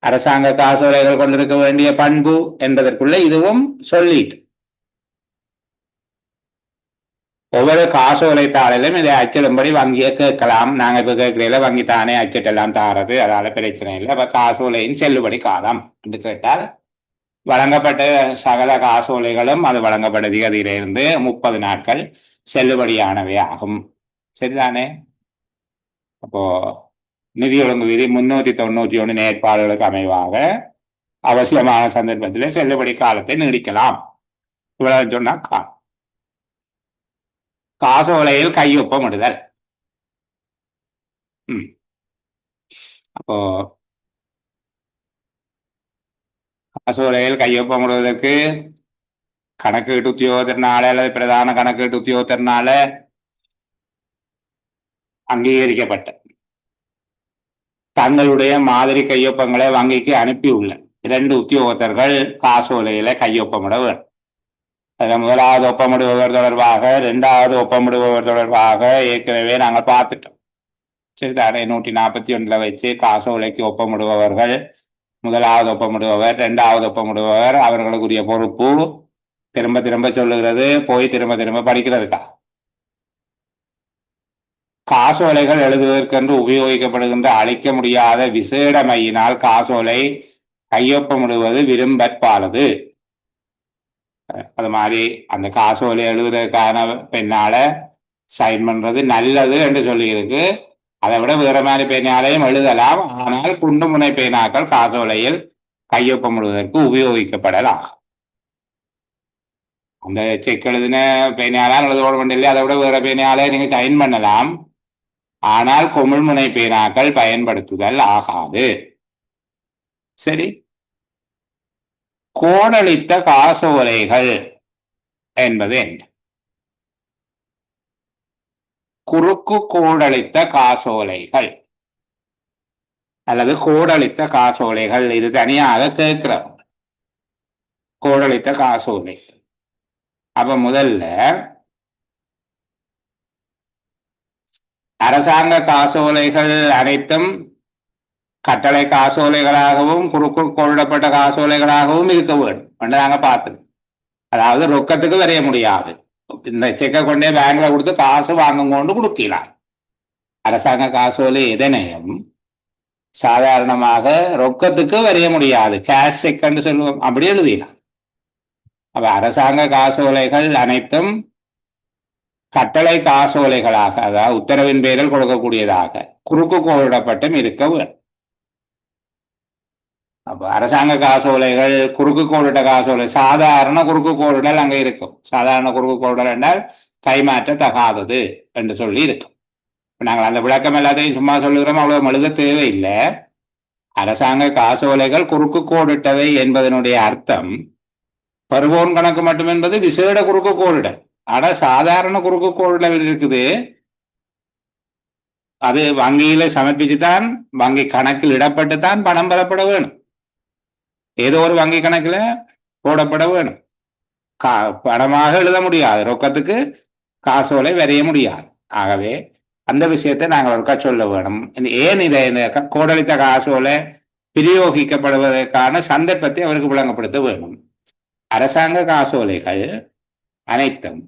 அரசாங்க காசோலைகள் கொண்டிருக்க வேண்டிய பண்பு என்பதற்குள்ள இதுவும் சொல்லிட்டு ஒவ்வொரு காசோலை தாளிலும் இதை அச்சிடும்படி வங்கியை கேட்கலாம். நாங்கள் இப்போ கேட்கிறீங்களா வங்கி தானே அச்சிட்டெல்லாம் தாரது, அதால பிரச்சனை இல்லை. அப்ப காசோலையின் செல்லுபடி காலம் என்று கேட்டால் வழங்கப்பட்ட சகல காசோலைகளும் அது வழங்கப்பட்ட திகதியிலிருந்து 30 நாட்கள் செல்லுபடியானவை ஆகும். சரிதானே? அப்போ நிதி ஒழுங்கு விதி 391 நேர்பாடுகளுக்கு அமைவாக அவசியமான சந்தர்ப்பத்தில் செல்லுபடி காலத்தை நீடிக்கலாம். இவ்வளவு சொன்னா காசோலையில் கையொப்பமிடுதல். அப்போ காசோலையில் கையொப்பமிடுவதற்கு கணக்கீட்டு உத்தியோகத்தினால அல்லது பிரதான கணக்கீட்டு உத்தியோகத்தினால அங்கீகரிக்கப்பட்ட தங்களுடைய மாதிரி கையொப்பங்களை வங்கிக்கு அனுப்பியுள்ள 2 உத்தியோகத்தர்கள் காசோலையில கையொப்பமிட வேண்டும். அதில் முதலாவது ஒப்பமிடுபவர் தொடர்பாக 2வது ஒப்பமிடுபவர் தொடர்பாக ஏற்கனவே நாங்கள் பார்த்துட்டோம். சரிதானே? 141 வச்சு காசோலைக்கு ஒப்பமிடுபவர்கள், முதலாவது ஒப்பமிடுபவர், 2வது ஒப்பமிடுபவர், அவர்களுக்குரிய பொறுப்பு திரும்ப திரும்ப சொல்லுகிறது, போய் திரும்ப திரும்ப படிக்கிறதுக்கா. காசோலைகள் எழுதுவதற்கென்று உபயோகிக்கப்படுகின்ற அழிக்க முடியாத விசேட மையினால் காசோலை கையொப்பமிடுவது விரும்பற்பாலது. அது மாதிரி அந்த காசோலை எழுதுறதுக்கான பெண்ணால சைன் பண்றது நல்லது என்று சொல்லியிருக்கு. அதை விட வேற மாதிரி பெண்ணாலையும் எழுதலாம். ஆனால் குண்டு முனை பேனாக்கள் காசோலையில் கையொப்பமிடுவதற்கு உபயோகிக்கப்படலாம். அந்த செக் எழுதின பேனையாலாம் எழுத வேண்டிய அதை விட வேற பேனையாலே நீங்க சைன் பண்ணலாம். ஆனால் கொமிழ்முனை பேனாக்கள் பயன்படுத்துதல் ஆகாது. சரி. கோடளித்த காசோலைகள் என்பது என்ன? குறுக்கு கோடளித்த காசோலைகள் அல்லது கோடளித்த காசோலைகள், இது தனியாக கேட்கிறோம். கோடளித்த காசோலை. அப்ப முதல்ல அரசாங்க காசோலைகள் அனைத்தும் கட்டளை காசோலைகளாகவும் குறுக்கு கோடப்பட்ட காசோலைகளாகவும் இருக்க வேண்டும் நாங்க பார்த்தது. அதாவது ரொக்கத்துக்கு வரைய முடியாது. இந்த செக்கை கொண்டே பேங்க்ல கொடுத்து காசு வாங்க கொண்டு கொடுக்கலாம். அரசாங்க காசோலை எதனையும் சாதாரணமாக ரொக்கத்துக்கு வரைய முடியாது. கேஷ் செக்ன்னு சொல்லுவோம், அப்படி எழுதிடலாம். அப்ப அரசாங்க காசோலைகள் அனைத்தும் கட்டளை காசோலைகளாக, அதாவது உத்தரவின் பேரில் கொடுக்கக்கூடியதாக குறுக்கு கோடிடப்பட்டும் இருக்க வேண்டும். அப்ப அரசாங்க காசோலைகள் குறுக்கு கோடிட்ட காசோலை, சாதாரண குறுக்கு கோடிடல் அங்கே இருக்கும். சாதாரண குறுக்கு கோடிடல் என்றால் கைமாற்றத்தகாதது என்று சொல்லி இருக்கும். நாங்கள் அந்த விளக்கம் எல்லாத்தையும் சும்மா சொல்லுகிறோம், அவ்வளவு எழுத தேவையில்லை. அரசாங்க காசோலைகள் குறுக்கு கோடிட்டவை என்பதனுடைய அர்த்தம் பருவோன் கணக்கு மட்டும் என்பது விசேட குறுக்கு கோடிடல். ஆனா சாதாரண குறுக்கு கோடிடல் இருக்குது, அது வங்கியில சமர்ப்பிச்சுதான் வங்கி கணக்கில் இடப்பட்டு தான் பணம் பெறப்பட வேணும். ஏதோ ஒரு வங்கி கணக்கில் போடப்பட வேணும். பணமாக எழுத முடியாது, ரொக்கத்துக்கு காசோலை வரைய முடியாது. ஆகவே அந்த விஷயத்தை நாங்கள் ஒருக்கா சொல்ல வேணும். ஏன் இதை கோடளித்த காசோலை பிரயோகிக்கப்படுவதற்கான சந்தர்ப்பத்தை அவருக்கு விளங்கப்படுத்த வேணும். அரசாங்க காசோலைகள் அனைத்தும்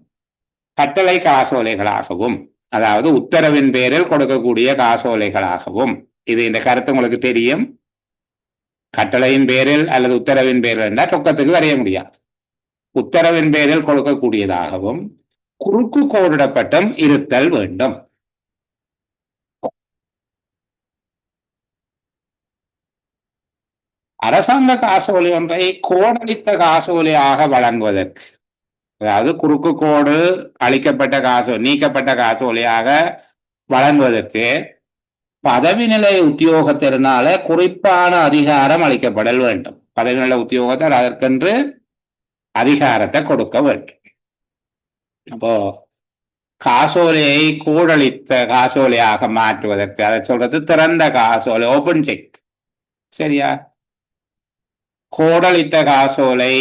கட்டளை காசோலைகளாகவும், அதாவது உத்தரவின் பேரில் கொடுக்கக்கூடிய காசோலைகளாகவும், இது இந்த கருத்து உங்களுக்கு தெரியும். கட்டளையின் பேரில் அல்லது உத்தரவின் பேரில் என்றால் ரொக்கத்துக்கு வரைய முடியாது. உத்தரவின் பேரில் கொடுக்கக்கூடியதாகவும் குறுக்கு கோடிடப்பட்டும் இருத்தல் வேண்டும். அரசாங்க காசோலை ஒன்றை கோடளித்த காசோலையாக வழங்குவதற்கு, அதாவது குறுக்கு கோடு அளிக்கப்பட்ட நீக்கப்பட்ட காசோலையாக வழங்குவதற்கு பதவி நிலை உத்தியோகத்தினால குறிப்பான அதிகாரம் அளிக்கப்படல் வேண்டும். பதவி நிலை உத்தியோகத்தர் அதற்கென்று அதிகாரத்தை கொடுக்க வேண்டும். அப்போ காசோலையை கோடளித்த காசோலையாக மாற்றுவதற்கு, அதை சொல்றது திறந்த காசோலை, ஓபன் செக். சரியா? கோடளித்த காசோலை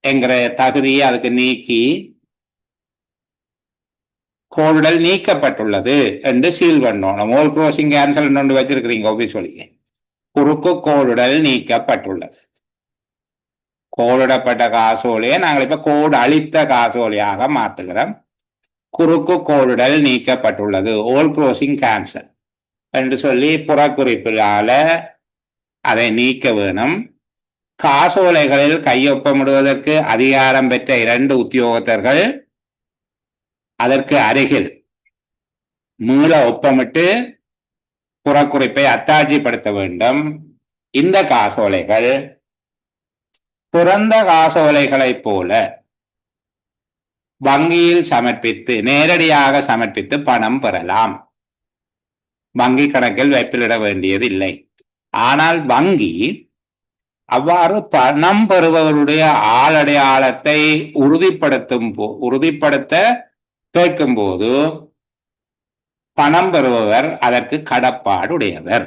என்கிற தகுதியை அதுக்கு நீக்கி கோடுடல் நீக்கப்பட்டுள்ளது என்று சீல் பண்ணணும். ஓல் க்ரோசிங் கேன்சல் ஒன்று வச்சிருக்கிறீங்க ஆபீஸ் வழியே. குறுக்கு கோடுடல் நீக்கப்பட்டுள்ளது. கோடிடப்பட்ட காசோலையை நாங்கள் இப்ப கோடு அளித்த காசோலையாக மாத்துகிறோம். குறுக்கு கோடுடல் நீக்கப்பட்டுள்ளது, ஓல் க்ரோசிங் கேன்சல் என்று சொல்லி புறக்குறிப்பிலால அதை நீக்க வேணும். காசோலைகளில் கையொப்பமிடுவதற்கு அதிகாரம் பெற்ற 2 உத்தியோகத்தர்கள் அதற்கு அருகில் மீள ஒப்பமிட்டு புறக்குறிப்பை அத்தாட்சிப்படுத்த வேண்டும். இந்த காசோலைகள் திறந்த காசோலைகளைப் போல வங்கியில் சமர்ப்பித்து, நேரடியாக சமர்ப்பித்து பணம் பெறலாம். வங்கி கணக்கில் வைப்பிலிட வேண்டியதில்லை. ஆனால் வங்கி அவ்வாறு பணம் பெறுபவருடைய ஆளடையாளத்தை உறுதிப்படுத்த கேட்கும் போது பணம் பெறுபவர் அதற்கு கடப்பாடுடையவர்.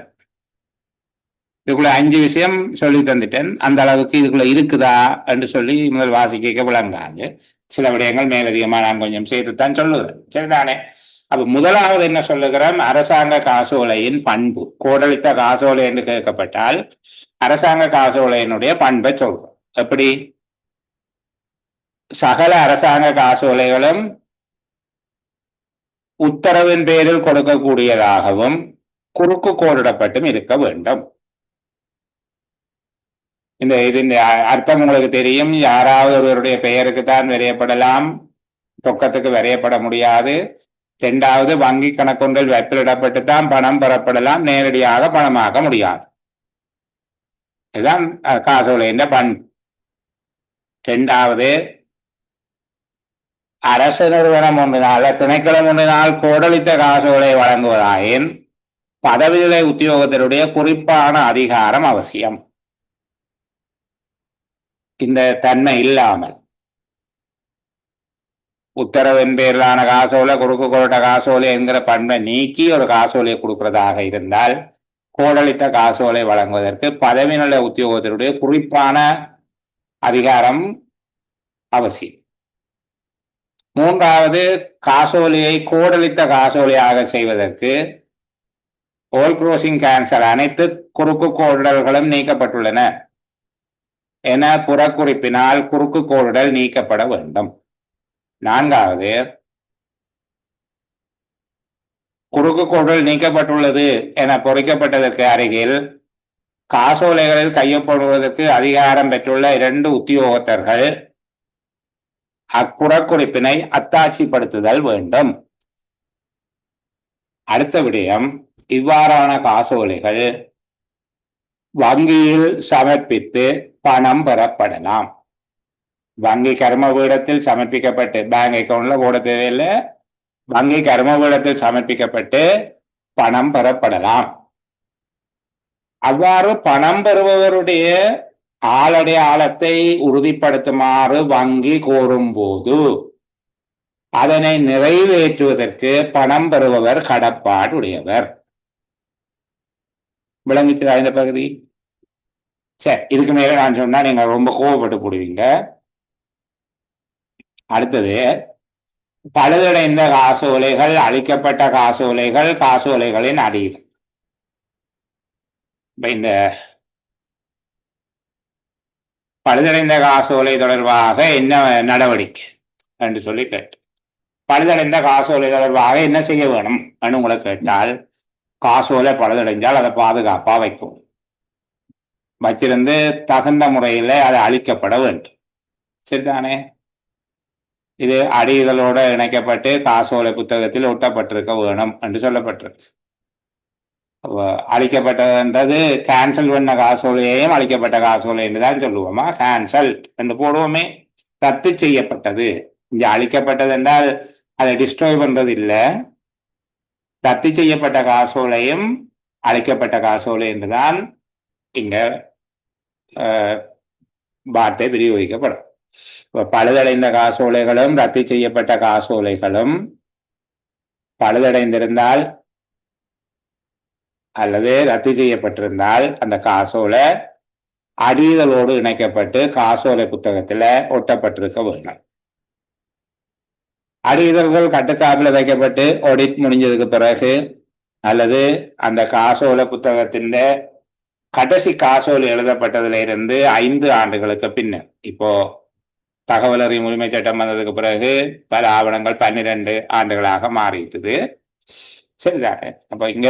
இதுக்குள்ள 5 விஷயம் சொல்லி தந்துட்டேன். அந்த அளவுக்கு இதுக்குள்ள இருக்குதா என்று சொல்லி முதல் வாசிக்க விளங்காது. சில விடயங்கள் மேலதிகமா நான் கொஞ்சம் சேர்த்துத்தான் சொல்லுகிறேன். சரிதானே? அப்ப முதலாவது என்ன சொல்லுகிறோம்? அரசாங்க காசோலையின் பண்பு. கோடளித்த காசோலை என்று கேட்கப்பட்டால் அரசாங்க காசோலையினுடைய பண்பை சொல்றோம். எப்படி? சகல அரசாங்க காசோலைகளும் உத்தரவின் பேரில் கொடுக்கக்கூடியதாகவும் குறுக்கு கோடிடப்பட்டும் இருக்க வேண்டும். இந்த அர்த்தம் உங்களுக்கு தெரியும். யாராவது ஒருவருடைய பெயருக்கு தான் வரையப்படலாம், ரொக்கத்துக்கு வரையப்பட முடியாது. 2வது, வங்கி கணக்கொன்றில் வைப்பிலிடப்பட்டு தான் பணம் பெறப்படலாம், நேரடியாக பணமாக்க முடியாது. இதுதான் காசோலையின் பண்பு. 2வது, அரசு நிறுவனம் ஒன்றினால் திணைக்களம் ஒன்றினால் கோடளித்த காசோலை வழங்குவதாயின் பதவிநிலை உத்தியோகத்தருடைய குறிப்பான அதிகாரம் அவசியம். இந்த தன்மை இல்லாமல் உத்தரவின் பேரிலான காசோலை, குறுக்கு கோட்ட காசோலை என்கிற பண்பை நீக்கி ஒரு காசோலையை கொடுக்கிறதாக இருந்தால் கோடளித்த காசோலை வழங்குவதற்கு பதவிநிலை உத்தியோகத்தருடைய குறிப்பான அதிகாரம் அவசியம். மூன்றாவது, காசோலையை கோடளித்த காசோலையாக செய்வதற்கு ஓல் குரோசிங் கேன்சல் அனைத்து குறுக்கு கோடல்களும் நீக்கப்பட்டுள்ளன என புறக்குறிப்பினால் குறுக்கு கோடல் நீக்கப்பட வேண்டும். நான்காவது, குறுக்கு கோடல் நீக்கப்பட்டுள்ளது என பொறிக்கப்பட்டதற்கு அருகில் காசோலைகளில் கையொப்படுவதற்கு அதிகாரம் பெற்றுள்ள 2 உத்தியோகத்தர்கள் அப்புறக்குறிப்பினை அத்தாட்சிப்படுத்துதல் வேண்டும். அடுத்த விடயம், இவ்வாறான காசோலைகள் வங்கியில் சமர்ப்பித்து பணம் பெறப்படலாம். வங்கி கர்மபீடத்தில் சமர்ப்பிக்கப்பட்டு, பேங்க் அக்கௌண்ட்ல போட தேவையில்லை, வங்கி கர்மபீடத்தில் சமர்ப்பிக்கப்பட்டு பணம் பெறப்படலாம். அவ்வாறு பணம் பெறுபவருடைய ஆளடையாளத்தை உறுதிப்படுத்துமாறு வங்கி கோரும் போது அதனை நிறைவேற்றுவதற்கு பணம் பெறுபவர் கடப்பாடுடையவர். விளங்கிச்சதா இந்த பகுதி? சரி, இதுக்கு மேல நான் சொன்னா நீங்க ரொம்ப கோபப்பட்டு போடுவீங்க. அடுத்தது, பழுதடைந்த காசோலைகள், அளிக்கப்பட்ட காசோலைகள், காசோலைகளின் அடிகள். இந்த பழுதடைந்த காசோலை தொடர்பாக என்ன நடவடிக்கை என்று சொல்லி கேட்டு, பழுதடைந்த காசோலை தொடர்பாக என்ன செய்ய வேணும் என்று உங்களை கேட்டால், காசோலை பழுதடைஞ்சால் அதை பாதுகாப்பா வைக்கும், வச்சிருந்து தகுந்த முறையில் அதை அழிக்கப்பட வேண்டும். சரிதானே? இது அடிகளோட இணைக்கப்பட்டு காசோலை புத்தகத்தில் ஒட்டப்பட்டிருக்க வேணும் என்று சொல்லப்பட்டிருக்கு. அழிக்கப்பட்டதுன்றது கேன்சல் பண்ண காசோலையையும் அழிக்கப்பட்ட காசோலை என்று தான் சொல்லுவோமா? கேன்சல் என்று போடுவோமே. ரத்து செய்யப்பட்டது. இங்க அழிக்கப்பட்டது என்றால் அதை டிஸ்ட்ராய் பண்றது இல்லை. ரத்து செய்யப்பட்ட காசோலையும் அழிக்கப்பட்ட காசோலை என்றுதான் இங்க வார்த்தை விநியோகிக்கப்படும். பழுதடைந்த காசோலைகளும் ரத்து செய்யப்பட்ட காசோலைகளும் பழுதடைந்திருந்தால் அல்லது ரத்து செய்யப்பட்டிருந்தால் அந்த காசோலை அடிதலோடு இணைக்கப்பட்டு காசோலை புத்தகத்துல ஒட்டப்பட்டிருக்க வேண்டும். அடிதல்கள் கட்டுக்காப்பில் வைக்கப்பட்டு ஆடிட் முடிஞ்சதுக்கு பிறகு அல்லது அந்த காசோலை புத்தகத்தின் கடைசி காசோலை எழுதப்பட்டதுல இருந்து 5 ஆண்டுகளுக்கு பின்னர், இப்போ தகவல் அறியும் உரிமை சட்டம் வந்ததுக்கு பிறகு பல ஆவணங்கள் 12 ஆண்டுகளாக மாறிட்டுது. சரிதானே? அப்ப இங்க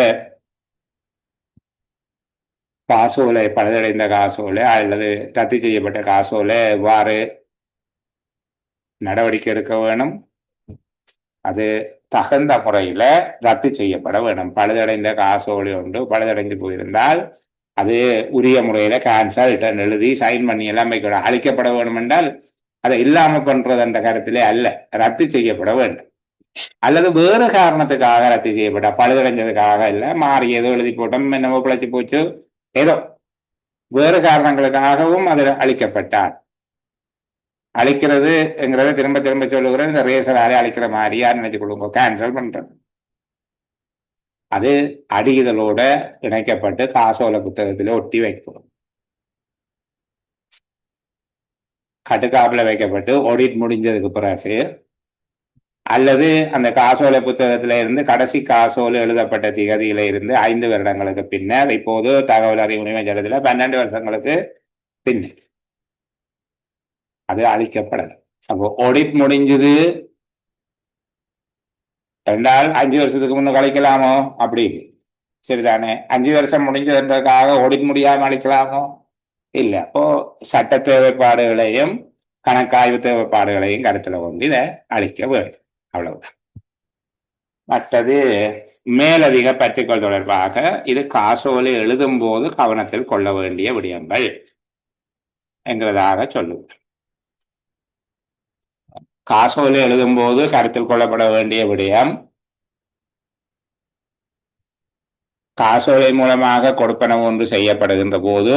காசோலை, பழுதடைந்த காசோலை அல்லது ரத்து செய்யப்பட்ட காசோலை எவ்வாறு நடவடிக்கை எடுக்க வேணும்? அது தகுந்த முறையில ரத்து செய்யப்பட வேணும். பழுதடைந்த காசோலை ஒன்று பழுதடைந்து போயிருந்தால் அது உரிய முறையில கேன்சல் எழுதி சைன் பண்ணி எல்லாம் வைக்கணும். அழிக்கப்பட வேணும் என்றால் அதை இல்லாம பண்றது என்ற கருத்திலே அல்ல, ரத்து செய்யப்பட வேண்டும். அல்லது வேறு காரணத்துக்காக ரத்து செய்யப்பட்ட, பழுதடைஞ்சதுக்காக இல்லை, மாறி ஏதோ எழுதி போட்டோம், என்னவோ பிழைச்சி போச்சு, ஏதோ வேறு காரணங்களுக்காகவும் அது அழிக்கப்பட்டார். அழிக்கிறதுங்கிறத திரும்ப திரும்ப சொல்லுகிறது, இந்த ரேசராலே அழிக்கிற மாதிரியா நினைச்சு கொள்ளுங்க. கேன்சல் பண்றது அது அடிதலோட இணைக்கப்பட்டு காசோலை புத்தகத்தில ஒட்டி வைக்கும். கட்டுக்காப்புல வைக்கப்பட்டு ஆடிட் முடிஞ்சதுக்கு பிறகு அல்லது அந்த காசோலை புத்தகத்தில இருந்து கடைசி காசோலை எழுதப்பட்ட திகதியில இருந்து 5 வருடங்களுக்கு பின்னர், இப்போது தகவல் அறியும் உரிமை சட்டத்துல 12 வருஷங்களுக்கு பின்னர் அது அழிக்கப்படல. அப்போ ஆடிட் முடிஞ்சது என்றால் 5 வருஷத்துக்கு முன்ன கழிக்கலாமோ? அப்படி சரிதானே? 5 வருஷம் முடிஞ்சதுன்றதுக்காக ஆடிட் முடியாம அழிக்கலாமோ? இல்லை. அப்போ சட்ட தேவைப்பாடுகளையும் கணக்காய்வு தேவைப்பாடுகளையும் கருத்துல கொண்டு இதை அழிக்க வேண்டும். அவ்வளவுதான். மற்றது மேலதிக பற்றுக்கள் தொடர்பாக இது காசோலை எழுதும் போது கவனத்தில் கொள்ள வேண்டிய விடயங்கள் என்கிறதாக சொல்லுவோம். காசோலை எழுதும் போது கருத்தில் கொள்ளப்பட வேண்டிய விடயம், காசோலை மூலமாக கொடுப்பனவு ஒன்று செய்யப்படுகின்ற போது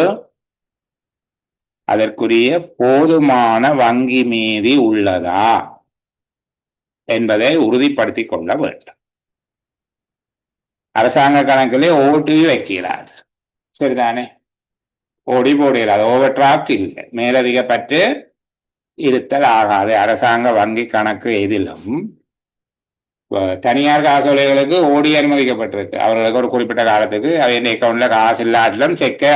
அதற்குரிய போதுமான வங்கி மீதி உள்ளதா என்பதை உறுதிப்படுத்திக் கொள்ள வேண்டும். அரசாங்க கணக்கிலே ஓடி வைக்கிறாது, சரிதானே? ஓடி போடுகிறாது, ஓவர் டிராப்ட் இல்லை, மேலதிக பற்று இருத்தல் ஆகாது. அரசாங்க வங்கி கணக்கு எதிலும் தனியார் காசோலைகளுக்கு ஓடி அனுமதிக்கப்பட்டிருக்கு. அவர்களுக்கு ஒரு குறிப்பிட்ட காலத்துக்கு அவங்க அக்கௌண்ட்ல காசு இல்லாட்டிலும் செக்கை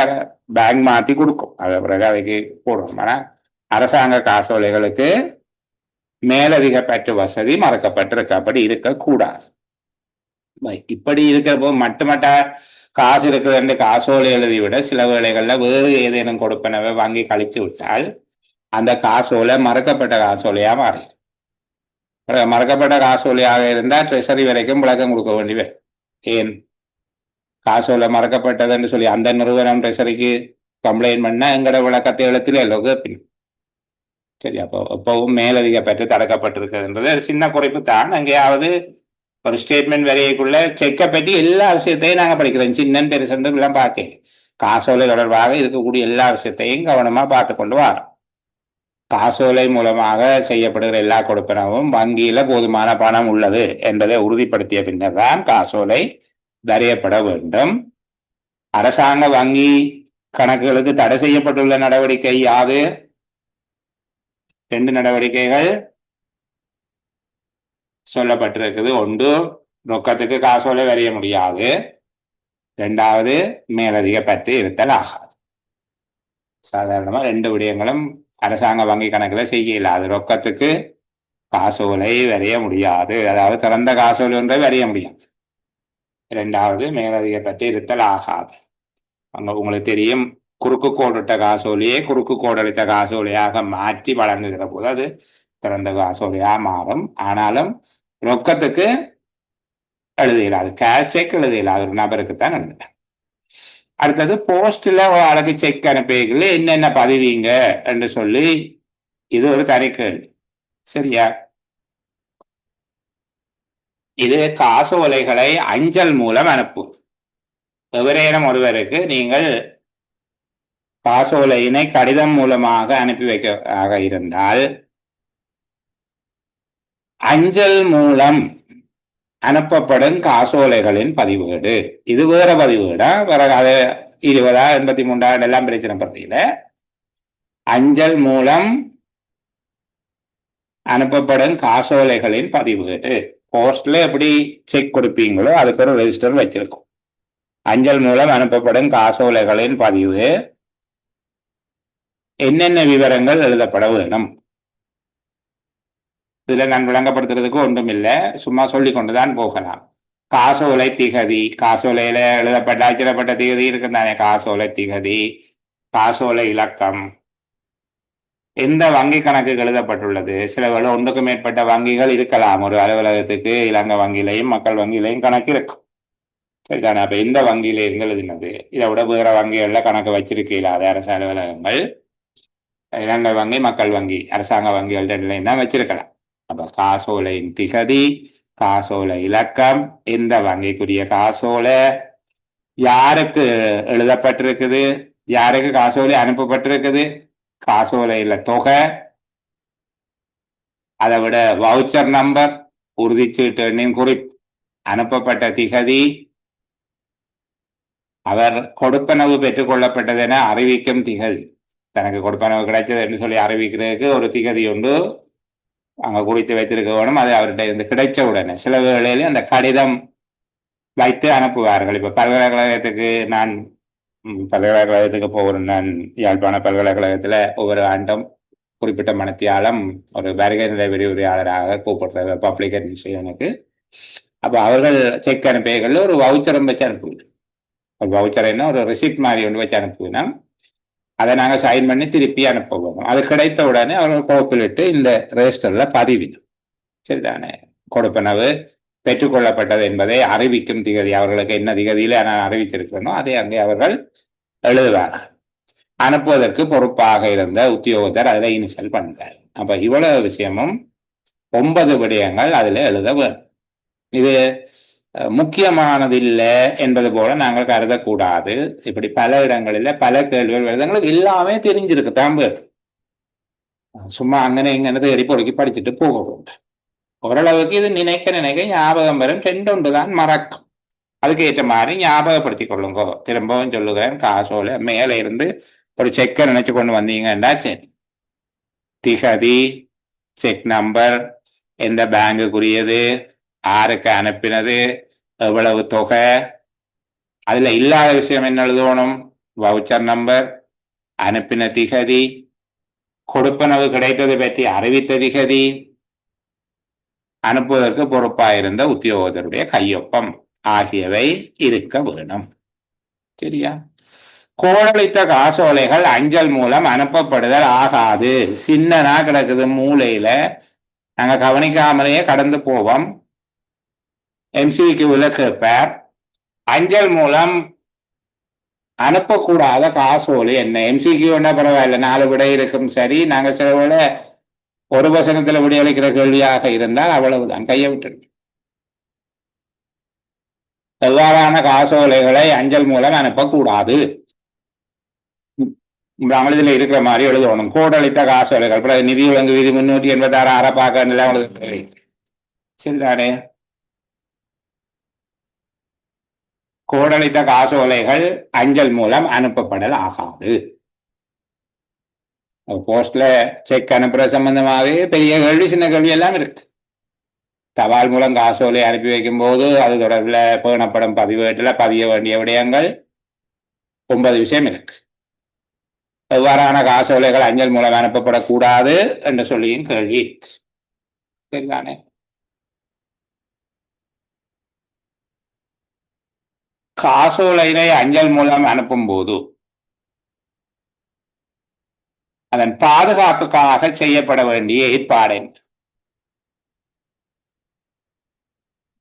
பேங்க் மாற்றி கொடுக்கும், அதை பிறகு அதைக்கு போடுவோம். ஆனால் அரசாங்க காசோலைகளுக்கு மேலதிக பற்று வசதி மறக்கப்பட்டிருக்கு, அப்படி இருக்கக்கூடாது. இப்படி இருக்கிறப்போ மட்டுமட்டா காசு இருக்குதுன்னு காசோலை எழுதி விட சில வேளைகள்ல வேறு ஏதேனும் கொடுப்பனவை வாங்கி கழிச்சு விட்டால் அந்த காசோலை மறக்கப்பட்ட காசோலையா மாறி, மறக்கப்பட்ட காசோலையாக இருந்தால் ட்ரெஷரி வரைக்கும் விளக்கம் கொடுக்க வேண்டிய. ஏன் காசோலை மறக்கப்பட்டதுன்னு சொல்லி அந்த நிறுவனம் ட்ரெஷரிக்கு கம்ப்ளைண்ட் பண்ண எங்களோட விளக்கத்தை எழுத்துல எல்லோரும் சரி. அப்போ எப்பவும் மேலதிக பற்று தடுக்கப்பட்டிருக்குதுன்றது சின்ன குறைப்பு தான். எங்கேயாவது ஒரு ஸ்டேட்மெண்ட் வரையக்குள்ள செக்கை பற்றி எல்லா விஷயத்தையும் நாங்கள் படிக்கிறோம், சின்ன பெருசென்று எல்லாம் பார்க்க காசோலை தொடர்பாக இருக்கக்கூடிய எல்லா விஷயத்தையும் கவனமா பார்த்து கொண்டு வரோம். காசோலை மூலமாக செய்யப்படுகிற எல்லா கொடுப்பனவும் வங்கியில போதுமான பணம் உள்ளது என்பதை உறுதிப்படுத்திய பின்னர் தான் காசோலை வரையப்பட வேண்டும். அரசாங்க வங்கி கணக்குகளுக்கு தடை செய்யப்பட்டுள்ள நடவடிக்கை யாது? 2 நடவடிக்கைகள் சொல்லப்பட்டிருக்குது. ஒன்று, ரொக்கத்துக்கு காசோலை வரைய முடியாது. 2வது, மேலதிக பற்று இருத்தல் ஆகாது. சாதாரணமா 2 விடயங்களும் அரசாங்க வங்கி கணக்கில் செய்ய இயலாது. ரொக்கத்துக்கு காசோலை வரைய முடியாது, அதாவது திறந்த காசோலை ஒன்றை வரைய முடியாது. 2வது, மேலதிக பற்று இருத்தல் ஆகாது. அங்க உங்களுக்கு தெரியும், குறுக்கு கோடிட்ட காசோலையே குறுக்கு கோடளித்த காசோலையாக மாற்றி வழங்குகிற போது அது திறந்த காசோலையா மாறும். ஆனாலும் ரொக்கத்துக்கு எழுதிடாது, கேஷ் செக் எழுதிடாது, ஒரு நபருக்குத்தான் எழுதுட்டேன். அடுத்தது, போஸ்ட்ல அழகு செக் அனுப்பிகள் என்னென்ன பதிவீங்க என்று சொல்லி இது ஒரு தனி கேள்வி, சரியா? இது காசோலைகளை அஞ்சல் மூலம் அனுப்புவது. எவரேனும் ஒருவருக்கு நீங்கள் காசோலையினை கடிதம் மூலமாக அனுப்பி வைக்க இருந்தால் அஞ்சல் மூலம் அனுப்பப்படும் காசோலைகளின் பதிவேடு, இது வேற பதிவேடா வேற, அது 20 83 எல்லாம் பிரச்சனை பண்றீல. அஞ்சல் மூலம் அனுப்பப்படும் காசோலைகளின் பதிவேடு, போஸ்ட்ல எப்படி செக் கொடுப்பீங்களோ அதுக்கு ஒரு ரெஜிஸ்டர் வச்சிருக்கோம். அஞ்சல் மூலம் அனுப்பப்படும் காசோலைகளின் பதிவு, என்னென்ன விவரங்கள் எழுதப்பட வேணும். இதுல நான் விளங்கப்படுத்துறதுக்கு ஒன்றும் இல்லை, சும்மா சொல்லி கொண்டுதான் போகலாம். காசோலை திகதி, காசோலையில எழுதப்பட்ட அச்சிடப்பட்ட திகதி இருக்குதானே, காசோலை திகதி, காசோலை இலக்கம், எந்த வங்கி கணக்கு எழுதப்பட்டுள்ளது. சில வேளை ஒன்றுக்கு மேற்பட்ட வங்கிகள் இருக்கலாம், ஒரு அலுவலகத்துக்கு இலங்கை வங்கியிலையும் மக்கள் வங்கியிலையும் கணக்கு இருக்கும், சரிதானே? அப்ப எந்த வங்கியில இருந்து எழுதினது, இதை விட வேற வங்கிகள்ல கணக்கு வச்சிருக்கீங்களா? அது அரசு அலுவலகங்கள், இலங்கை வங்கி மக்கள் வங்கி அரசாங்க வங்கிகள் ரெண்டுலையும் தான் வச்சிருக்கலாம். அப்ப காசோலையின் திகதி, காசோலை இலக்கம், எந்த வங்கிக்குரிய காசோலை, யாருக்கு எழுதப்பட்டிருக்குது, யாருக்கு காசோலை அனுப்பப்பட்டிருக்குது, காசோலையில தொகை, அதை விட வவுச்சர் நம்பர், உறுதிச்சீட்டு எண்ணின் குறிப்பு, அனுப்பப்பட்ட திகதி, அவர் கொடுப்பனவு பெற்றுக் கொள்ளப்பட்டது என அறிவிக்கும் திகதி, தனக்கு கொடுப்பனவு கிடைச்சது என்று சொல்லி அறிவிக்கிறதுக்கு ஒரு திகதி உண்டு, அங்க குறித்து வைத்திருக்க வேணும். அது அவர்கிட்ட இருந்து கிடைச்ச உடனே சில வேளையில அந்த கடிதம் வைத்து அனுப்புவார்கள். இப்ப பல்கலைக்கழகத்துக்கு நான் பல்கலைக்கழகத்துக்கு போகிறேன், நான் யாழ்ப்பாண பல்கலைக்கழகத்துல ஒவ்வொரு ஆண்டும் குறிப்பிட்ட மனத்தியாலம் ஒரு வருகை நிலை விரிவுரையாளராக கூப்பிடுற பப்ளிக் அட்மினிஸ்ட்ரேஷனுக்கு. அப்ப அவர்கள் செக் அனுப்பியர்கள் ஒரு வவுச்சரம் வச்சு அனுப்புவது, ஒரு வவுச்சர் என்ன ஒரு ரிசிப்ட் மாதிரி ஒன்று வச்சு அனுப்புவினா அதை நாங்கள் சைன் பண்ணி திருப்பி அனுப்புவோம். அது கிடைத்த உடனே அவர்கள் கோப்பிலிட்டு இந்த ரெஜிஸ்டர்ல பதிவிடும், சரிதானே? கொடுப்பனவு பெற்றுக்கொள்ளப்பட்டது என்பதை அறிவிக்கும் திகதி, அவர்களுக்கு என்ன திகதியில நான் அறிவிச்சிருக்கிறேனோ அதை அங்கே அவர்கள் எழுதுவார்கள். அனுப்புவதற்கு பொறுப்பாக இருந்த உத்தியோகத்தர் அதில் இனிஷியல் பண்ணுவார். அப்ப இவ்வளவு விஷயமும் 9 விடயங்கள் அதுல எழுத வேண்டும். இது முக்கியமானதில்லை என்பது போல நாங்கள் கருதக்கூடாது. இப்படி பல இடங்களில் பல கேள்விகள் எழுதுங்களுக்கு எல்லாமே தெரிஞ்சிருக்குதான் வேறு. சும்மா அங்கனே இங்கன்னு தேடி பொறுக்கி படிச்சுட்டு போக ஓரளவுக்கு இது நினைக்க நினைக்க ஞாபகம் வரும். 2 தான் மறக்கும். அதுக்கு ஏற்ற மாதிரி ஞாபகப்படுத்திக் கொள்ளுங்க. திரும்பவும் சொல்லுகிறேன், காசோல மேல இருந்து ஒரு செக்கை நினைச்சு கொண்டு வந்தீங்கன்னா சரி, திகதி, செக் நம்பர், எந்த பேங்குக்குரியது, யாருக்கு அனுப்பினது, எவ்வளவு தொகை, அதுல இல்லாத விஷயம் என்ன எழுதணும், வவுச்சர் நம்பர், அனுப்பின திகதி, கொடுப்பனவு கிடைத்தது பற்றி அறிவித்த திகதி, அனுப்புவதற்கு பொறுப்பாயிருந்த உத்தியோகத்தருடைய கையொப்பம் ஆகியவை இருக்க வேணும். சரியா? கோடளித்த காசோலைகள் அஞ்சல் மூலம் அனுப்பப்படுதல் ஆகாது. சின்னனா கிடக்குது மூளையில, நாங்க கவனிக்காமலேயே கடந்து போவோம். MCQல கேட்பார், அஞ்சல் மூலம் அனுப்பக்கூடாத காசோலை என்ன? MCQ பரவாயில்ல, 4 விடை இருக்கும். சரி, நாங்க சில வேளை ஒரு வசனத்துல விடையளிக்கிற கேள்வியாக இருந்தால் அவ்வளவுதான், கையை விட்டு. எவ்வாறான காசோலைகளை அஞ்சல் மூலம் அனுப்பக்கூடாது? இதுல இருக்கிற மாதிரி எழுதணும். கோடளித்த காசோலைகள், நிதி ஒழுங்கு விதி 386 அறப்பாக்க சரிதானே? கோடளித்த காசோலைகள் அஞ்சல் மூலம் அனுப்பப்படல் ஆகாது. போஸ்ட்ல செக் அனுப்புற சம்பந்தமாகவே பெரிய கேள்வி சின்ன கேள்வி எல்லாம் இருக்கு. தபால் மூலம் காசோலை அனுப்பி வைக்கும் போது அது தொடர்பில் பேணப்படும் பதிவேட்டில் பதிய வேண்டிய விடயங்கள் 9 விஷயம் இருக்கு. எவ்வாறான காசோலைகள் அஞ்சல் மூலம் அனுப்பப்படக்கூடாது என்று சொல்லியும் கேள்வி இருக்கு. சரிதானே? காசோலையை அஞ்சல் மூலம் அனுப்பும் போது அதன் பாதுகாப்புக்காக செய்யப்பட வேண்டிய ஏற்பாடு.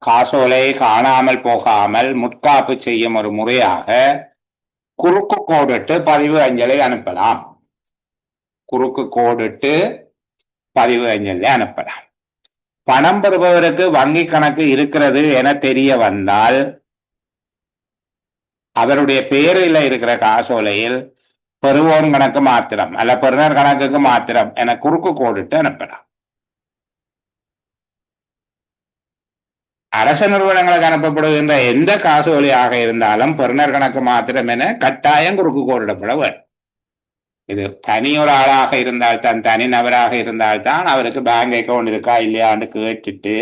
காசோலை காணாமல் போகாமல் முற்காப்பு செய்யும் ஒரு முறையாக குறுக்கு கோடிட்டு பதிவு அஞ்சலை அனுப்பலாம். குறுக்கு கோடிட்டு பதிவு அஞ்சலை அனுப்பலாம். பணம் பெறுபவருக்கு வங்கி கணக்கு இருக்கிறது என தெரிய வந்தால் அவருடைய பேரில் இருக்கிற காசோலையில் பெறுவோன் கணக்கு மாத்திரம் அல்ல பெறுநர் கணக்குக்கு மாத்திரம் என குறுக்கு கோடிட்டு அனுப்பலாம். அரசு நிறுவனங்களுக்கு அனுப்பப்படுகின்ற எந்த காசோலையாக இருந்தாலும் பெறுநர் கணக்கு மாத்திரம் என கட்டாயம் குறுக்கு கோடிடப்பட வேண்டும். இது தனி ஒரு ஆளாக இருந்தால்தான், தனி நபராக இருந்தால்தான் அவருக்கு பேங்க் அக்கௌண்ட் இருக்கா இல்லையான்னு கேட்டுட்டு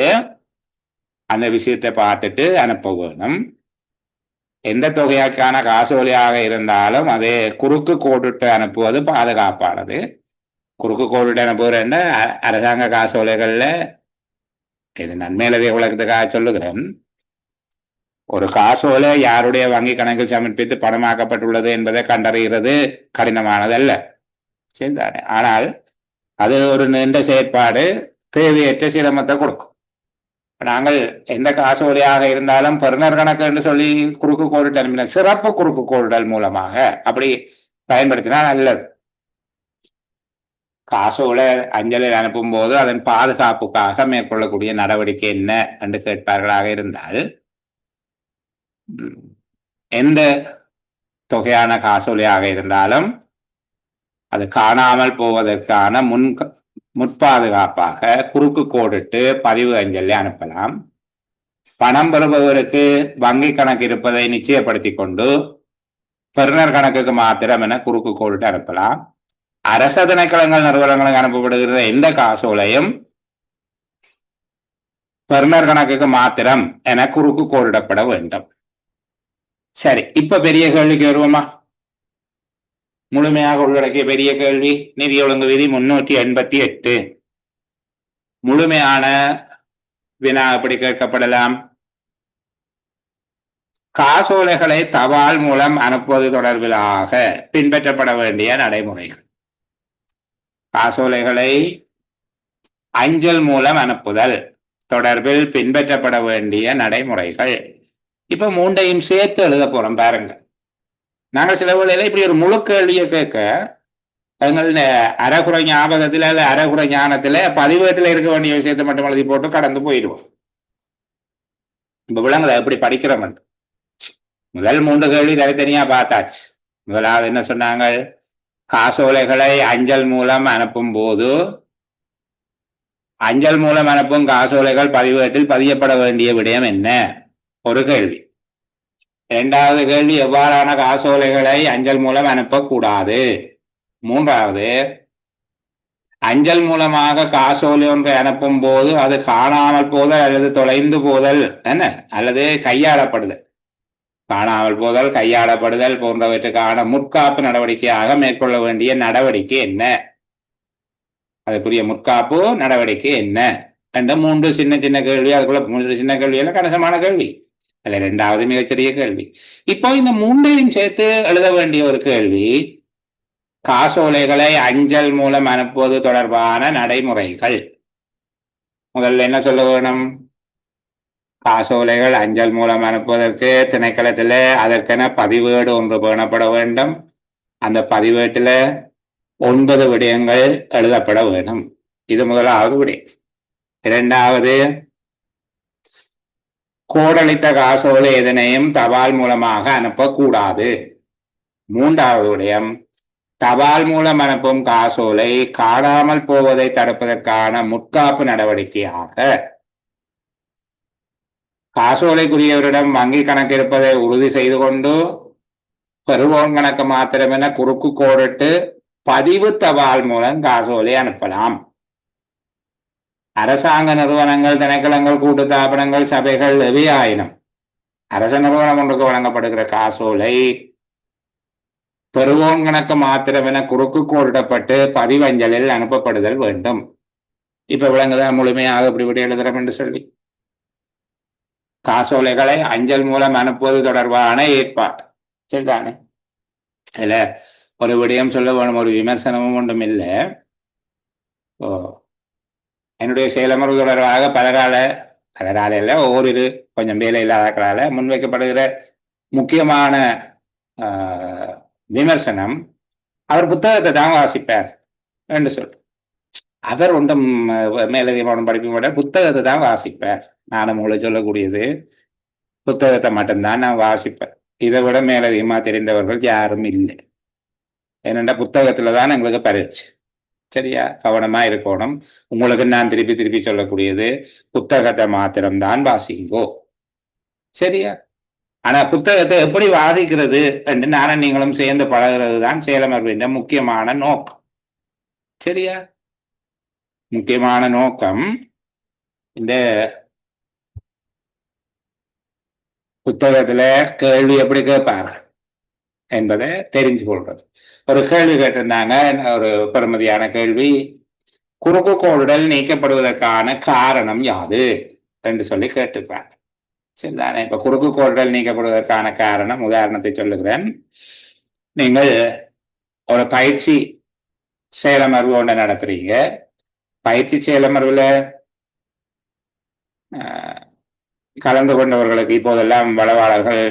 அந்த விஷயத்தை பார்த்துட்டு அனுப்ப வேணும். எந்த தொகையாக்கான காசோலையாக இருந்தாலும் அது குறுக்கு கோடிட்டு அனுப்புவது பாதுகாப்பானது. குறுக்கு கோடிட்டு அனுப்புகிறேன்னா அரசாங்க காசோலைகள்ல இது நன்மையிலதை உலகத்துக்காக சொல்லுகிறேன். ஒரு காசோலை யாருடைய வங்கி கணக்கில் சமர்ப்பித்து பணமாக்கப்பட்டுள்ளது என்பதை கண்டறிகிறது கடினமானதல்ல. சரிதானே? ஆனால் அது ஒரு நீண்ட செயற்பாடு, தேவையற்ற சிரமத்தை கொடுக்கும். நாங்கள் எந்த காசோலையாக இருந்தாலும் பெறுநர் கணக்கு என்று சொல்லி குறுக்கு கோடிட்டு அனுப்பின சிறப்பு குறுக்கு கோடுதல் மூலமாக அப்படி பயன்படுத்தினால் நல்லது. காசோலை அஞ்சலில் அனுப்பும் போது அதன் பாதுகாப்புக்காக மேற்கொள்ளக்கூடிய நடவடிக்கை என்ன என்று கேட்பார்களாக இருந்தால், எந்த தொகையான காசோலையாக இருந்தாலும் அது காணாமல் போவதற்கான முற்பாதுகாப்பாக குறுக்கு கோடிட்டு பதிவு அஞ்சலை அனுப்பலாம். பணம் பெறுபவருக்கு வங்கி கணக்கு இருப்பதை நிச்சயப்படுத்தி கொண்டு பெறுநர் கணக்குக்கு மாத்திரம் என குறுக்கு கோடிட்டு அனுப்பலாம். அரச திணைக்களங்கள் நிறுவனங்களுக்கு அனுப்பப்படுகிற எந்த காசோலையும் பெறுநர் கணக்குக்கு மாத்திரம் என குறுக்கு கோடிடப்பட வேண்டும். சரி, இப்ப பெரிய கேள்விக்கு வருவோமா? முழுமையாக உள்ளடக்கிய பெரிய கேள்வி. நிதி ஒழுங்கு விதி 388 முழுமையான வினா எப்படி கேட்கப்படலாம்? காசோலைகளை தபால் மூலம் அனுப்புவது தொடர்பிலாக பின்பற்றப்பட வேண்டிய நடைமுறைகள். காசோலைகளை அஞ்சல் மூலம் அனுப்புதல் தொடர்பில் பின்பற்றப்பட வேண்டிய நடைமுறைகள். இப்ப 3ஐயும் சேர்த்து எழுத போறோம் பாருங்க. நாங்கள் சில வேளையில இப்படி ஒரு முழு கேள்வியை கேட்க எங்கள் அரைகுறை ஞாபகத்துல அல்ல அரைகுறை ஞானத்துல பதிவேட்டில் இருக்க வேண்டிய விஷயத்தை மட்டும் எழுதி போட்டு கடந்து போயிடுவோம். இப்ப விலங்குல எப்படி படிக்கிறோம்? முதல் 3 கேள்வி தனித்தனியா பார்த்தாச்சு. முதலாவது என்ன சொன்னாங்க? காசோலைகளை அஞ்சல் மூலம் அனுப்பும் போது அஞ்சல் மூலம் அனுப்பும் காசோலைகள் பதிவேட்டில் பதியப்பட வேண்டிய விடயம் என்ன? ஒரு கேள்வி. 2வது கேள்வி, எவ்வாறான காசோலைகளை அஞ்சல் மூலம் அனுப்பக்கூடாது? 3வது, அஞ்சல் மூலமாக காசோலை ஒன்றை அனுப்பும் போது அது காணாமல் போதல் அல்லது தொலைந்து போதல் என்ன அல்லது கையாளப்படுதல், காணாமல் போதல் கையாளப்படுதல் போன்றவற்றுக்கான முற்காப்பு நடவடிக்கையாக மேற்கொள்ள வேண்டிய நடவடிக்கை என்ன? அதுக்குரிய முற்காப்பு நடவடிக்கை என்ன என்ற 3 சின்ன சின்ன கேள்வி. அதுக்குள்ள 3 சின்ன கேள்வியில கணிசமான கேள்வி அல்ல, 2வது மிகச்சிறிய கேள்வி. இப்போ இந்த 3ஐயும் சேர்த்து எழுத வேண்டிய ஒரு கேள்வி, காசோலைகளை அஞ்சல் மூலம் அனுப்புவது தொடர்பான நடைமுறைகள். முதல்ல என்ன சொல்ல வேணும்? காசோலைகள் அஞ்சல் மூலம் அனுப்புவதற்கு திணைக்களத்தில் அதற்கென பதிவேடு ஒன்று பேணப்பட வேண்டும். அந்த பதிவேட்டில் 9 விடயங்கள் எழுதப்பட வேண்டும். இது முதலாவது விடயம். 2வது, கோடளித்த காசோலை எதனையும் தபால் மூலமாக அனுப்பக்கூடாது. 3வது விடயம், தபால் மூலம் அனுப்பும் காசோலை காணாமல் போவதை தடுப்பதற்கான முற்காப்பு நடவடிக்கையாக காசோலைக்குரியவரிடம் வங்கி கணக்கு இருப்பதை உறுதி செய்து கொண்டு பெறுவோன் கணக்கு மாத்திரமென குறுக்கு கோடிட்டு பதிவு தபால் மூலம் காசோலை அனுப்பலாம். அரசாங்க நிறுவனங்கள், திணைக்களங்கள், கூட்டுத்தாபனங்கள், சபைகள் எவையாயினும் அரச நிறுவனம் ஒன்றுக்கு வழங்கப்படுகிற காசோலை பெறுவோன் கணக்கு மாத்திரமென குறுக்கு கோடிடப்பட்டு பதிவஞ்சலில் அனுப்பப்படுதல் வேண்டும். இப்ப விளங்குதான் முழுமையாக இப்படி எழுதுறோம் என்று சொல்லி. காசோலைகளை அஞ்சல் மூலம் அனுப்புவது தொடர்பான ஏற்பாடு, சரிதானே? இதுல ஒரு விடயம் சொல்ல வேணும், ஒரு விமர்சனமும் ஒன்றும் இல்லை. என்னுடைய செயலமர்வு தொடர்பாக பலரால இல்ல ஓரிரு கொஞ்சம் வேலை இல்லாதக்களால முன்வைக்கப்படுகிற முக்கியமான விமர்சனம், அவர் புத்தகத்தை தான் வாசிப்பார் என்று சொல்ற. அவர் ஒன்றும் மேலதிகமான படிப்பு விட புத்தகத்தை தான் வாசிப்பார். நானும் உங்களுக்கு சொல்லக்கூடியது, புத்தகத்தை மட்டும்தான் நான் வாசிப்பேன். இதை விட மேலதிகமா தெரிந்தவர்கள் யாரும் இல்லை. ஏனென்றா புத்தகத்துலதான் எங்களுக்கு பரீட்சை. சரியா? கவனமா இருக்கணும். உங்களுக்கு நான் திருப்பி சொல்லக்கூடியது, புத்தகத்தை மாத்திரம்தான் வாசிங்கோ. சரியா? ஆனா புத்தகத்தை எப்படி வாசிக்கிறது என்று நானும் நீங்களும் சேர்ந்து பழகிறது தான் செயலமர்வின் முக்கியமான நோக்கம். சரியா? முக்கியமான நோக்கம் இந்த புத்தகத்துல கேள்வி எப்படி கேட்பார்கள் என்பதை தெரிஞ்சு கொள்றது. ஒரு கேள்வி கேட்டிருந்தாங்க, ஒரு பெருமதியான கேள்வி, குறுக்கு கோடுதல் நீக்கப்படுவதற்கான காரணம் யாது என்று சொல்லி கேட்டிருக்கிறாங்க. சரிதானே? இப்ப குறுக்கு கோடுதல் நீக்கப்படுவதற்கான காரணம், உதாரணத்தை சொல்லுகிறேன். நீங்கள் ஒரு பயிற்சி செயலமர்வு ஒன்று நடத்துறீங்க. பயிற்சி செயலமர்வுல கலந்து கொண்டவர்களுக்கு இப்போதெல்லாம் வளவாளர்கள்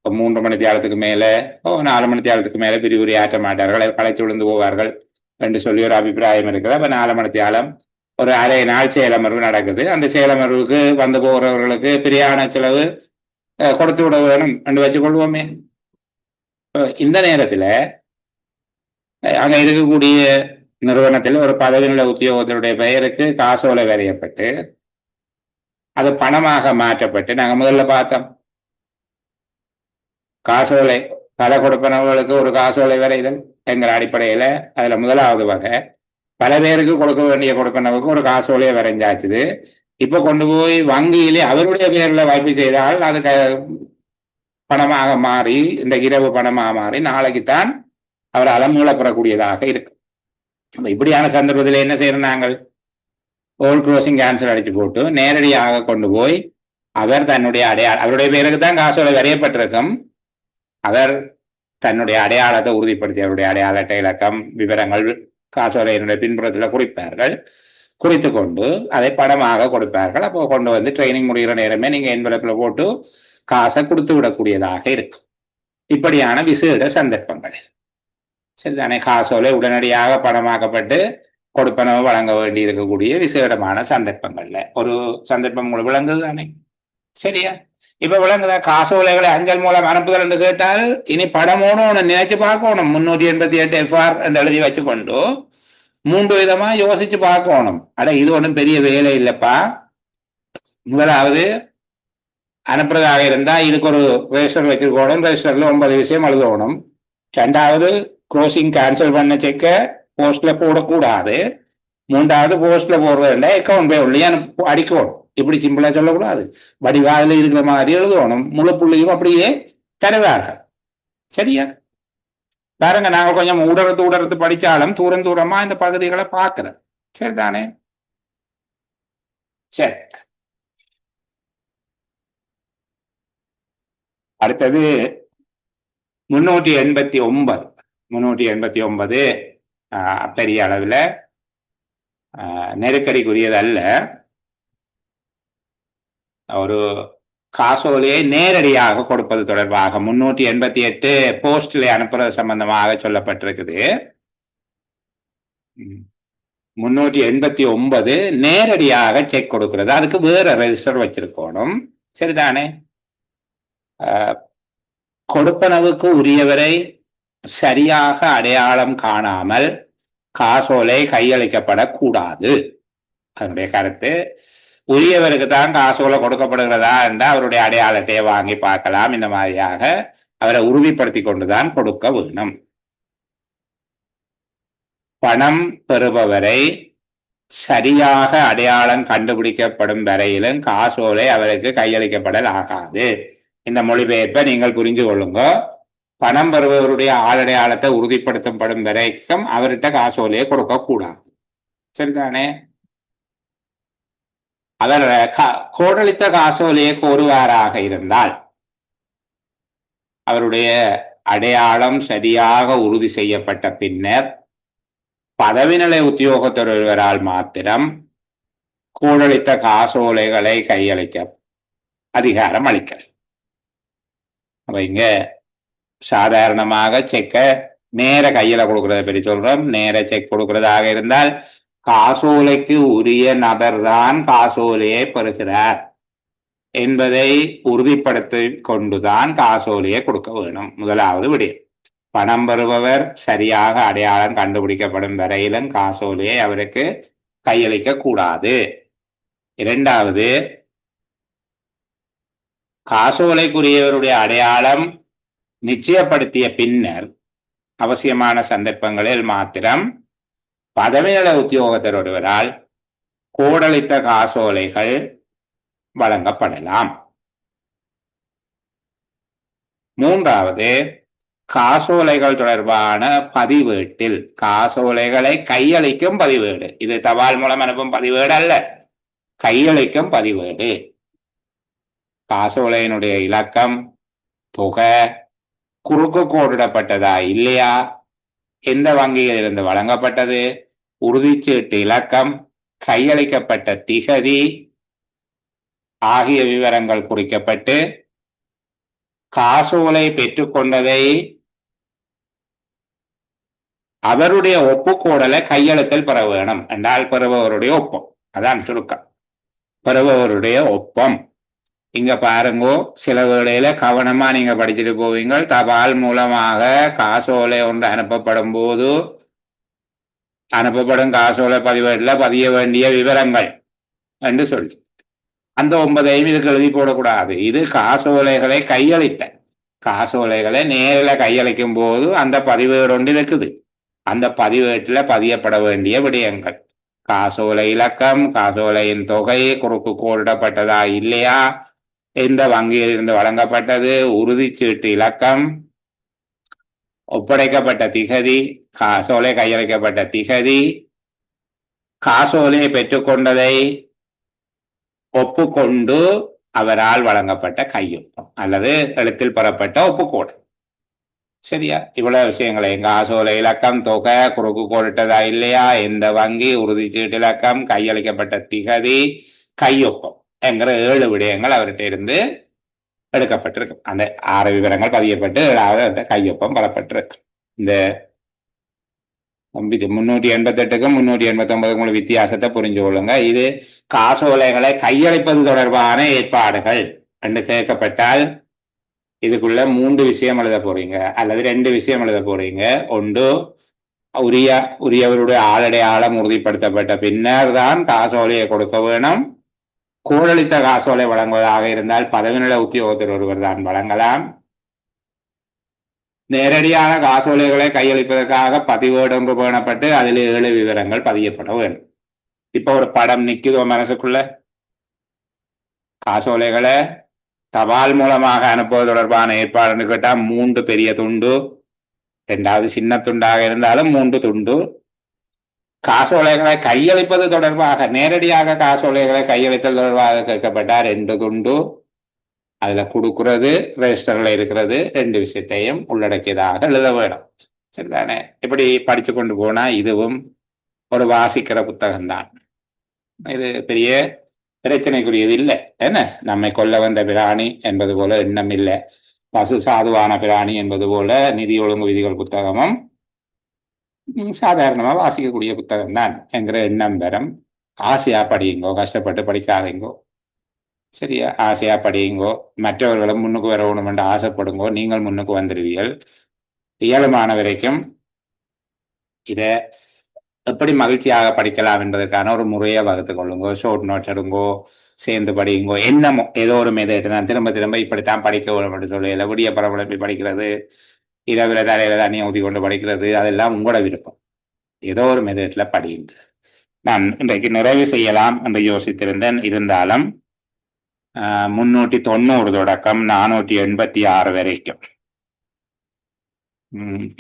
3 மணி தியாலத்துக்கு மேல 4 மணி தியாலத்துக்கு மேல பிரிவுரை ஆற்ற மாட்டார்கள், களைச்சு விழுந்து போவார்கள் என்று சொல்லி ஒரு அபிப்பிராயம் இருக்குது. அப்ப 4 மணி தியாலம் ஒரு அரை நாள் செயலமர்வு நடக்குது. அந்த செயலமர்வுக்கு வந்து போகிறவர்களுக்கு பிரியாண செலவு கொடுத்து விட வேணும் என்று வச்சுக்கொள்வோமே. இந்த நேரத்துல அங்க இருக்கக்கூடிய நிறுவனத்தில் ஒரு பதவியுள்ள உத்தியோகத்தினுடைய பெயருக்கு காசோலை வரையப்பட்டு அது பணமாக மாற்றப்பட்டு, நாங்க முதல்ல பார்த்தோம், காசோலை பல கொடுப்பனவர்களுக்கு ஒரு காசோலை வரைதல் என்கிற அடிப்படையில அதுல முதலாவது வகை, பல பேருக்கு கொடுக்க வேண்டிய கொடுப்பனவுக்கு ஒரு காசோலையை வரைஞ்சாச்சுது. இப்ப கொண்டு போய் வங்கியிலே அவருடைய பேர்ல வாய்ப்பு செய்தால் அது பணமாக மாறி, இந்த இரவு பணமாக மாறி நாளைக்குத்தான் அவர் அலமூலப்படக்கூடியதாக இருக்கு. இப்படியான சந்தர்ப்பத்தில் என்ன செய்யறோம், நாங்கள் ஓல் க்ளோசிங் கேன்சல் அடிச்சு போட்டு நேரடியாக கொண்டு போய் அவர் தன்னுடைய அவருடைய பேருக்கு தான் காசோலை வரையப்பட்டிருக்கும், அவர் தன்னுடைய அடையாளத்தை உறுதிப்படுத்தி அவருடைய அடையாள அட்டை இலக்கம் விவரங்கள் காசோலையினுடைய பின்புறத்தில் குறிப்பார்கள். குறித்து கொண்டு அதை பணமாக கொடுப்பார்கள். அப்போ கொண்டு வந்து ட்ரைனிங் முடிகிற நேரமே நீங்க என்வலப்பில் போட்டு காசை கொடுத்து விடக்கூடியதாக இருக்கும். இப்படியான விசேட சந்தர்ப்பங்கள். சரிதானே? காசோலை உடனடியாக பணமாக்கப்பட்டு கொடுப்பனவு வழங்க வேண்டி இருக்கக்கூடிய விசேடமான சந்தர்ப்பங்கள்ல ஒரு சந்தர்ப்பம் உங்களுக்கு விளங்குது தானே? சரியா? இப்ப விளங்குதா? காசோலைகளை அஞ்சல் மூலம் அனுப்புதல் என்று கேட்டால் இனி படமோடு ஒன்று நினைச்சு பார்க்கணும். 388 FR என்று எழுதி வச்சுக்கொண்டு 3 விதமா யோசிச்சு பார்க்கணும். அட இது ஒன்றும் பெரிய வேலை இல்லப்பா. முதலாவது அனுப்புறதாக இருந்தா இதுக்கு ஒரு ரெஜிஸ்டர் வச்சிருக்கணும். ரெஜிஸ்டர்ல 9 விஷயம் எழுதணும். ரெண்டாவது க்ளோசிங் கேன்சல் பண்ண செக்க போஸ்ட்ல போடக்கூடாது. மூன்றாவது போஸ்ட்ல போடுறதுண்டா அக்கௌண்ட் பே உள்ளே அடிக்கணும். இப்படி சிம்பிளா சொல்லக்கூடாது. வடிவாதில் இருக்கிற மாதிரி எழுதணும். முழு புள்ளியும் அப்படியே தருவார்கள். சரியா? பாருங்க, நாங்கள் கொஞ்சம் ஊடகத்து படிச்சாலும் தூரம் தூரமா இந்த பகுதிகளை பார்க்கிறேன். சரிதானே? சரி, அடுத்தது 389 பெரிய அளவில் நெருக்கடிக்குரியதல்ல. ஒரு காசோலையை நேரடியாக கொடுப்பது தொடர்பாக 388 போஸ்டில் அனுப்புறது சம்பந்தமாக சொல்லப்பட்டிருக்குது. 389 நேரடியாக செக் கொடுக்கிறது. அதுக்கு வேற ரெஜிஸ்டர் வச்சிருக்கணும். சரிதானே? கொடுப்பனவுக்கு உரியவரை சரியாக அடையாளம் காணாமல் காசோலை கையளிக்கப்படக்கூடாது. அதனுடைய கருத்து, உரியவருக்கு தான் காசோலை கொடுக்கப்படுகிறதா என்றால் அவருடைய அடையாளத்தை வாங்கி பார்க்கலாம். இந்த மாதிரியாக அவரை உறுதிப்படுத்தி கொண்டுதான் கொடுக்க வேணும். பணம் பெறுபவரை சரியாக அடையாளம் கண்டுபிடிக்கப்படும் வரையிலும் காசோலை அவருக்கு கையளிக்கப்படல் ஆகாது. இந்த மொழிபெயர்ப்பை நீங்கள் புரிஞ்சு கொள்ளுங்க. பணம் பெறுபவருடைய ஆளடையாளத்தை உறுதிப்படுத்தப்படும் வரைக்கும் அவர்கிட்ட காசோலையை கொடுக்க கூடாது. சரிதானே? அவர் கோடளித்த காசோலையை கோருவாராக இருந்தால் அவருடைய அடையாளம் சரியாக உறுதி செய்யப்பட்ட பின்னர் பதவிநிலை உத்தியோகத்தர் ஒருவரால் மாத்திரம் கோடளித்த காசோலைகளை கையளிக்க அதிகாரம் அளிக்க. அப்ப இங்க சாதாரணமாக செக்க நேர கையில கொடுக்கறத பற்றி சொல்றோம். நேர செக் கொடுக்கறதாக இருந்தால் காசோலைக்கு உரிய நபர்தான் காசோலையை பெறுகிறார் என்பதை உறுதிப்படுத்தி கொண்டுதான் காசோலையை கொடுக்க வேணும். முதலாவது விடயம், பணம் பெறுபவர் சரியாக அடையாளம் கண்டுபிடிக்கப்படும் வரையிலும் காசோலையை அவருக்கு கையளிக்க கூடாது. இரண்டாவது, காசோலைக்குரியவருடைய அடையாளம் நிச்சயப்படுத்திய பின்னர் அவசியமான சந்தர்ப்பங்களில் மாத்திரம் பதவிநல உத்தியோகத்தர் ஒருவரால் கோடளித்த காசோலைகள் வழங்கப்படலாம். மூன்றாவது, காசோலைகள் தொடர்பான பதிவேட்டில் காசோலைகளை கையளிக்கும் பதிவேடு, இது தபால் மூலம் அனுப்பும் பதிவேடு அல்ல, கையளிக்கும் பதிவேடு. காசோலையினுடைய இலக்கம், தொகை, குறுக்கு கோடிடப்பட்டதா இல்லையா, எந்த வங்கியில் இருந்து வழங்கப்பட்டது, உறுதிச்சீட்டு இலக்கம், கையளிக்கப்பட்ட திகதி ஆகிய விவரங்கள் குறிக்கப்பட்டு காசோலை பெற்றுக்கொண்டதை அவருடைய ஒப்புக்கோடலை கையெழுத்தில் பெற வேணும் என்றால் பெறுபவருடைய ஒப்பம். அதான் சுருக்கம், பெறுபவருடைய ஒப்பம். இங்க பாருங்கோ, சில வேளையில கவனமா நீங்க படிச்சுட்டு போவீங்க. தபால் மூலமாக காசோலை ஒன்று அனுப்பப்படும் போது அனுப்பப்படும் காசோலை பதிவேட்டில் பதிய வேண்டிய விவரங்கள் என்று சொல்லி அந்த 9ஐயும் இதுக்கு எழுதி போடக்கூடாது. இது காசோலைகளை கையளித்த காசோலைகளை நேரில் கையளிக்கும் போது அந்த பதிவேடு ஒன்று இருக்குது. அந்த பதிவேட்டில் பதியப்பட வேண்டிய விடயங்கள், காசோலை இலக்கம், காசோலையின் தொகை, குறுக்கு கோடிடப்பட்டதா இல்லையா, எந்த வங்கியில் இருந்து வழங்கப்பட்டது, உறுதிச்சீட்டு இலக்கம், ஒப்படைக்கப்பட்ட திகதி, காசோலை கையளிக்கப்பட்ட திகதி, காசோலையை பெற்றுக்கொண்டதை ஒப்புக்கொண்டு அவரால் வழங்கப்பட்ட கையொப்பம் அல்லது எழுத்தில் பெறப்பட்ட ஒப்புக்கோடு. சரியா? இவ்வளவு விஷயங்களை, காசோலை இலக்கம், தொகை, குறுக்கு கோடிட்டதா இல்லையா, எந்த வங்கி, உறுதிச்சீட்டு இலக்கம், கையளிக்கப்பட்ட திகதி, கையொப்பம் என்கிற 7 விடயங்கள் அவர்கிட்ட இருந்து எடுக்கப்பட்டிருக்கு. அந்த 6 விவரங்கள் பதியப்பட்டு 7வது கையொப்பம் பெறப்பட்டிருக்கு. இந்த 388க்கும் 389க்கும் உள்ள வித்தியாசத்தை புரிஞ்சு கொள்ளுங்க. இது காசோலைகளை கையளிப்பது தொடர்பான ஏற்பாடுகள் என்று கேட்கப்பட்டால் இதுக்குள்ள 3 விஷயம் எழுத போறீங்க அல்லது 2 விஷயம் எழுத போறீங்க. ஒன்று, உரியவருடைய ஆளடையாளம் உறுதிப்படுத்தப்பட்ட பின்னர் தான் காசோலையை கொடுக்க வேணும். கோடளித்த காசோலை வழங்குவதாக இருந்தால் பதவிநிலை உத்தியோகத்தர் ஒருவர் தான் வழங்கலாம். நேரடியான காசோலைகளை கையளிப்பதற்காக பதிவேடு ஒன்று பேணப்பட்டு அதில் 7 விவரங்கள் பதியப்பட வேண்டும். இப்ப ஒரு படம் நிக்குதோ மனசுக்குள்ள, காசோலைகளை தபால் மூலமாக அனுப்புவது தொடர்பான ஏற்பாடுன்னு கேட்டா 3 பெரிய துண்டு, 2வது சின்ன துண்டாக இருந்தாலும் 3 துண்டு. காசோலைகளை கையளிப்பது தொடர்பாக, நேரடியாக காசோலைகளை கையளித்தல் தொடர்பாக கேட்கப்பட்டா 2 துண்டு. அதுல கொடுக்கிறது ரெஜிஸ்டர்ல இருக்கிறது 2 விஷயத்தையும் உள்ளடக்கியதாக எழுத வேணும். சரிதானே? இப்படி படிச்சு கொண்டு போனா இதுவும் ஒரு வாசிக்கிற புத்தகம்தான். இது பெரிய பிரச்சனைக்குரியது இல்லை. என்ன, நம்மை கொல்ல வந்த பிராணி என்பது போல எண்ணம் இல்லை, பசு சாதுவான பிராணி என்பது போல நிதி ஒழுங்கு விதிகள் புத்தகமும் சாதாரணமா வாசிக்கக்கூடிய புத்தகம் தான் என்கிற எண்ணம் பெறும். ஆசையா படியுங்கோ, கஷ்டப்பட்டு படிக்காதீங்கோ. சரியா? ஆசையா படியுங்கோ, மற்றவர்களும் முன்னுக்கு வரணும் என்று ஆசைப்படுங்கோ, நீங்கள் முன்னுக்கு வந்துடுவீர்கள். இயலுமான வரைக்கும் இதை எப்படி மகிழ்ச்சியாக படிக்கலாம் என்பதற்கான ஒரு முறையை வகுத்து கொள்ளுங்கோ. ஷோர்ட் நோட்ஸ் எடுங்கோ, சேர்ந்து படியுங்கோ. என்னமோ ஏதோ ஒரு மெதட், நான் திரும்ப திரும்ப இப்படித்தான் படிக்க வேணும் என்று சொல்லி விடிய பரபரப்பி படிக்கிறது, இரவில தலையில தண்ணி ஊதி கொண்டு படிக்கிறது, அதெல்லாம் உங்களோட விருப்பம். ஏதோ ஒரு மெதட்ல படியுங்க. நான் இன்றைக்கு நிறைவு செய்யலாம் என்று யோசித்திருந்தேன். இருந்தாலும் 390 தொடக்கம் 486 வரைக்கும்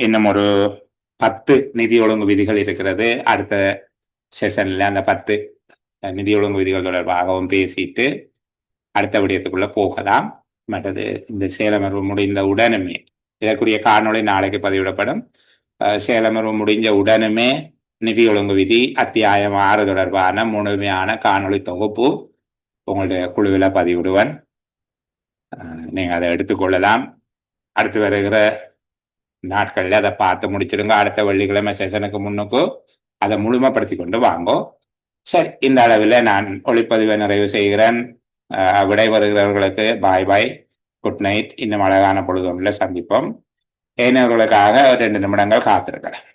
இன்னும் ஒரு 10 நிதி ஒழுங்கு விதிகள் இருக்கிறது. அடுத்த செஷன்ல அந்த 10 நிதி ஒழுங்கு விதிகள் தொடர்பாகவும் பேசிட்டு அடுத்த விடயத்துக்குள்ள போகலாம். மற்றது இந்த சேலமர்வு முடிந்த உடனுமே இதற்குரிய காணொளி நாளைக்கு பதிவிடப்படும். சேலமர்வு முடிஞ்ச உடனுமே நிதி ஒழுங்கு விதி அத்தியாயம் 6 தொடர்பான முழுமையான காணொளி தொகுப்பு உங்களுடைய குழுவில் பதிவிடுவேன். நீங்க அதை எடுத்துக்கொள்ளலாம். அடுத்து வருகிற நாட்கள்ல அதை பார்த்து முடிச்சிடுங்க. அடுத்த வெள்ளிக்கிழமை செஷனுக்கு முன்னுக்கு அதை முழுமைப்படுத்தி கொண்டு வாங்கோ. சரி, இந்த அளவில் நான் ஒளிப்பதிவை நிறைவு செய்கிறேன். விடைபெறுகிறவர்களுக்கு பாய் பாய், குட் நைட். இன்னும் அழகான பொழுது ஒன்றில் சந்திப்போம். ஏனையவர்களுக்காக 2 நிமிடங்கள் காத்திருக்கிறேன்.